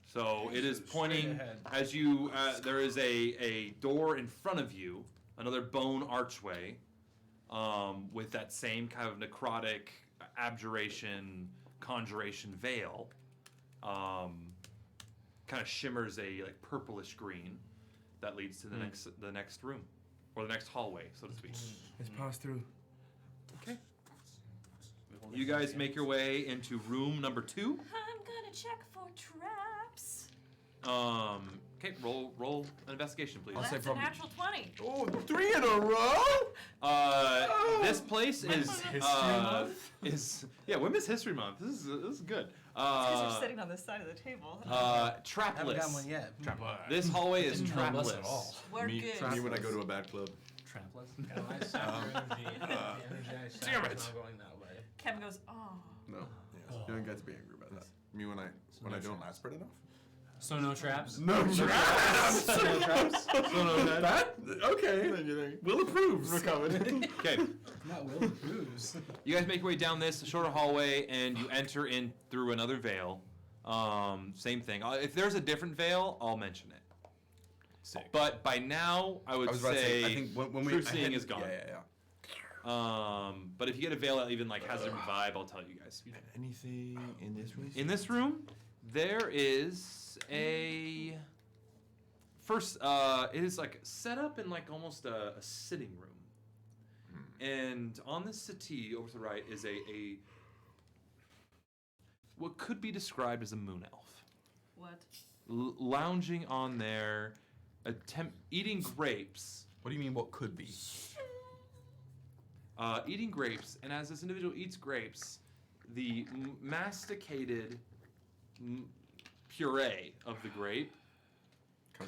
So it is pointing as you. There is a door in front of you, another bone archway, with that same kind of necrotic abjuration, conjuration veil. Kind of shimmers a like purplish green that leads to the next room, or the next hallway, so to speak. Let's pass through. Okay. You guys make your way into room number 2. I'm gonna check for traps. Okay, roll an investigation, please. Well, that's a natural 20. Oh, 3 in a row? This place Women's History Month? is Women's History Month. This is good. Because you're sitting on this side of the table. Trapless. Haven't got one yet. This hallway is Didn't know us trapless. at all. We're Me good. when I go to a bad club. Trapless. Damn it. Not going that way. Kevin goes, oh. No. Yes. You don't get to be angry about that. Me when I don't aspirate enough. So no traps? No traps! No traps? So no traps? That? Okay. Will approves. We're coming. Okay. Not Will approves. You guys make your way down this shorter hallway, and you enter in through another veil. Same thing. If there's a different veil, I'll mention it. Sick. But by now, I would I was about to say, I think when true seeing is gone. Yeah. But if you get a veil that even like has a different vibe, I'll tell you guys. Anything in this room? In this room, there is a first. It is like set up in like almost a sitting room, and on the settee over to the right is a what could be described as a moon elf. What? Lounging on there, eating grapes. What do you mean? What could be? Eating grapes, and as this individual eats grapes, the masticated puree of the grape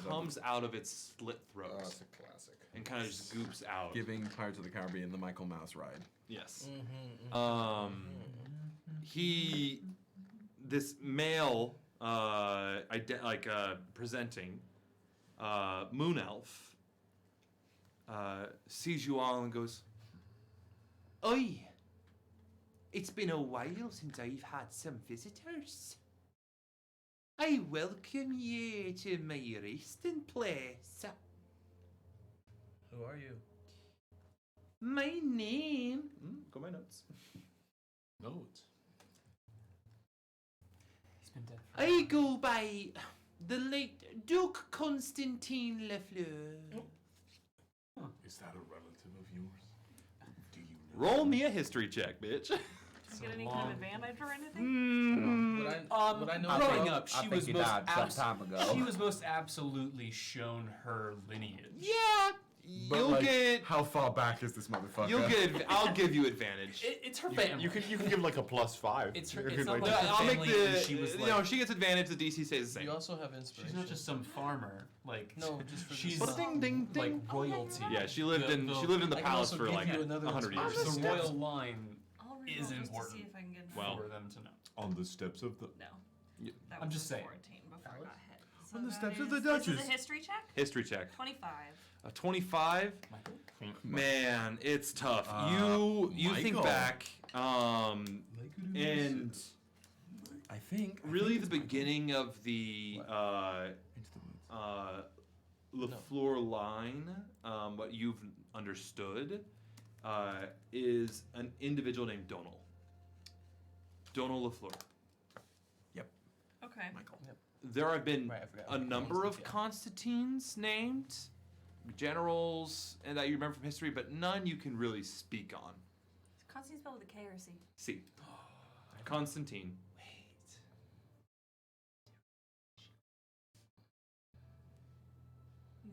comes out of its slit throat. That's a classic. And kind of just goops out. Giving Pirates of the Caribbean the Michael Mouse ride. Yes. This male, presenting moon elf, sees you all and goes, "Oi, it's been a while since I've had some visitors. I welcome you to my resting place. Who are you? My name..." Got my notes. Notes. He's been dead. I go by the late Duke Constantine Lafleur. Is that a relative of yours? Do you know? Roll me a history check, bitch. Did you get any kind of advantage or anything? Would I know Growing about- up, I she think was he most died some time ago. She was most absolutely shown her lineage. Yeah, But you'll like, get. How far back is this motherfucker? You'll get. I'll give you advantage. It's her family. You can give like a +5. It's her. You It's can, not like, like her I'll make family the. and she was like. No, she gets advantage. The DC stays the You same. also have inspiration. She's not just some farmer. Like No, just for she's this. Ding, ding, like ding. royalty. Yeah, she lived in. The- She lived in the I can palace also for give like you another 100 years. The royal line I'll reroll is just to see important if I can get Well, for them to know. on the steps of the. No. Yeah. That I'm was just a saying. 14 before I got hit. So On the that steps of the is- Duchess. This is a history check? History check. 25. A 25. Man, it's tough. You think Michael. back, and I think. really the beginning of the LaFleur line, what you've understood, is an individual named Donal. Donal LaFleur. Yep. Okay. Michael. Yep. there have been Right, I forgot a what number of Constantine. Constantines named, generals, and that you remember from history, but none you can really speak on. Is Constantine spelled with a K or a C? See, Constantine.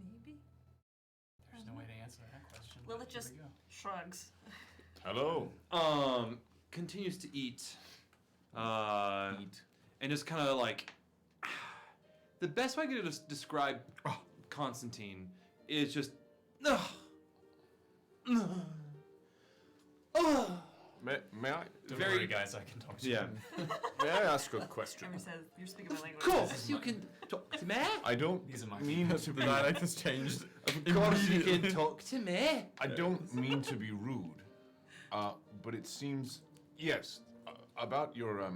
Maybe. There's no way to answer that question. Lilith Here just we go. shrugs. Hello. Continues to eat. And just kind of like. The best way I could describe Constantine is just. May I? Don't Very- worry, guys. I can talk to Yeah. you. May I ask a question? Ember says, you're speaking my language. Of course, you can talk to me. I don't These are my mean to be. The dialect has changed. Of course, you can talk to me. I don't mean to be rude, but it seems yes about your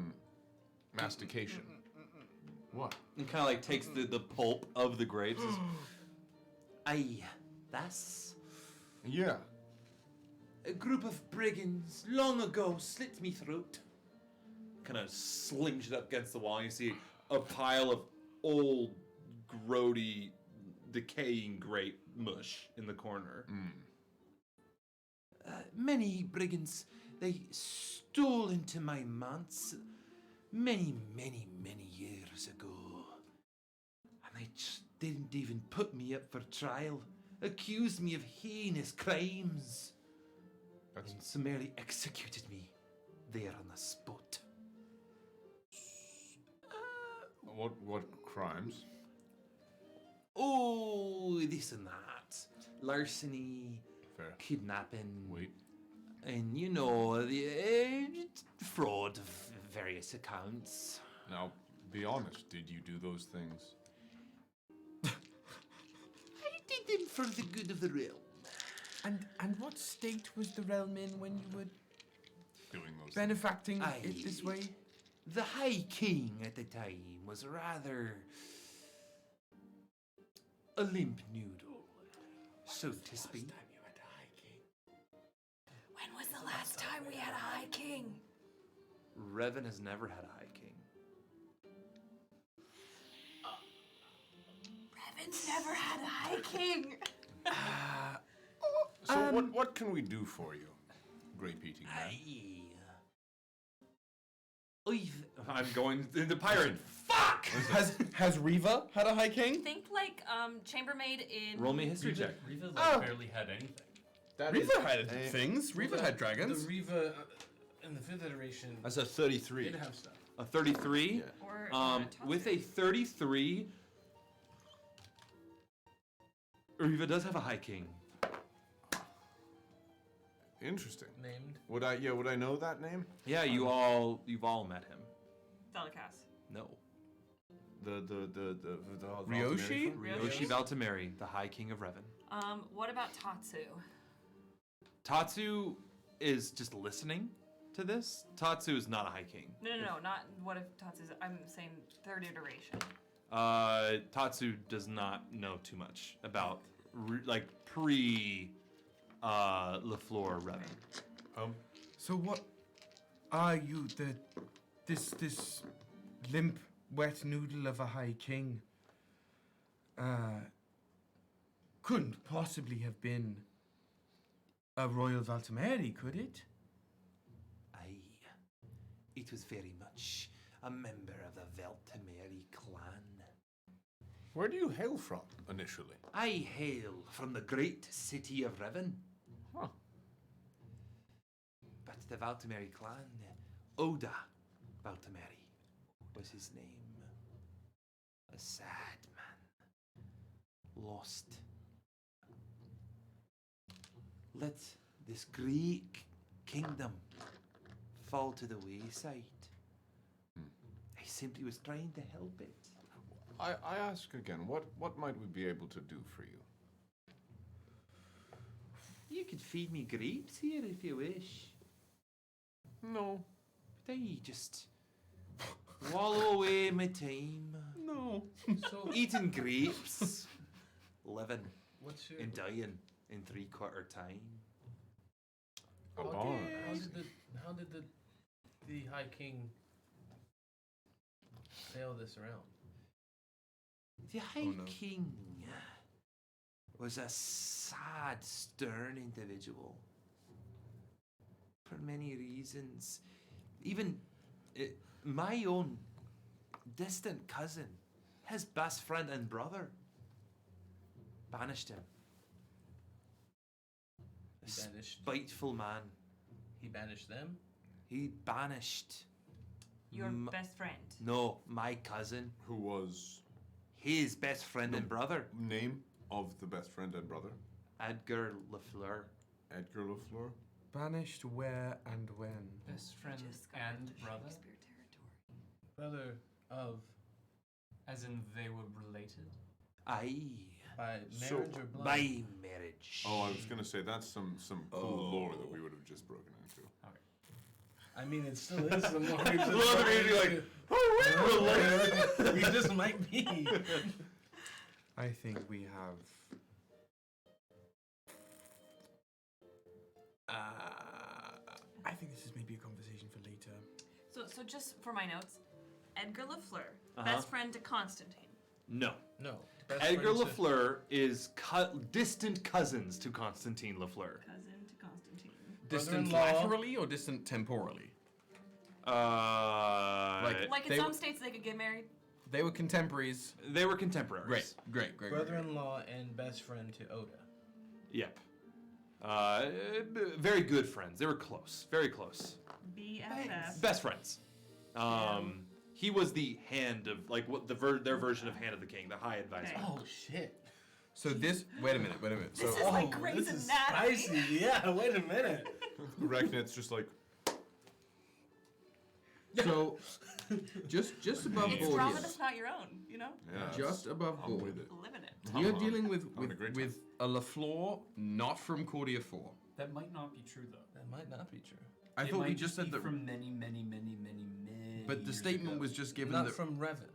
mastication. What? And kind of like takes the pulp of the grapes. Aye, that's Yeah. a group of brigands long ago slit me throat. Kind of slings it up against the wall. And you see a pile of old, grody, decaying grape mush in the corner. Many brigands, they stole into my manse many years ago. And they just didn't even put me up for trial. Accused me of heinous crimes. And summarily executed me there on the spot. What crimes? Oh, this and that. Larceny, Fair. kidnapping. Wait. And you know, the fraud of various accounts. Now, be honest. Did you do those things? I did them for the good of the realm. And what state was the realm in when you were Doing those. benefacting Aye. it this way? The High King at the time was rather a limp noodle, so to speak. When was the last time we had a High King? Revan has never had a High King. Revan's never had a High King. So what can we do for you, grape eating man? I'm going into pirate. Fuck! Has Reva had a High King? Think like chambermaid in. Roll me a history check. Reva barely had anything. Reva had things. Reva had dragons. The Reva in the 5th iteration That's a 33. did have stuff. A 33. Or With a 33, Reva does have a High King. Interesting. Named. Would I know that name? Yeah, you've all met him. Delicass. No. The Ryoshi? Ryoshi Valtimeri, the High King of Revan. What about Tatsu? Tatsu is just listening to this. Tatsu is not a High King. No, not what if Tatsu's. I'm saying 3rd iteration. Tatsu does not know too much about pre LaFleur Revan. So what are you, this limp, wet noodle of a High King? Couldn't possibly have been a royal Valtimeri, could it? Aye. It was very much a member of the Valtimeri clan. Where do you hail from initially? I hail from the great city of Revan. Huh. But the Valtimeri clan, Oda Valtimeri was his name. A sad man. Lost. Let this Greek kingdom fall to the wayside. I simply was trying to help it. I ask again, what might we be able to do for you? You could feed me grapes here if you wish. No. But I just wallow away my time. No. So Eating grapes, living what's your and dying in 3/4 time. A how bard. how did the High King sail this around? The High King was a sad, stern individual. For many reasons. Even my own distant cousin, his best friend and brother, banished him. He banished. Spiteful man. He banished them? He banished. Your best friend. No, my cousin. Who was? His best friend and brother. Name of the best friend and brother? Edgar LaFleur. Edgar LaFleur? Banished where and when? Best friend and brother? Brother of. As in they were related? Aye. By marriage or blood? By marriage. Oh, I was gonna say that's some cool lore that we would have just broken into. Okay. I mean, it still is some more. Love it, you're like, oh, we're related. We just might be. I think we have. I think this is maybe a conversation for later. So just for my notes, Edgar LaFleur, best friend to Constantine. No. No. Edgar LaFleur is distant cousins to Constantine LaFleur. Cousin to Constantine. Distant Brother-in-law. laterally or distant temporally? Like in they some were- states they could get married. They were contemporaries. They were contemporaries. Great. Brother-in-law and best friend to Oda. Yep. Very good friends. They were close. Very close. BFF. Best friends. He was the hand of what their version of Hand of the King, the High Advisor. Okay. Oh shit. So this. Wait a minute. This is like Grey's This is Anatomy. spicy. Yeah, wait a minute. Recknet's just like. So, just above It's board drama here. that's not your own, you know? Yeah, Just above I'm board. with it. Living it. We are dealing having a great with a LaFleur not from Cordia 4. That might not be true, though. That might not be true. I It thought we might just said be that. from many. But the years statement ago. was just given Not that from Revan.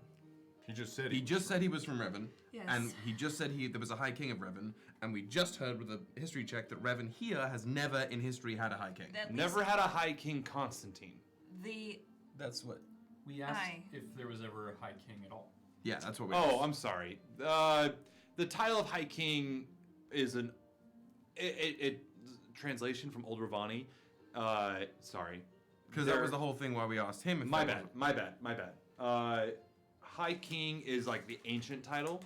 He just said he just said he was from Revan, Yes. and he just said there was a High King of Revan, and we just heard with a history check that Revan here has never in history had a High King. At Never least had a High King Constantine. the That's what. We asked Aye. if there was ever a High King at all. Yeah, that's what we. Oh, I'm sorry. The title of High King is translation from Old Ravani. Sorry. Because that was the whole thing why we asked him. If My that bad. High King is like the ancient title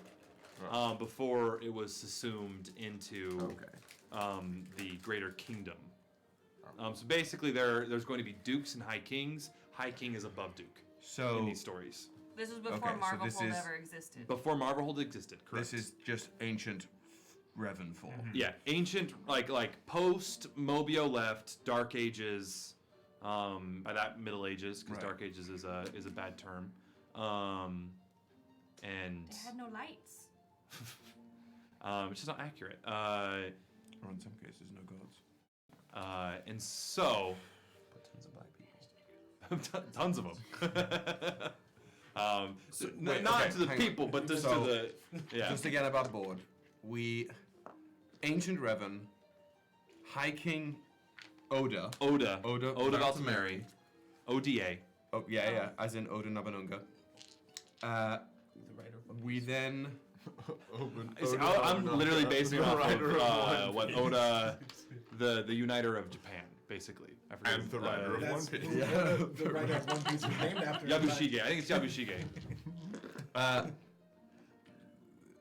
before it was assumed into the Greater Kingdom. So basically, there's going to be dukes and high kings. High King is above duke in these stories. this was before Okay, so Marvel this Hold is- ever wasted. Before Marvelhold existed, correct? This is just ancient Revan 4. Yeah, ancient, like post Mobio left, Dark Ages. By that, Middle Ages, because Right. Dark Ages is a bad term. And They had no lights. it's just not accurate. Or in some cases, no gods. And so, But tons of black people. tons of them. Wait, not okay, to the hang on. people, but just So, to the yeah. Just to get above board, ancient Revan, High King Oda Valtimeri, ODA. Oh yeah, as in Oda Nobunaga. We then. I'm literally basing it off of what Oda, the uniter of Japan, basically. I forget. And the writer of One Piece. The writer of One Piece was named after him. Yabushige. I think it's Yabushige.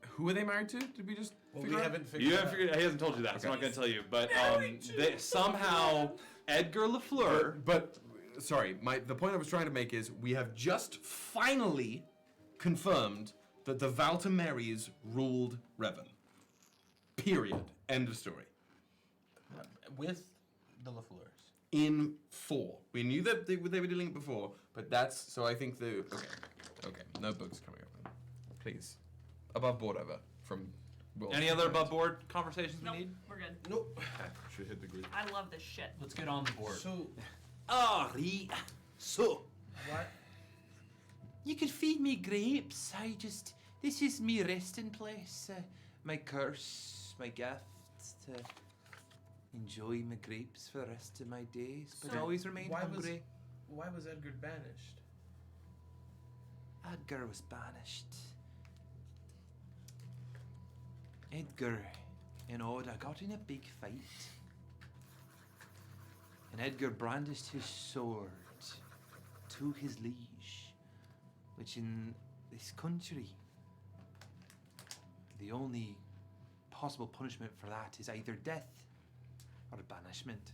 Who are they married to? Did we just? Well, figure we out? haven't figured You it haven't out. figured. He hasn't told you that, so I'm not going to tell you. But somehow Edgar LaFleur. But sorry, the point I was trying to make is we have just finally confirmed that the Valtimeris ruled Revan. Period. End of story. With the LaFleurs. In 4. We knew that they were dealing it before, but that's so I think okay. No books coming up. Please. Above board over from Will. Any other above board conversations we need? We're good. Nope. Should hit the grid. I love this shit. Let's get on the board. So, So, what? you can feed me grapes. This is me resting place. My curse, my gift to enjoy my grapes for the rest of my days, but So, always remain hungry. Why was Edgar banished? Edgar was banished Edgar and Oda got in a big fight. And Edgar brandished his sword to his liege, which in this country, the only possible punishment for that is either death or banishment.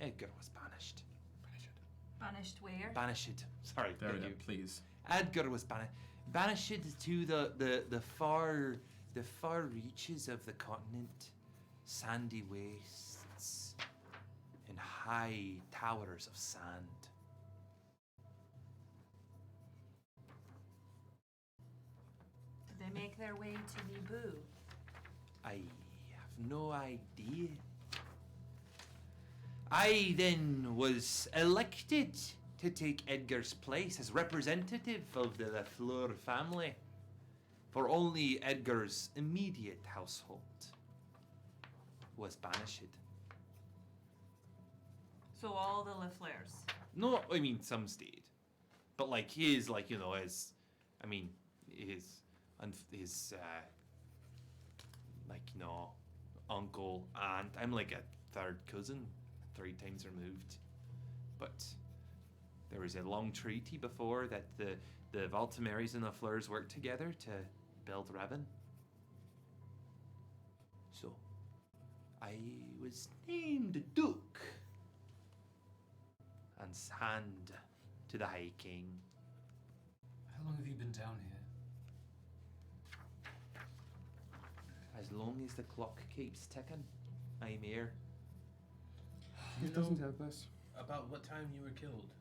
Edgar was banished. Banished where? Banished. Sorry, There thank it you. is, please. Edgar was banished to the far reaches of the continent, sandy wastes and high towers of sand. Did they make their way to Naboo? I have no idea. I then was elected to take Edgar's place as representative of the Fleur family, for only Edgar's immediate household was banished. So all the LaFleurs. No, I mean some stayed, but like his, like his, I mean his uncle, aunt. I'm like a third cousin, 3 times removed, but there was a long treaty before that the Valtimeris and the Fleurs worked together to build Revan. So I was named Duke and hand to the High King. How long have you been down here? As long as the clock keeps ticking, I'm here. You doesn't know have this. about what time you were killed?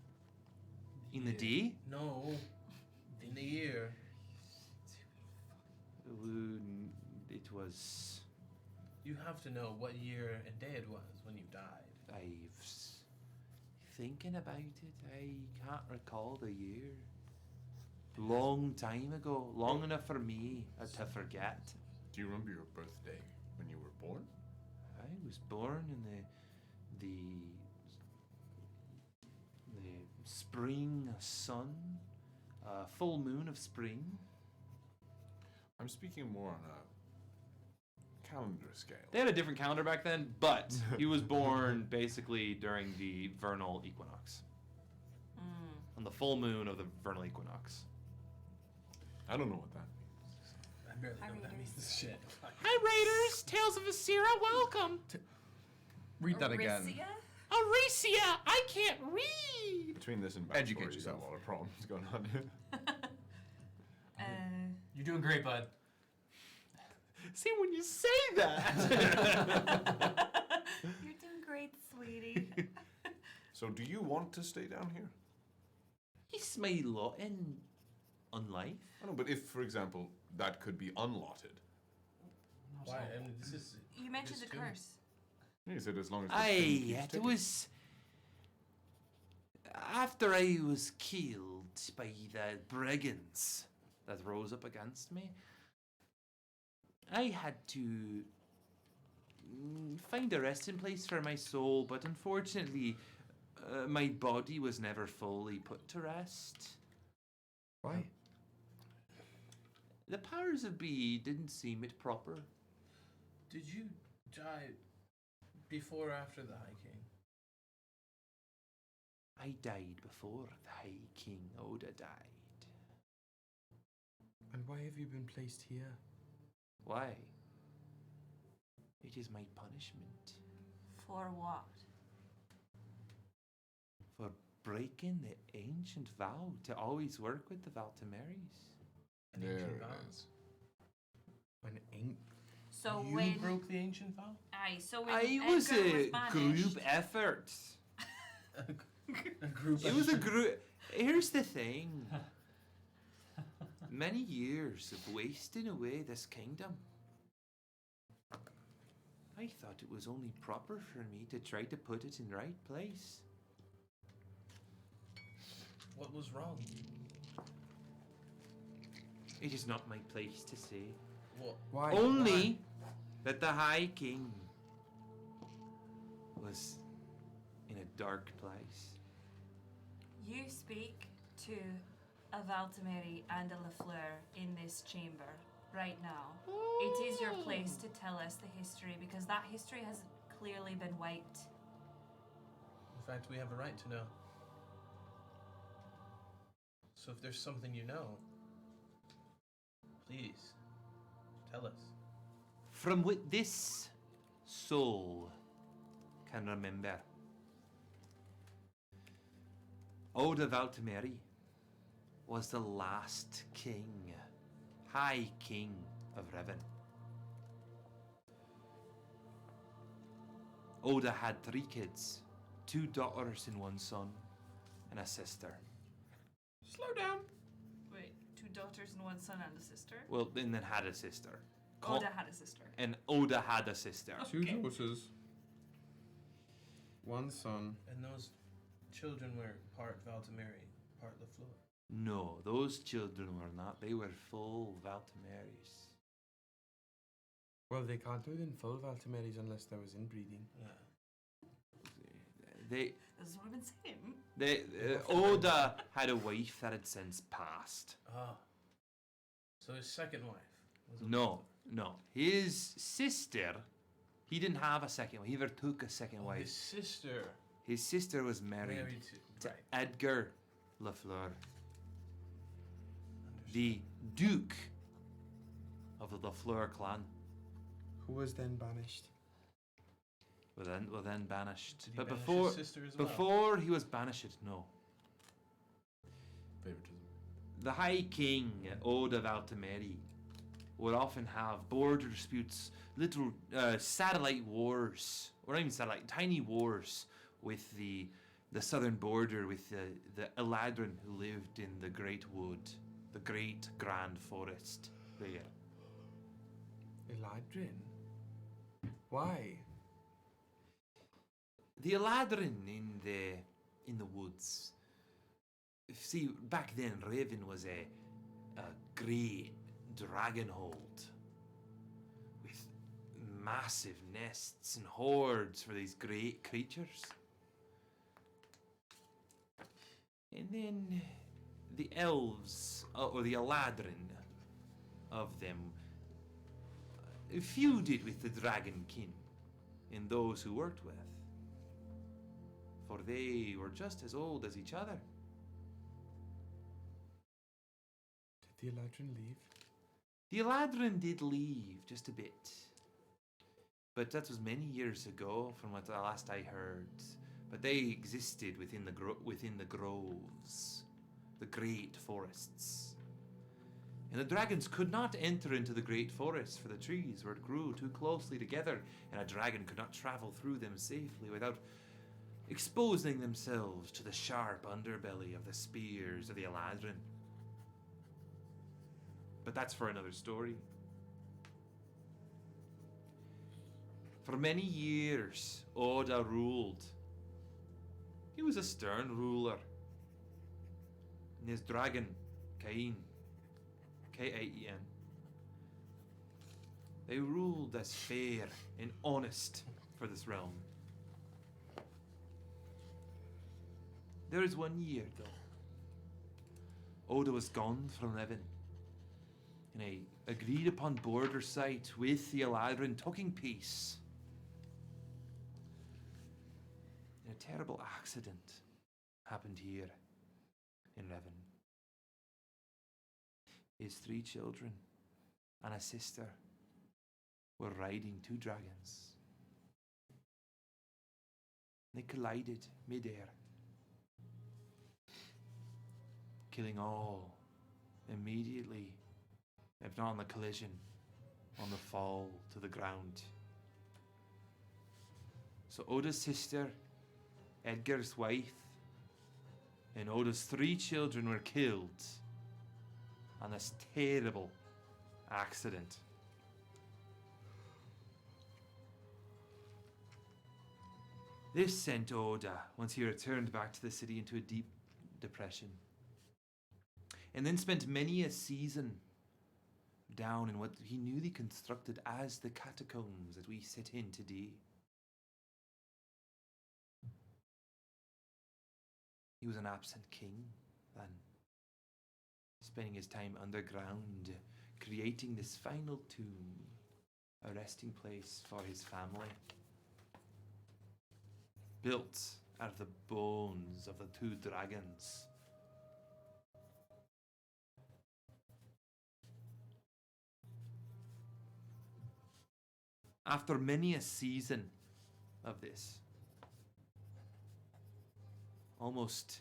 In the day? No, in the year. It was. You have to know what year and day it was when you died. Thinking about it, I can't recall the year. Long time ago, long enough for me to forget. Do you remember your birthday when you were born? I was born in the spring sun, full moon of spring. I'm speaking more on a calendar scale. They had a different calendar back then, but he was born basically during the vernal equinox. On the full moon of the vernal equinox. I don't know what that means. I barely know what that means. Shit. Hi, Raiders! Tales of Asira, welcome! Read that again. Aricia! I can't read! Between this and Educate backstories, yourself. a lot of problems going on. You're doing great, bud. See, when you say that! You're doing great, sweetie. So do you want to stay down here? It's my lot in life. I know, but if, for example, that could be unlotted. Why? I mean, this is. You mentioned this the too. curse. You said as long as the thing keeps It ticking. was after I was killed by the brigands that rose up against me. I had to find a resting place for my soul, but unfortunately, my body was never fully put to rest. Why? The powers of be didn't seem it proper. Did you die before or after the High King? I died before the High King Oda died. And why have you been placed here? Why? It is my punishment For what? for breaking the ancient vow to always work with the Valtimeris. An There ancient it vow? is. An ink. So You when broke the ancient vow? Aye, so when It Edgar was a banished, group effort. A group. It was a group. Here's the thing. Many years of wasting away this kingdom. I thought it was only proper for me to try to put it in right place. What was wrong? It is not my place to say. What? Why? Only that the High King was in a dark place. you speak to a Valtimeri and a LaFleur in this chamber. right now. It is your place to tell us the history, because that history has clearly been wiped. In fact, we have a right to know. So if there's something you know, please tell us. From what this soul can remember, Oda Valtimeri was the last king, High King of Revan. Oda had 3 kids, 2 daughters and 1 son, and a sister. Slow down. Wait, 2 daughters and 1 son and a sister? Well, and then had a sister. Oda had a sister. And Oda had a sister. 2 daughters, 1 son. And those children were part Valtimeri, part Fleur. No, those children were not. They were full Valtimeris. Well, they can't have been full Valtimeris unless there was inbreeding. They. This is what I've been saying. Oda had a wife that had since passed. Ah. So his second wife was a No. His sister, he didn't have a second wife. He never took a second wife. His sister. His sister was married to Edgar Fleur, the Duke of the Fleur clan. Who was then banished? Well then banished. Did he But banish before his sister as well? before he was banished, no. Favoritism. The High King, Oda Valtimeri, would often have border disputes, little satellite wars, or not even satellite, tiny wars with the southern border, with the Eladrin who lived in the Great Wood, the Great Grand Forest there. Eladrin? Why? The Eladrin in the woods. See, back then Revan was a great dragonhold with massive nests and hordes for these great creatures. And then the elves, or the Eladrin of them, feuded with the Dragon King and those who worked with. For they were just as old as each other. Did the Eladrin leave? The Eladrin did leave, just a bit. But that was many years ago, from what the last I heard. But they existed within the groves, the great forests. And the dragons could not enter into the great forests, for the trees were grew too closely together, and a dragon could not travel through them safely without exposing themselves to the sharp underbelly of the spears of the Eladrin. But that's for another story. For many years, Oda ruled. He was a stern ruler. And his dragon, Kain, Kaen, they ruled as fair and honest for this realm. There is one year, though. Oda was gone from Revan, in a agreed upon border site with the Eladrin, talking peace. And a terrible accident happened here in Revan. His 3 children and a sister were riding 2 dragons. They collided mid-air, killing all immediately, if not on the collision, on the fall to the ground. So Oda's sister, Edgar's wife, and Oda's 3 children were killed on this terrible accident. This sent Oda, once he returned back to the city, into a deep depression, and then spent many a season down in what he newly constructed as the catacombs that we sit in today. He was an absent king then, spending his time underground, creating this final tomb, a resting place for his family, built out of the bones of the two dragons. After many a season of this, almost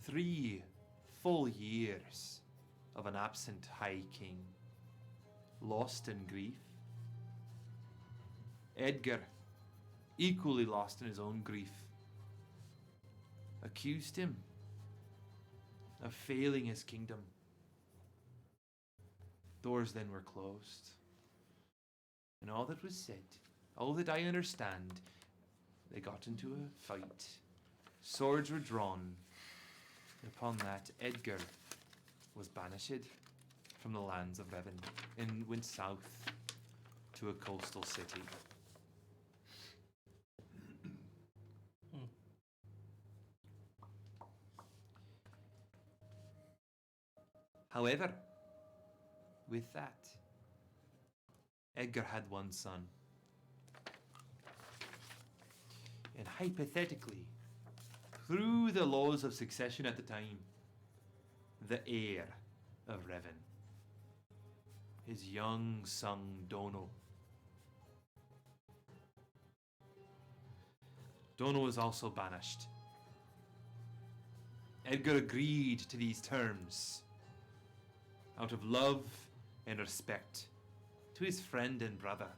3 full years of an absent High King, lost in grief, Edgar, equally lost in his own grief, accused him of failing his kingdom. Doors then were closed. And all that was said, all that I understand, they got into a fight. Swords were drawn. Upon that, Edgar was banished from the lands of Revan and went south to a coastal city. However, with that, Edgar had one son. And hypothetically, through the laws of succession at the time, the heir of Revan, his young son Dono. Dono was also banished. Edgar agreed to these terms out of love and respect to his friend and brother.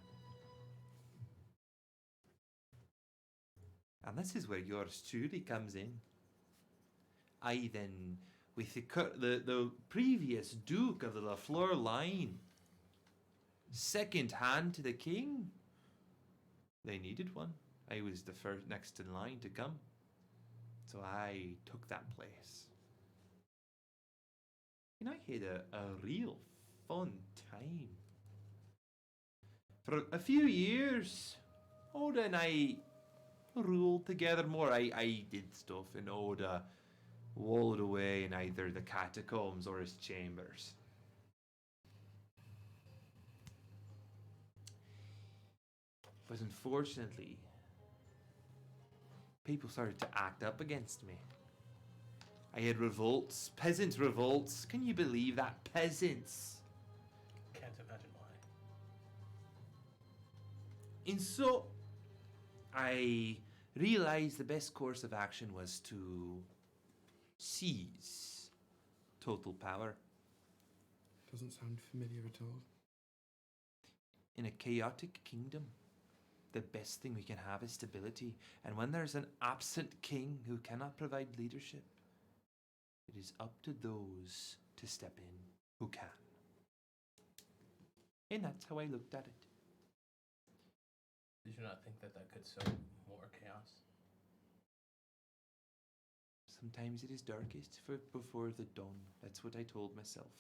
And this is where yours truly comes in. I then, with the previous Duke of the Fleur line, second hand to the king, they needed one. I was the first next in line to come. So I took that place. And I had a real fun time. For a few years, Oda and I ruled together more. I did stuff and Oda wallowed away in either the catacombs or his chambers. But unfortunately, people started to act up against me. I had revolts, peasant revolts. Can you believe that? Peasants. Can't imagine why. And so, I realized the best course of action was to seize total power. Doesn't sound familiar at all. In a chaotic kingdom, the best thing we can have is stability. And when there's an absent king who cannot provide leadership, it is up to those to step in who can. And that's how I looked at it. Did you not think that could sow more chaos? Sometimes it is darkest before the dawn. That's what I told myself.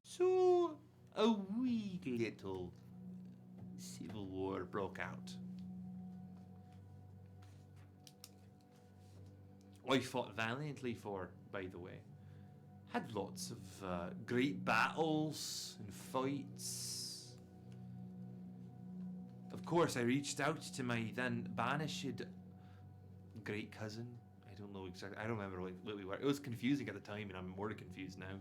So, a wee little civil war broke out. I fought valiantly for, by the way. Had lots of great battles and fights. Of course, I reached out to my then banished great cousin. I don't know exactly. I don't remember what we were. It was confusing at the time, and I'm more confused now.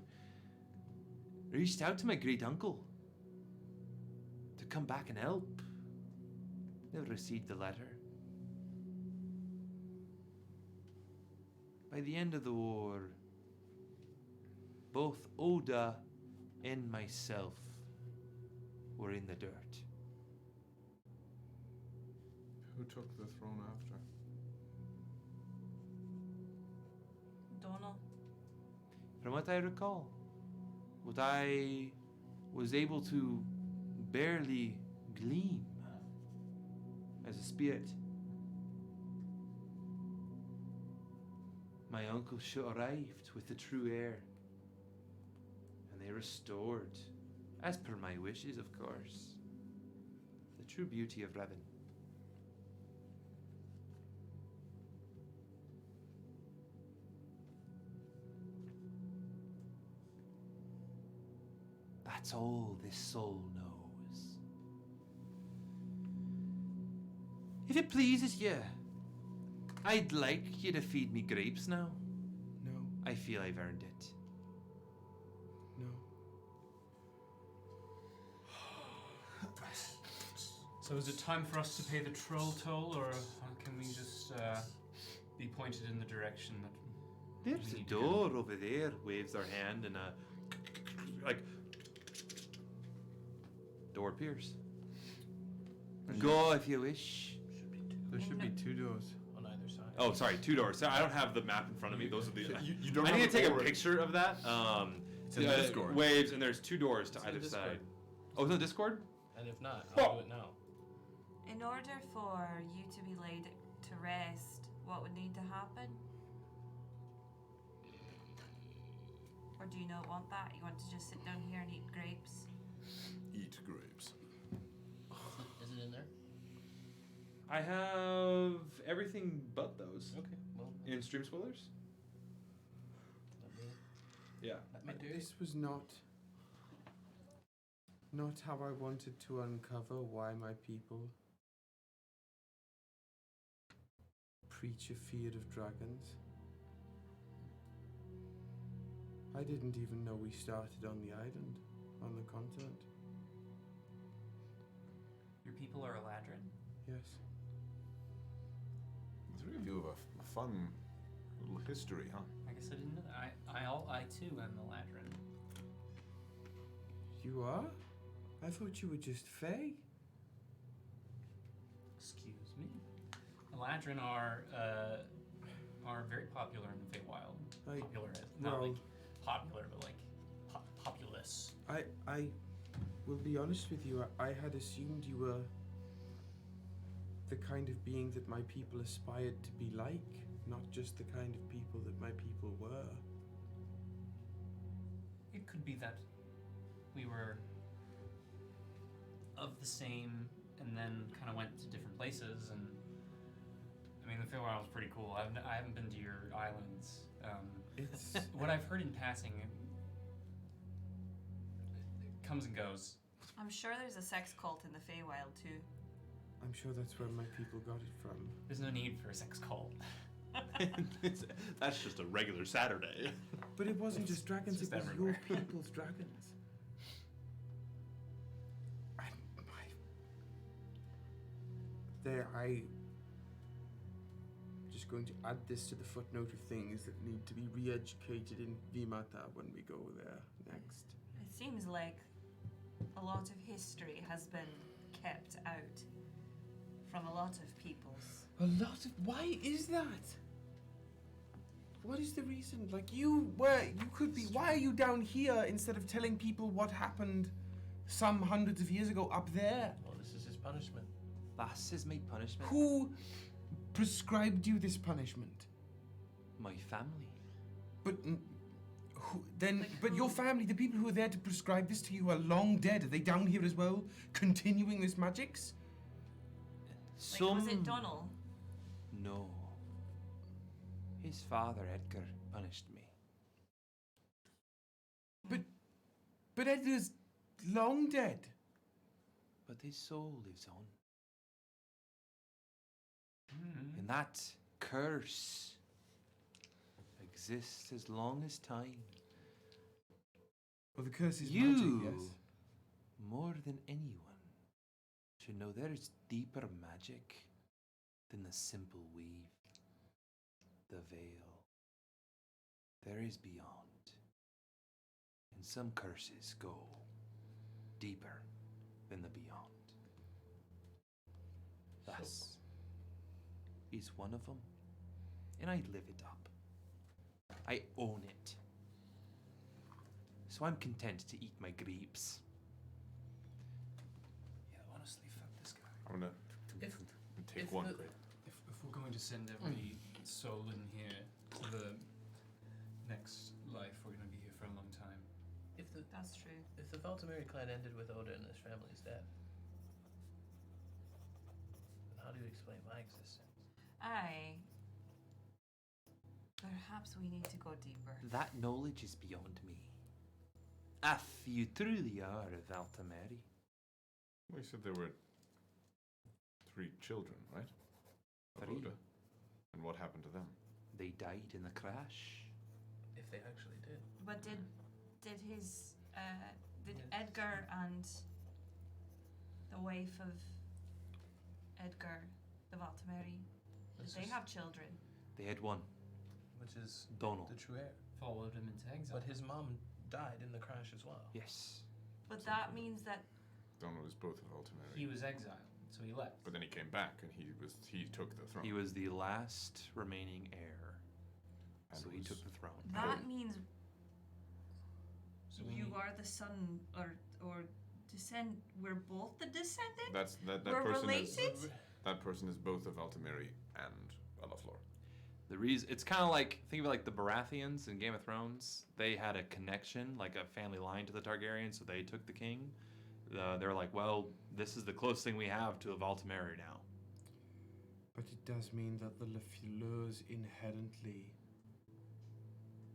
I reached out to my great uncle to come back and help. Never received the letter. By the end of the war, both Oda and myself were in the dirt. Who took the throne after? Donal. From what I recall, what I was able to barely gleam as a spirit, my uncle arrived with the true heir, and they restored, as per my wishes, of course, the true beauty of Revan. That's all this soul knows. If it pleases you, I'd like you to feed me grapes now. No. I feel I've earned it. No. So is it time for us to pay the troll toll, or can we just be pointed in the direction that There's we a need to go? door over there. Waves their hand and like door appears. Go if you wish. There should be 2 doors. On either side. Oh, sorry, 2 doors. So I don't have the map in front of me. Those are the. You don't I have need to it take a already. picture of that. It's in the Discord. Waves, and there's 2 doors to It's in either Discord. side. Oh, it's in the Discord? And if not, I'll do it now. In order for you to be laid to rest, what would need to happen? Or do you not want that? You want to just sit down here and eat grapes? Eat grapes. Is it in there? I have everything but those. Okay, well. In stream spoilers? Yeah. This was not how I wanted to uncover why my people preach a fear of dragons. I didn't even know we started on the island, on the continent. Your people are Eladrin? Yes. The 3 of you have a fun little history, huh? I guess I didn't know that. I too am Eladrin. You are? I thought you were just Fae. Excuse me. Eladrin are very popular in the Feywild. Popular, not like popular, but like populous. I will be honest with you. I had assumed you were the kind of being that my people aspired to be like, not just the kind of people that my people were. It could be that we were of the same and then kind of went to different places. And I mean, the Feywild was pretty cool. I haven't been to your islands. It's what I've heard in passing. It comes and goes. I'm sure there's a sex cult in the Feywild too. I'm sure that's where my people got it from. There's no need for a sex cult. That's just a regular Saturday. But it wasn't just dragons, just it was everywhere. your people's dragons. I'm just going to add this to the footnote of things that need to be re-educated in Vimata when we go there next. It seems like a lot of history has been kept out from a lot of peoples. A lot of... Why is that? What is the reason? Like, why are you down here instead of telling people what happened some hundreds of years ago up there? Well, this is his punishment. This is my punishment. Who prescribed you this punishment? My family. But but your family, the people who are there to prescribe this to you, are long dead. Are they down here as well, continuing this magics? Like, was it Donald? No. His father, Edgar, punished me. But Edgar's long dead. But his soul lives on. And that curse exists as long as time. Well, the curse is you, magic, yes. more than anyone, should know there is deeper magic than the simple weave, the veil. There is beyond. And some curses go deeper than the beyond. Thus is one of them, and I live it up. I own it. So I'm content to eat my grapes. Yeah, honestly, fuck this guy. I'm gonna take one grape. If we're going to send every soul in here to the next life, we're going to be here for a long time. That's true. If the Valtimeri clan ended with Oda and his family's death, then how do you explain my existence? Perhaps we need to go deeper. That knowledge is beyond me. If you truly are a Valtimeri. Well, you said there were 3 children, right? Of 3. Oda. And what happened to them? They died in the crash. If they actually did. But did Edgar and the wife of Edgar, the Valtimeri, did they have children? They had one. Which is Donald. the true heir. Followed him into exile. But his mom died in the crash as well. Yes. But that means that Donald is both of Valtimeri. He was exiled, so he left. But then he came back and he took the throne. He was the last remaining heir. And so he took the throne. that means So you are the son or descend. We're both the descendant. That We're person related. that person is both a Valtimeri and a LaFleur. The reason it's kind of like, think of it like the Baratheons in Game of Thrones. They had a connection, like a family line to the Targaryens, so they took the king. They're like, well, this is the closest thing we have to a Valtimeri now. But it does mean that the LaFleurs inherently,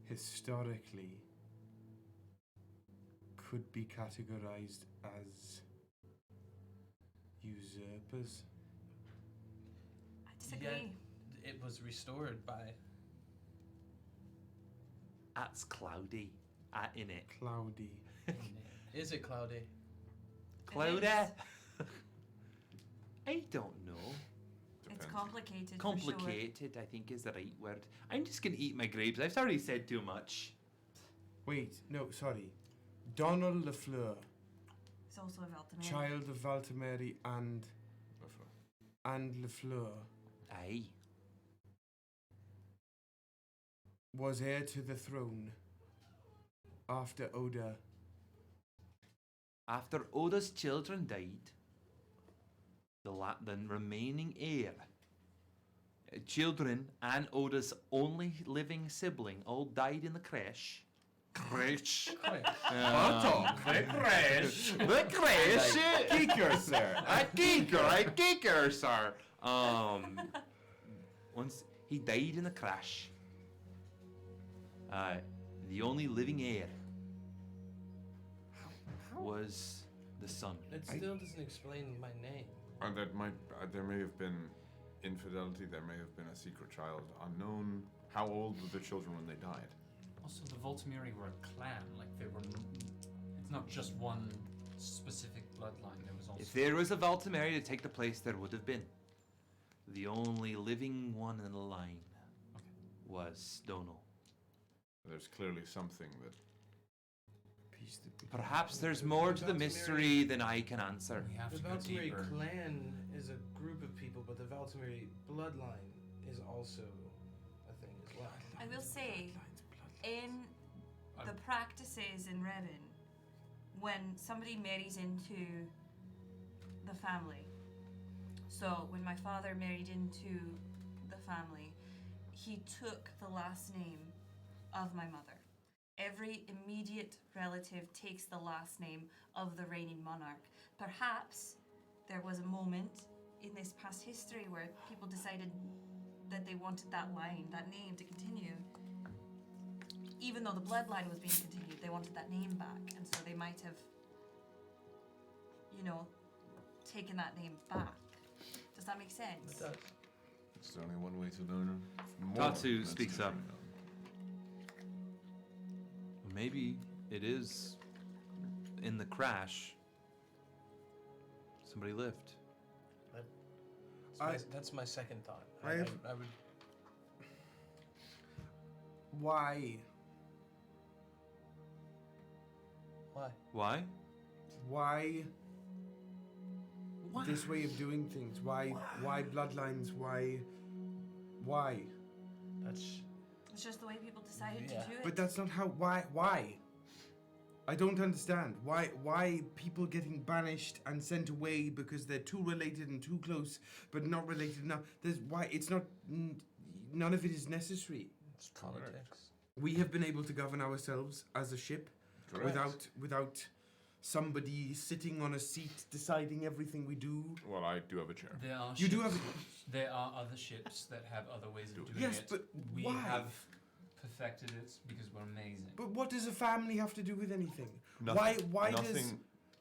historically, could be categorized as usurpers. I disagree. Yet it was restored by. That's cloudy. In it. Cloudy. Is it cloudy? Cloudy? I don't know. It's complicated. For Complicated, I think, is the right word. I'm just gonna eat my grapes. I've already said too much. Wait, no, sorry. Donald LaFleur, sure. It's also a Valtimeri. child of Valtimeri and LaFleur, Aye. was heir to the throne after Oda. After Oda's children died, the remaining heir, children and Oda's only living sibling, all died in the crash. Crash. The crash. The crash. Geeker, sir. A geeker, sir. Once he died in the crash, the only living heir was the son. It still doesn't explain my name. And that might there may have been infidelity. There may have been a secret child unknown. How old were the children when they died? Also, the Valtimeri were a clan. Like they were. It's not just one specific bloodline. There was also. If there was a Valtimeri to take the place, there would have been. The only living one in the line was Donal. There's clearly something that. Perhaps there's more to the mystery than I can answer. We have The to go Valtimeri deeper. clan is a group of people, but the Valtimeri bloodline is also a thing as well. I will say, in the practices in Revan, when somebody marries into the family, so when my father married into the family, he took the last name of my mother. Every immediate relative takes the last name of the reigning monarch. Perhaps there was a moment in this past history where people decided that they wanted that line, that name to continue. Even though the bloodline was being continued, they wanted that name back. And so they might have, taken that name back. Does that make sense? It does. It's only one way to learn. More. Tatsu That's speaks the up. thing. Maybe it is in the crash. Somebody lived. That's my second thought. I I have- would. Why? Why? Why? Why? This way of doing things. Why bloodlines? Why? That's. It's just the way people decided to do it. But that's not how. Why? I don't understand. Why people getting banished and sent away because they're too related and too close, but not related enough? It's not. None of it is necessary. It's politics. We have been able to govern ourselves as a ship, without somebody sitting on a seat deciding everything we do. Well, I do have a chair. There are You ships, do have. There are other ships that have other ways of doing Yes, it. but we why? have perfected it because we're amazing. But what does a family have to do with anything? Nothing. Why nothing, does...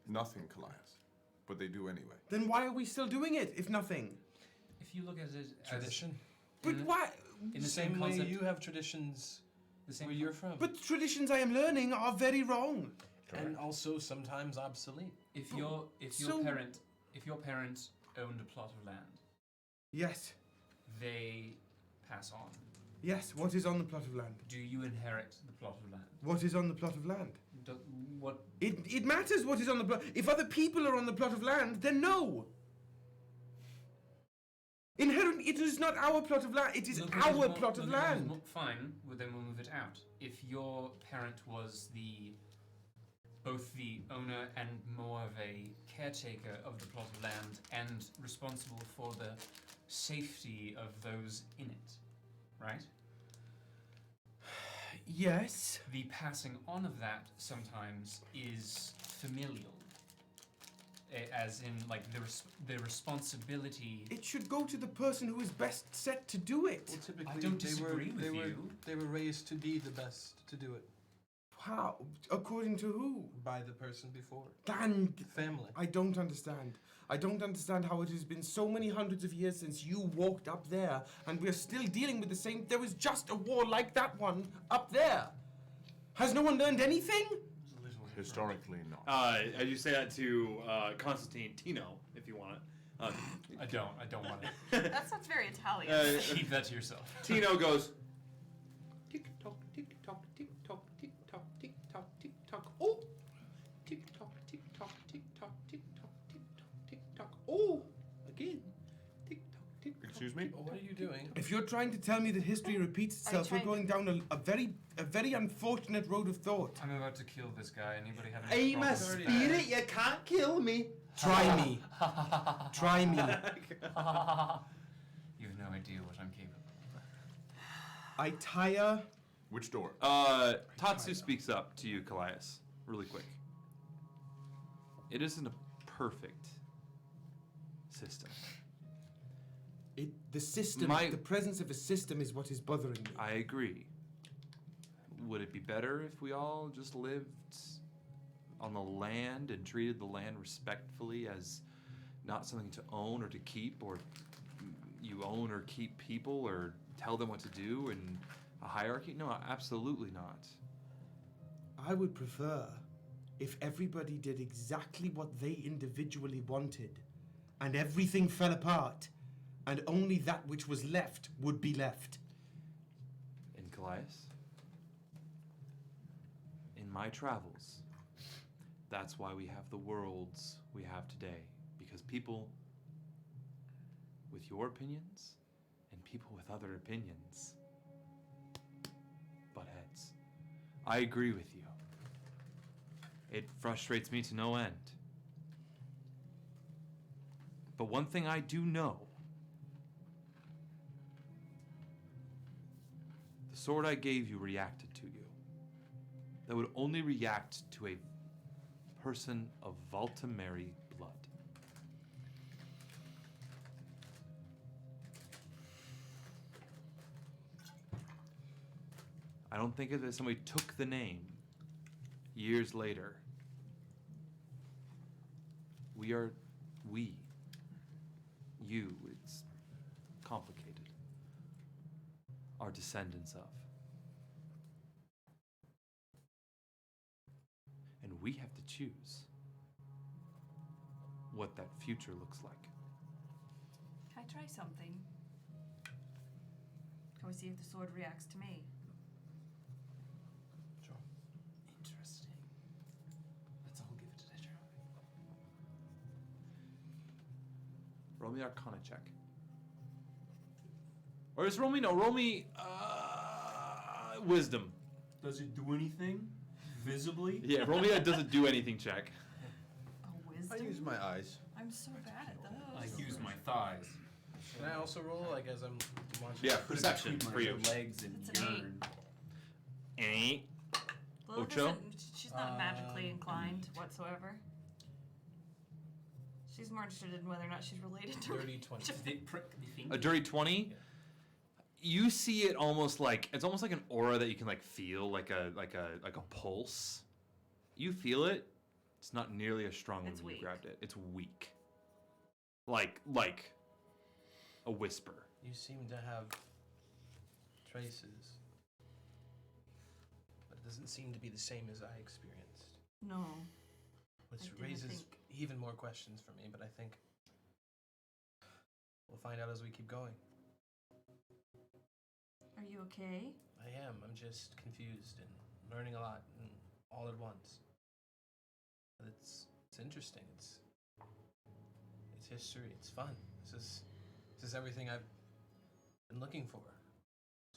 Nothing, Callias. But they do anyway. Then why are we still doing it, if nothing? If you look at it as Tradition. But why? In the Same same way concept, you have traditions where you're from. But the traditions I am learning are very wrong. And also sometimes obsolete. if your parent owned a plot of land, Yes. they pass on. Yes, what is on the plot of land? Do you inherit the plot of land? What is on the plot of land? What? It matters what is on the plot. If other people are on the plot of land, then no. Inherent, it is not our plot of land. It is our plot of land. Fine, well, then we'll move it out. If your parent was both the owner and more of a caretaker of the plot of land and responsible for the safety of those in it, right? Yes. The passing on of that sometimes is familial. As in, like, the responsibility... It should go to the person who is best set to do it. Well, typically, I don't disagree with you. They were raised to be the best to do it. How? According to who? By the person before. And family. I don't understand. I don't understand how it has been so many hundreds of years since you walked up there, and we're still dealing with the same... There was just a war like that one up there. Has no one learned anything? Historically, not. As you say that to Constantine Tino, if you want it. I don't want it. That sounds very Italian. Keep that to yourself. Tino goes, tick tock, tick tock, tick tock, tick tock, tick tock, tick tock. Oh, tick tock, tick tock, tick tock, tick tock, tick tock, tick tock. Oh, again. Tick tock, tick tock. Excuse me? What are you doing? If you're trying to tell me that history repeats itself, you're going down a very unfortunate road of thought. I'm about to kill this guy. Anybody have any I'm a problems with that? spirit, you can't kill me. Try me. Try me. You have no idea what I'm capable of. I tire. Which door? Tatsu speaks up to you, Callias, really quick. It isn't a perfect system. The system, the presence of a system is what is bothering me. I agree. Would it be better if we all just lived on the land and treated the land respectfully as not something to own or to keep, or you own or keep people or tell them what to do in a hierarchy? No, absolutely not. I would prefer if everybody did exactly what they individually wanted and everything fell apart and only that which was left would be left. In Callias, in my travels, that's why we have the worlds we have today. Because people with your opinions and people with other opinions butt heads. I agree with you. It frustrates me to no end. But one thing I do know, the sword I gave you reacted to you. That would only react to a person of Valtimeri blood. I don't think of it as somebody took the name years later. You, it's complicated, are descendants of. And we have to choose what that future looks like. Can I try something? Can we see if the sword reacts to me? Sure. Interesting. Let's all give it a try. Roll me Arcana check. Or just roll me Wisdom. Does it do anything? Visibly? Yeah, roll me a does it do anything check. Oh, wisdom? I use my eyes. I'm so bad at those. I use my thighs. Can I also roll, like, as I'm watching? Yeah, perception for you. Legs and It's an 8. 8. Lilith Ocho? she's not magically inclined whatsoever. She's more interested in whether or not she's related to Dirty 20. A dirty 20? you see it almost like it's almost like an aura that you can like feel, like a pulse. You feel it. It's not nearly as strong when you grabbed it. It's weak. Like a whisper. You seem to have traces, but it doesn't seem to be the same as I experienced. No. Which I didn't raises think. even more questions for me, but I think we'll find out as we keep going. Are you okay? I am. I'm just confused and learning a lot and all at once. But it's interesting. It's history. It's fun. This is everything I've been looking for.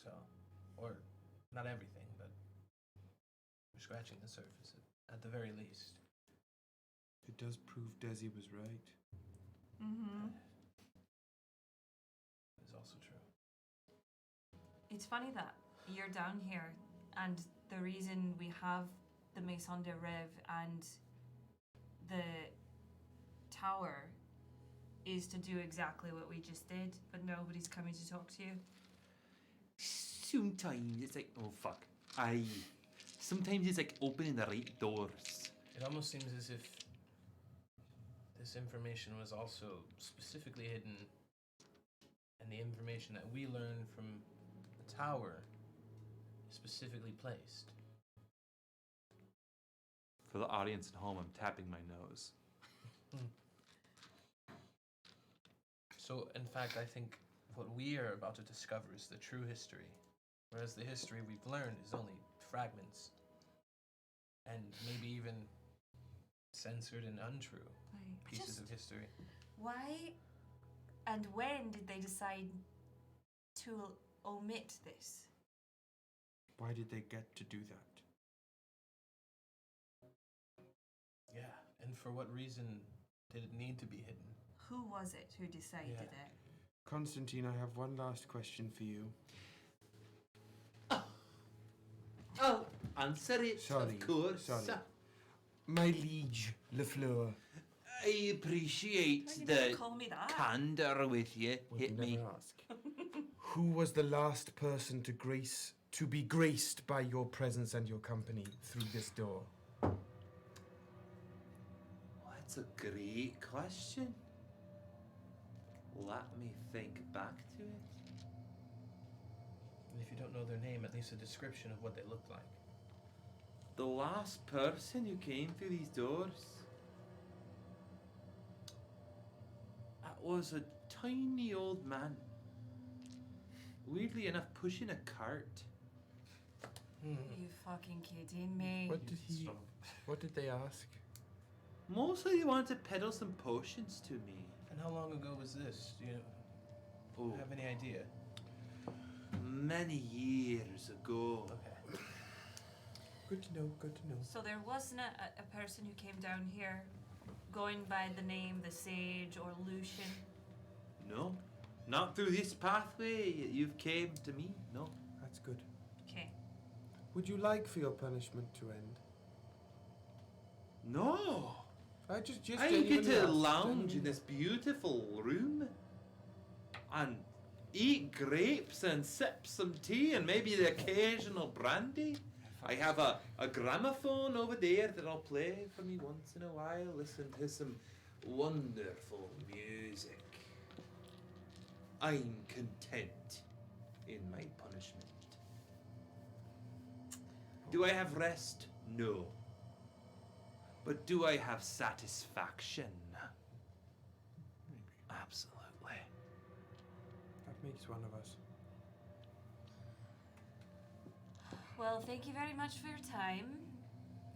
So, or not everything, but we're scratching the surface at the very least. It does prove Desi was right. Mm-hmm. It's also true. It's funny that you're down here, and the reason we have the Maison de Rêve and the tower is to do exactly what we just did, but nobody's coming to talk to you. Sometimes it's like, oh fuck. Sometimes it's like opening the right doors. It almost seems as if this information was also specifically hidden, and the information that we learned from the tower is specifically placed. For the audience at home, I'm tapping my nose. So, in fact, I think what we are about to discover is the true history, whereas the history we've learned is only fragments, and maybe even censored and untrue pieces of history. Why and when did they decide to omit this? Why did they get to do that? Yeah, and for what reason did it need to be hidden? Who was it who decided it? Constantine, I have one last question for you. Oh, answer it, Sorry, of course. sorry. My liege, Fleur. I appreciate You the never call me that. candor with you. Hit me. Who was the last person to be graced by your presence and your company through this door? That's a great question. Let me think back to it. And if you don't know their name, at least a description of what they looked like. The last person who came through these doors. That was a tiny old man. Weirdly enough, pushing a cart. Are you fucking kidding me? What did they ask? Mostly they wanted to peddle some potions to me. And how long ago was this? Do you have any idea? Many years ago. Okay. Good to know, good to know. So there wasn't a person who came down here going by the name the Sage or Lucian? No. Not through this pathway you've came to me, no. That's good. Okay. Would you like for your punishment to end? No. I just I get genuinely to asked, lounge in this beautiful room and eat grapes and sip some tea and maybe the occasional brandy. I have a gramophone over there that I'll play for me once in a while. Listen to some wonderful music. I'm content in my punishment. Do I have rest? No. But do I have satisfaction? Absolutely. That makes one of us. Well, thank you very much for your time.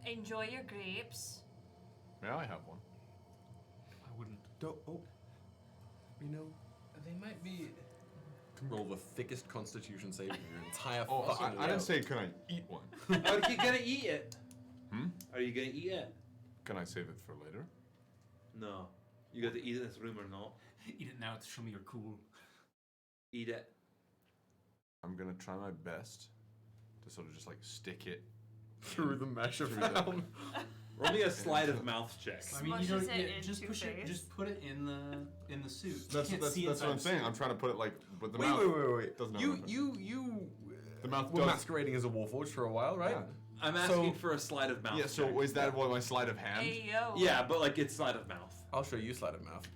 Enjoy your grapes. May I have one? I wouldn't. You know, they might be. Can roll the thickest Constitution save in your entire Oh, fucking I didn't life. say can I eat one. Are you gonna eat it? Hmm? Are you gonna eat it? Can I save it for later? No. You got to eat it in this room or not? Eat it now to show me you're cool. Eat it. I'm gonna try my best to sort of just like stick it Through the mesh of through film. Roll me a sleight of mouth check. I mean, you don't Smushes it just into push it. face. Just put it in the suit. That's You can't what see I'm inside saying. the I'm trying to put it like but the Wait, mouth wait. doesn't have You, an effect. you The mouth were does- masquerading as a Warforged for a while, right? Yeah. I'm asking for a sleight of mouth. Yeah, so check. is that what my sleight of hand? Hey, yo. Yeah, but like it's sleight of mouth. I'll show you sleight of mouth.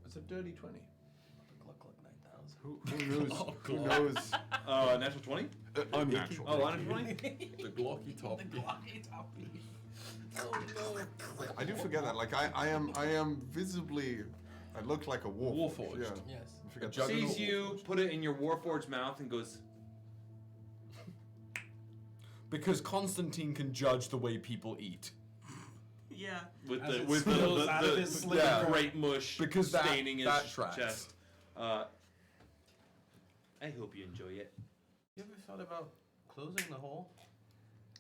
It's a dirty 20. Who knows? Who knows? Natural 20? Unnatural. Oh, unnatural 20? The glocky top. Oh no. I do forget that. Like I am visibly. I look like a wolf. Warforged. Yeah. Yes. I forget A that. Sees you, put it in your Warforged mouth, and goes. Because Constantine can judge the way people eat. Yeah. With As the it with spills out of his the sliver. great mush Because that- staining his that tracks. chest. I hope you enjoy it. You ever thought about closing the hole?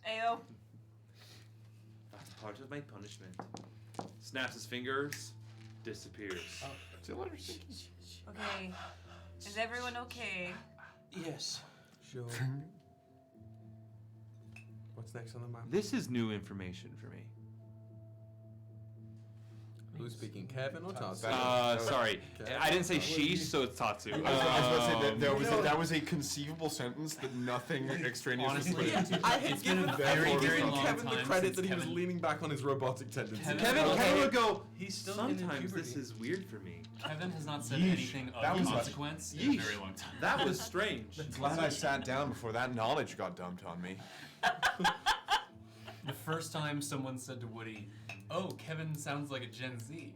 Ayo. That's part of my punishment. Snaps his fingers, disappears. Okay. Is everyone okay? Yes. Sure. What's next on the map? This is new information for me. Who's speaking, Kevin or Tatsu? Sorry, I didn't say sheesh, so it's Tatsu. I was about to say that that was a conceivable sentence that nothing extraneous was put into. I had given very long Kevin the time credit since that he was Kevin- leaning back on his robotic tendencies. Kevin would go. He's still Sometimes this is weird for me. Kevin has not said Yeesh. anything That of was consequence in a Yeesh. very long time. That was strange. Glad I sat down before that knowledge got dumped on me. The first time someone said to Woody, "Oh, Kevin sounds like a Gen Z."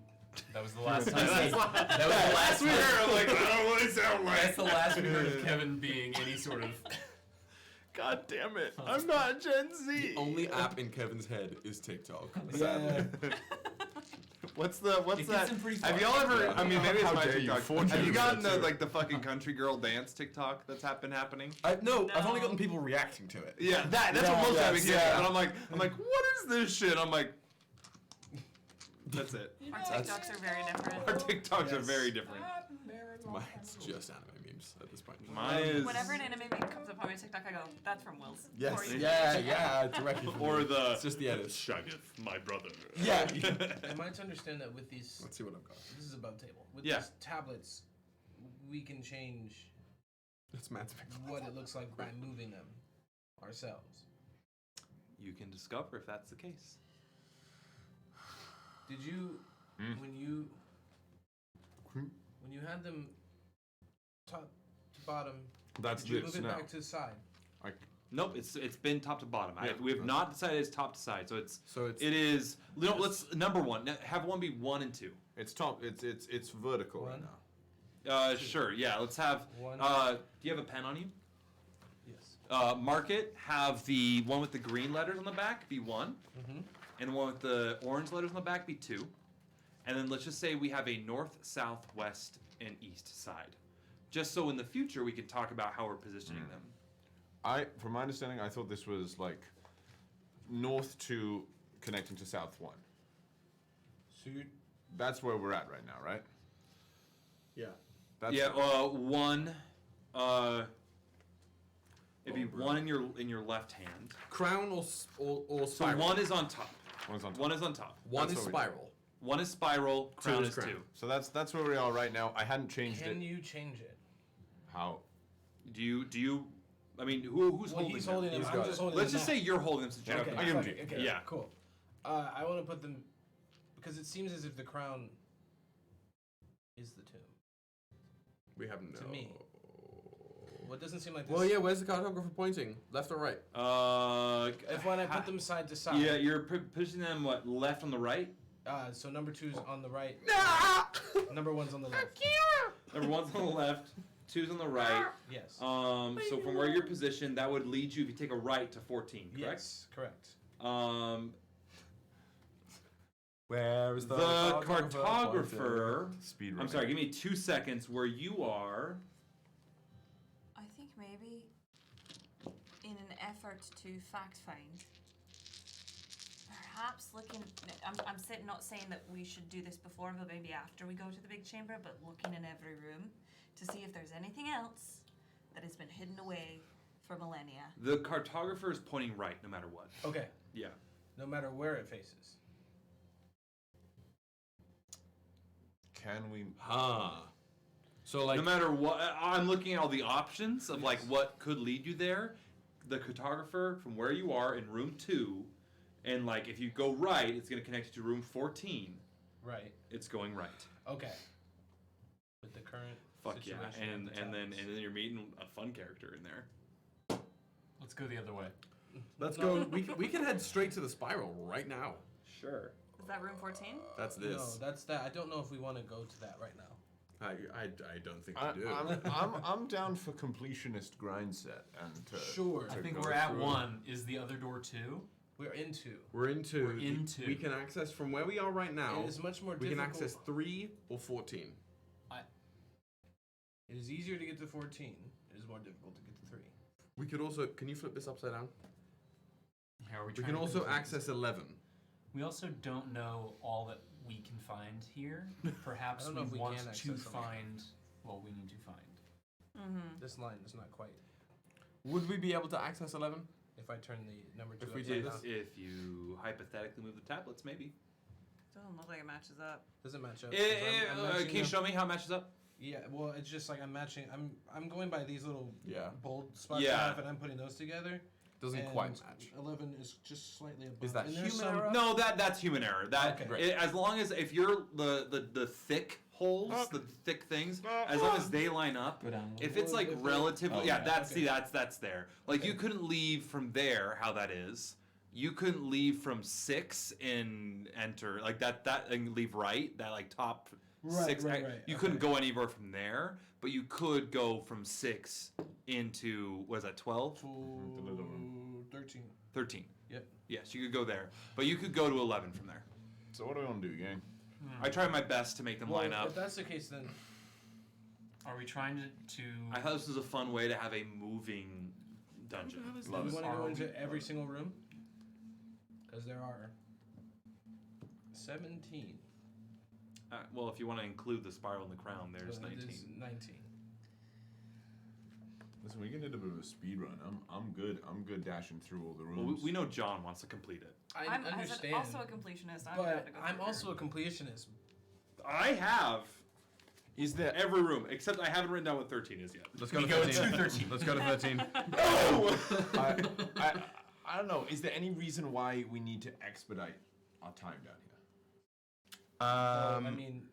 That was the last time. That was the last we heard. I'm like, I don't know what it sounds like. That's the last we heard of Kevin being any sort of. God damn it! I'm not Gen Z. The only app in Kevin's head is TikTok. Sadly. What's It that? gets him pretty Have far. y'all ever? I mean, maybe it's How my dare you, TikTok. 4 Have you years gotten ago, the fucking country girl dance TikTok that's been happening? No, I've only gotten people reacting to it. Yeah, that's what most yes, of it. yeah. And I'm like, what is this shit? I'm like, that's it. Our TikToks are very different. Our TikToks are very different. Mine's just anime memes at this point. Mine is. Whenever an anime meme comes up on my TikTok, I go, "That's from Will's." Yes. Or you- Yeah, directly. from Or me. the. It's just the edits. Shaggeth, my brother. Yeah. Am I to understand that with these? Let's see what I've got. This is above table. With Yeah. these tablets, we can change That's Matt's what it looks like by moving them ourselves. You can discover if that's the case. Did you, when you had them top to bottom, That's did you this move it now. back to the side? Nope, it's been top to bottom. Yeah. We have not decided it's top to side, so it's So it's it is. No, let's number one. Have one be 1 and 2. It's top. It's vertical right One. now. Sure. Yeah. Let's have. One. Do you have a pen on you? Yes. Mark it. Have the one with the green letters on the back be 1, and the one with the orange letters on the back be 2, and then let's just say we have a north, south, west, and east side, just so in the future we can talk about how we're positioning them. From my understanding, I thought this was like north 2 connecting to south 1. So you. That's where we're at right now, right? Yeah. That's Yeah. 1. It'd be 1 in your left hand. crown or So spiral. 1 is on top. One's on top. 1 is on top. One That's is what we do. spiral. 1 is spiral. Crown is is crown. 2. So that's where we are right now. I hadn't changed Can it. you change it? How? Do you? I mean, who's Well, holding he's them? holding them. He's I'm got just it. holding Let's them just now. say you're holding them. So Okay, okay. I give them to fuck you. it, okay, Yeah. cool. I want to put them because it seems as if the crown is the tomb. We have no. To me. Well, it doesn't seem like this. Well, yeah. Where's the cartographer pointing? Left or right? If when I put them side to side. Yeah, you're pushing them what left on the right. So number 2's on the right. Number 1's on the left. Number 1's on the left. 2's on the right. Yes. So from where you're positioned, that would lead you if you take a right to 14. Correct. Yes, correct. Where is The cartographer. Speed I'm running. sorry. Give me 2 seconds. Where you are. I think maybe in an effort to fact find, perhaps looking. I'm not saying that we should do this before, but maybe after we go to the big chamber. But looking in every room to see if there's anything else that has been hidden away for millennia. The cartographer is pointing right, no matter what. Okay. Yeah. No matter where it faces. Can we? So like, no matter what, I'm looking at all the options of like what could lead you there. The cartographer from where you are in room 2, and like if you go right, it's going to connect you to room 14. Right. It's going right. Okay. With the current Fuck yeah, situation and then you're meeting a fun character in there. Let's go the other way. Let's go. We can head straight to the spiral right now. Sure. Is that room 14? That's this. No, that's that. I don't know if we want to go to that right now. I don't think we do. I'm down for completionist grind set and Sure. I think go we're at through. 1. Is the other door 2? We're in 2. We're into. We're in 2. We can access from where we are right now. It is much more We can difficult. access 3 or 14. It is easier to get to 14. It is more difficult to get to 3. We could also. Can you flip this upside down? How are we We trying can to also complete access 11. We also don't know all that we can find here. Perhaps I don't know we if we want can to access them. find. Well, we need to find. Mm-hmm. This line is not quite. Would we be able to access 11? If I turn the number 2 If we upside did down. If you hypothetically move the tablets, maybe. Doesn't look like it matches up. Doesn't match up. I'm Can matching you up- show me how it matches up? Yeah, well, it's just like I'm matching. I'm going by these little bold spots Yeah. I have, and I'm putting those together. Doesn't and quite match. 11 is just slightly above. Is that and there's human some- error? No, that's human error. That Okay. Great. as long as if you're the thick holes, the thick things, as long as they line up. Go down. If it's like relatively, Oh, yeah, yeah. that's see that's there. Like you couldn't leave from there. How that is. You couldn't leave from 6 and enter like that and leave right. That like top Right, 6. right. You couldn't go anywhere from there, but you could go from 6 into what is that 12? 13. 13. Yep. Yes, you could go there, but you could go to 11 from there. So what do we want to do, gang? I tried my best to make them line up. If that's the case, then Are we trying to? I thought this was a fun way to have a moving dungeon. do we want to go into every single room? Because there are 17. Well, if you want to include the spiral and the crown, there's So 19. there's 19. Listen, we can do a bit of a speed run. I'm good dashing through all the Well, rooms. we know John wants to complete it. I I'm understand. also a completionist. I'm but about to go I'm through also a completionist. I have. Is there every room except I haven't written down what 13 is yet. Let's go to We go 13. to 13. Let's go to 13. No! I don't know. Is there any reason why we need to expedite our time down here? Well, I mean,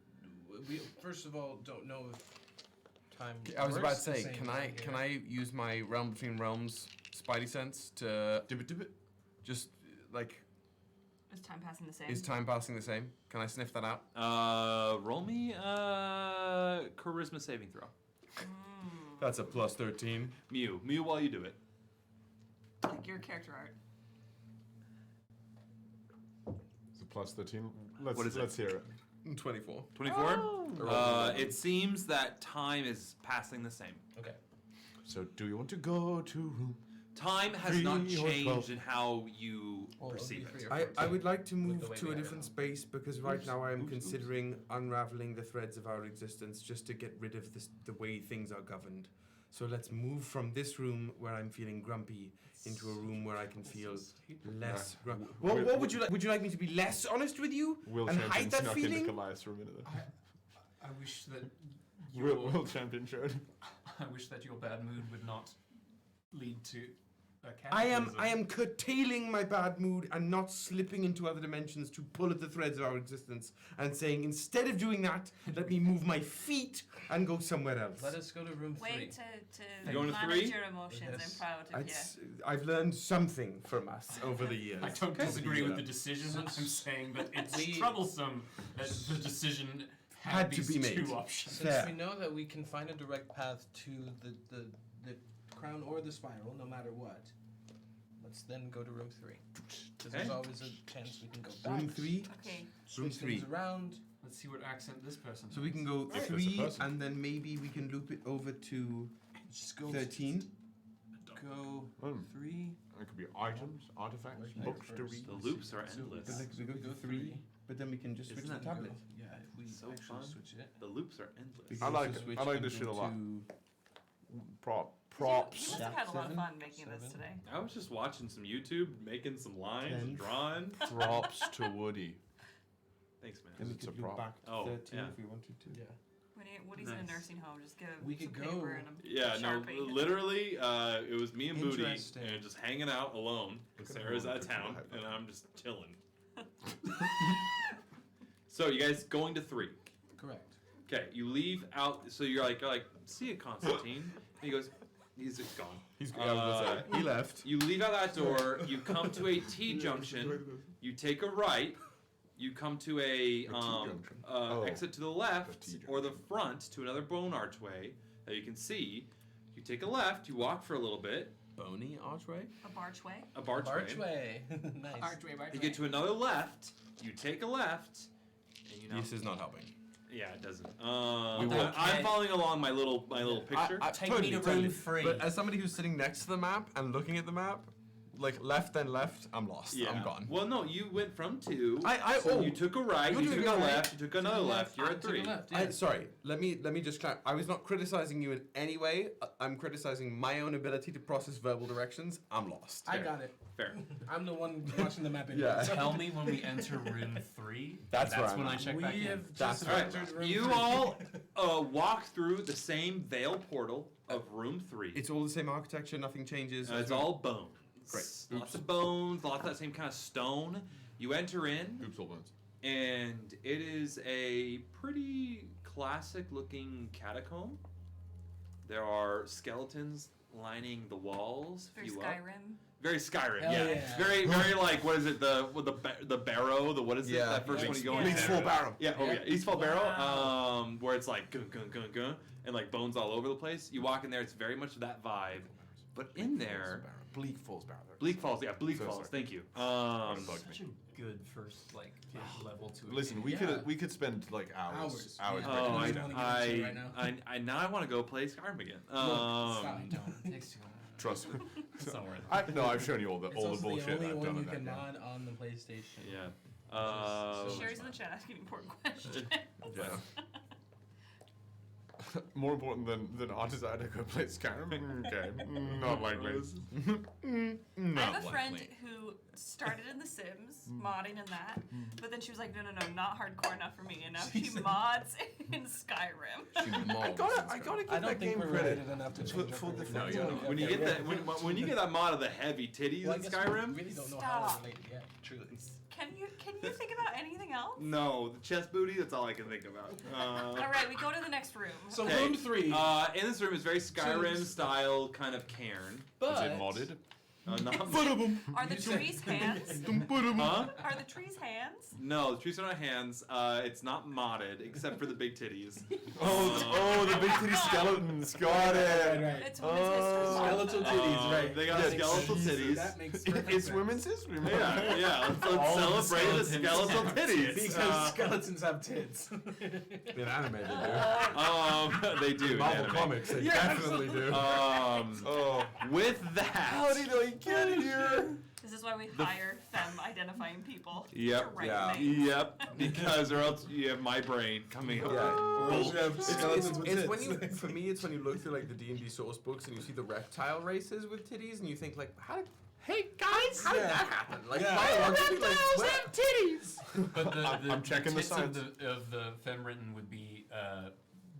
we first of all don't know if time. I was about works to the say, same can way I here. use my Realm Between Realms Spidey sense to dip it? Just like, Is time passing the same? is time passing the same? Can I sniff that out? Roll me charisma saving throw. That's a plus 13. Mew while you do it. Like your character art. It's a plus 13. Let's What is it? let's hear it. 24. 24? Oh. It seems that time is passing the same. Okay. So do you want to go to room? Time has 3 not or 12? changed in how you Well, it'll perceive be 3 it. or I 14 would like to with move the way to we a have it different now. space because right Oops, now I am oops, oops. considering unraveling the threads of our existence just to get rid of the way things are governed. So let's move from this room where I'm feeling grumpy into a room where I can feel less grumpy. What would you like? Would you like me to be less honest with you Will and Champion hide that snuck feeling? into Callias for a minute. I wish that Will Champion showed. I wish that your bad mood would not lead to a I cataclysm. am curtailing my bad mood and not slipping into other dimensions to pull at the threads of our existence and saying instead of doing that, let me move my feet and go somewhere else. Let us go to room 3. Way to You going to manage 3? your emotions. Yes. I'm proud of you. I've learned something from us over the years. I don't disagree with the decision. Since I'm saying that it's we- troublesome that the decision Had to these be made. two options. Since Fair. we know that we can find a direct path to the crown or the spiral, no matter what, let's then go to room 3. Because there's Okay. always a chance we can go back. Room 3? Okay. Room Switch 3. things around. Let's see what accent this person So we can go If there's a 3 person. and then maybe we can loop it over to Just go 13. Go Mm. 3. It could be items, artifacts, Where's books to first? read. The loops are But endless. like, we go to 3, but then we can just switch Isn't the that tablet. Yeah, if we So actually fun. switch it. The loops are endless. We I can like also it. switch I like and this go shit a lot. to- Props. You must have had a lot of fun making this 7? today. I was just watching some YouTube, making some lines, 10. drawing. Props to Woody. Thanks, man. Then we It's a could loop prop. back to Oh, 13 yeah. if we wanted to. Yeah. Woody's in a nursing home. Just give We some could paper go. and a Yeah, no, Sharpie. literally, it was me and Booty Interesting. and just hanging out alone. Sarah's out of town, and I'm just chilling. So you guys going to 3? Correct. Okay, you leave out. So you're like, see you, Constantine. And he goes, he's gone. He's gone. He left. You leave out that door. You come to a T junction. You take a right. You come to a exit to the left or the front to another bone archway that you can see. You take a left. You walk for a little bit. Bony archway? A barchway. A barchway. Nice. Archway. You get to another left. You take a left. And you know. This is not helping. Yeah, it doesn't. walk- I'm following along my little picture. Totally. But as somebody who's sitting next to the map and looking at the map, like left then left, I'm lost. I'm gone. Well, no, you went from 2. So you took a right. You took a left. You took another left. You're at 3. Sorry, let me just clarify. I was not criticizing you in any way. I'm criticizing my own ability to process verbal directions. I'm lost. I got it. Fair. I'm the one watching the map. Yeah. Tell me when we enter room 3. That's where I'm when I at. check We back in. have That's just right. entered room You 3. all walk through the same veil portal of room 3. It's all the same architecture. Nothing changes. It's all bones. Great. Lots of bones, lots of that same kind of stone. You enter in. Oops, all bones. And it is a pretty classic looking catacomb. There are skeletons lining the walls. Very few up. Skyrim. Very Skyrim, Hell yeah. yeah. Very like, what is it, the barrow, what is it, Yeah. that first one you go in? Eastfall Barrow. Yeah, Eastfall Barrow, where it's like gung, gung, gung, gung, and like bones all over the place. You walk in there, it's very much that vibe. But in there, Bleak Falls Barrow. Bleak Falls, thank you. Such a good first level to it. Listen, we could spend like hours. Oh, Yeah. I don't wanna get into it right now. I now I want to go play Skyrim again. Stop. Don't. Takes too long. Trust me. It's not worth it. I've shown you all the It's also bullshit the only I've one done you in that can game. mod on the PlayStation. Yeah. Sherry's in the chat asking important questions. Yeah. More important than our desire to go play Skyrim? Okay, not likely. I have a friend who started in The Sims, modding in that, but then she was like, no, not hardcore enough for me, and now she mods in Skyrim. I gotta give I don't that think game we're credit rated enough to for, change for our the rating. fact that When you get that when you get that mod of the heavy titties Well, I in guess Skyrim. we really don't know how Stop. to relate yet, truly. Can you think about anything else? No, the chest booty. That's all I can think about. All right, we go to the next room. So Okay. room 3. In this room is very Skyrim style kind of cairn. but Is it modded? Not Are the trees hands? Huh? Are the trees hands? No, the trees are not hands. It's not modded except for the big titties. The big titty skeletons. Got it. Right. It's women's history. Skeletal titties, right. They got skeletal titties. That makes perfect It's sense. women's history. Yeah. Let's All the celebrate the skeletons skeletal have titties. Because skeletons have tits. In animated, dude. They do. Marvel anime. Comics, they definitely do. With that. How did I get here? This is why we hire femme-identifying people Yep. to write names. Yep. Because or else you have my brain coming up. Or else you have skeletons with It's tits. when you, for me, it's when you look through like the D&D source books and you see the reptile races with titties, and you think like, how did that happen? Like, biologically, like, what? titties. But the I'm checking the tits science. of the femme written would be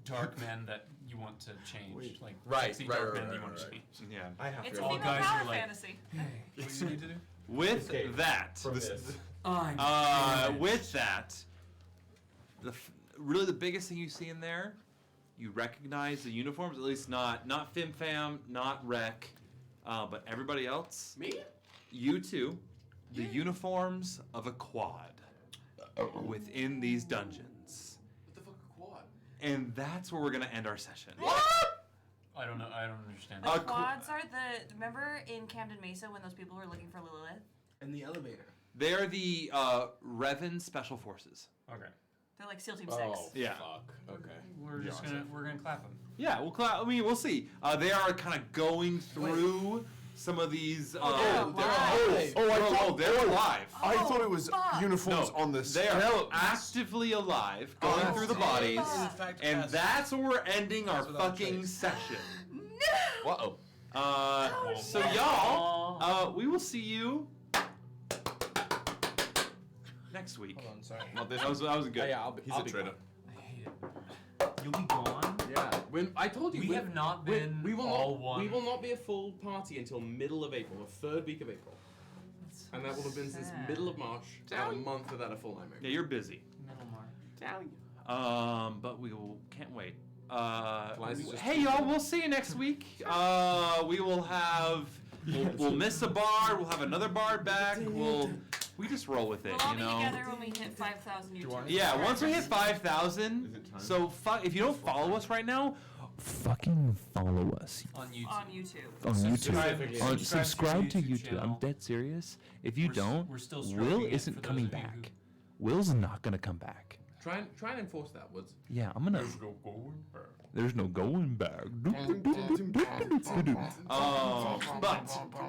dark men that you want to change. Like Right, sexy right, dark right, men that you right, want to right. change. Yeah. I have It's to. a all female guys power are like, fantasy. What do you need to do? With that. With that, really the biggest thing you see in there, you recognize the uniforms. At least not Fim Fam, not Rec, but everybody else. Me? You too. The uniforms of a quad within these dungeons. What the fuck a quad? And that's where we're gonna end our session. I don't know. I don't understand. The quads are the. Remember in Camden Mesa when those people were looking for Lilith? In the elevator. They are the Revan Special Forces. Okay. They're like SEAL Team 6. Yeah. Fuck. Okay. We're gonna clap them. Yeah, we'll clap. I mean, we'll see. They are kind of going through some of these. they're alive. They're alive. I thought it was uniforms on the They are actively alive, going through the bodies, In fact, and yes. that's where we're ending our That's without fucking trace. session. Uh-oh. So y'all, we will see you next week. Hold on, sorry. That was good. He's a traitor. I hate it. You'll be gone. Yeah. When I told you We have not been we will all not, one. We will not be a full party until middle of April, the third week of April. And that will have been since middle of March, about a month without a full Nightmare. Yeah, you're busy. Middle March. But we can't wait. just Hey y'all, we'll see you next week. We will have we'll miss a bard. We'll have another bard back. We just roll with it, We'll all you be know. together when we hit 5,000 YouTube. Yeah, once we hit 5,000. So if you don't follow us right now, fucking follow us. On YouTube. On YouTube. On Subscribe YouTube. to Subscribe to YouTube YouTube. I'm channel. dead serious. If you don't, we're still Will stroking it isn't for those coming of you back. Will's not gonna come back. Try and enforce that, Woods. Yeah, I'm gonna. There's no going back. There's no going back.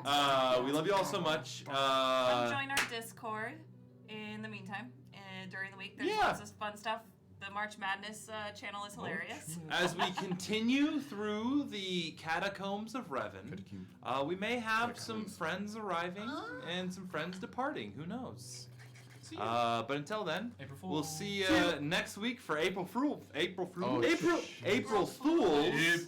But we love you all so much. Come join our Discord in the meantime. During the week, there's lots of fun stuff. The March Madness channel is hilarious. As we continue through the catacombs of Revan, we may have some friends arriving and some friends departing. Who knows? But until then, we'll see you next week for April Fools. April Fools. April Fools.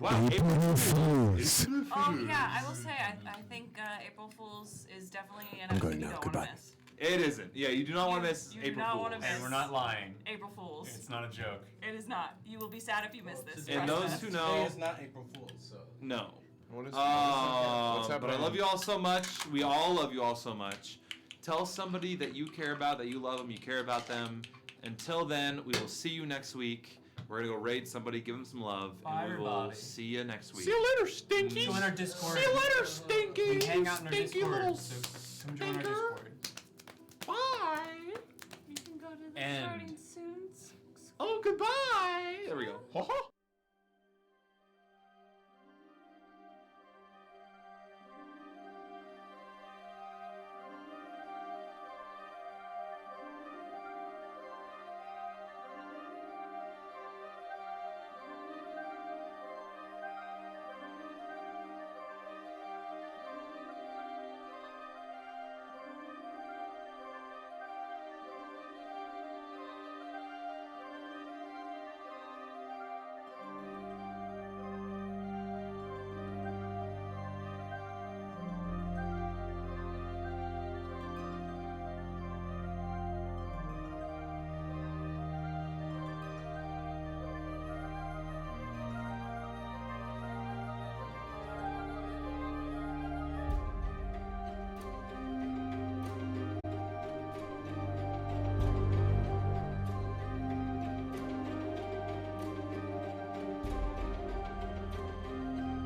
Wow, April Fools. Oh yeah, I will say I think April Fools is definitely an episode you don't want to miss. It isn't. Yeah, you do not want to miss You April do not Fools. want to miss. And we're not lying. April Fools. It's not a joke. It is not. You will be sad if you miss this. And trust those us. who know, Today is not April Fool's, so. no. What's But I happening? love you all so much. We all love you all so much. Tell somebody that you care about, that you love them, you care about them. Until then, we will see you next week. We're gonna go raid somebody, give them some love, Bye, and we will everybody. see you next week. See you later, Stinky. Join our Discord. See you later, Stinky. We hang out in our Stinky Discord. little So come join our stinker. Discord. Bye. You can go to the And- starting soon. Oh, goodbye. There we go.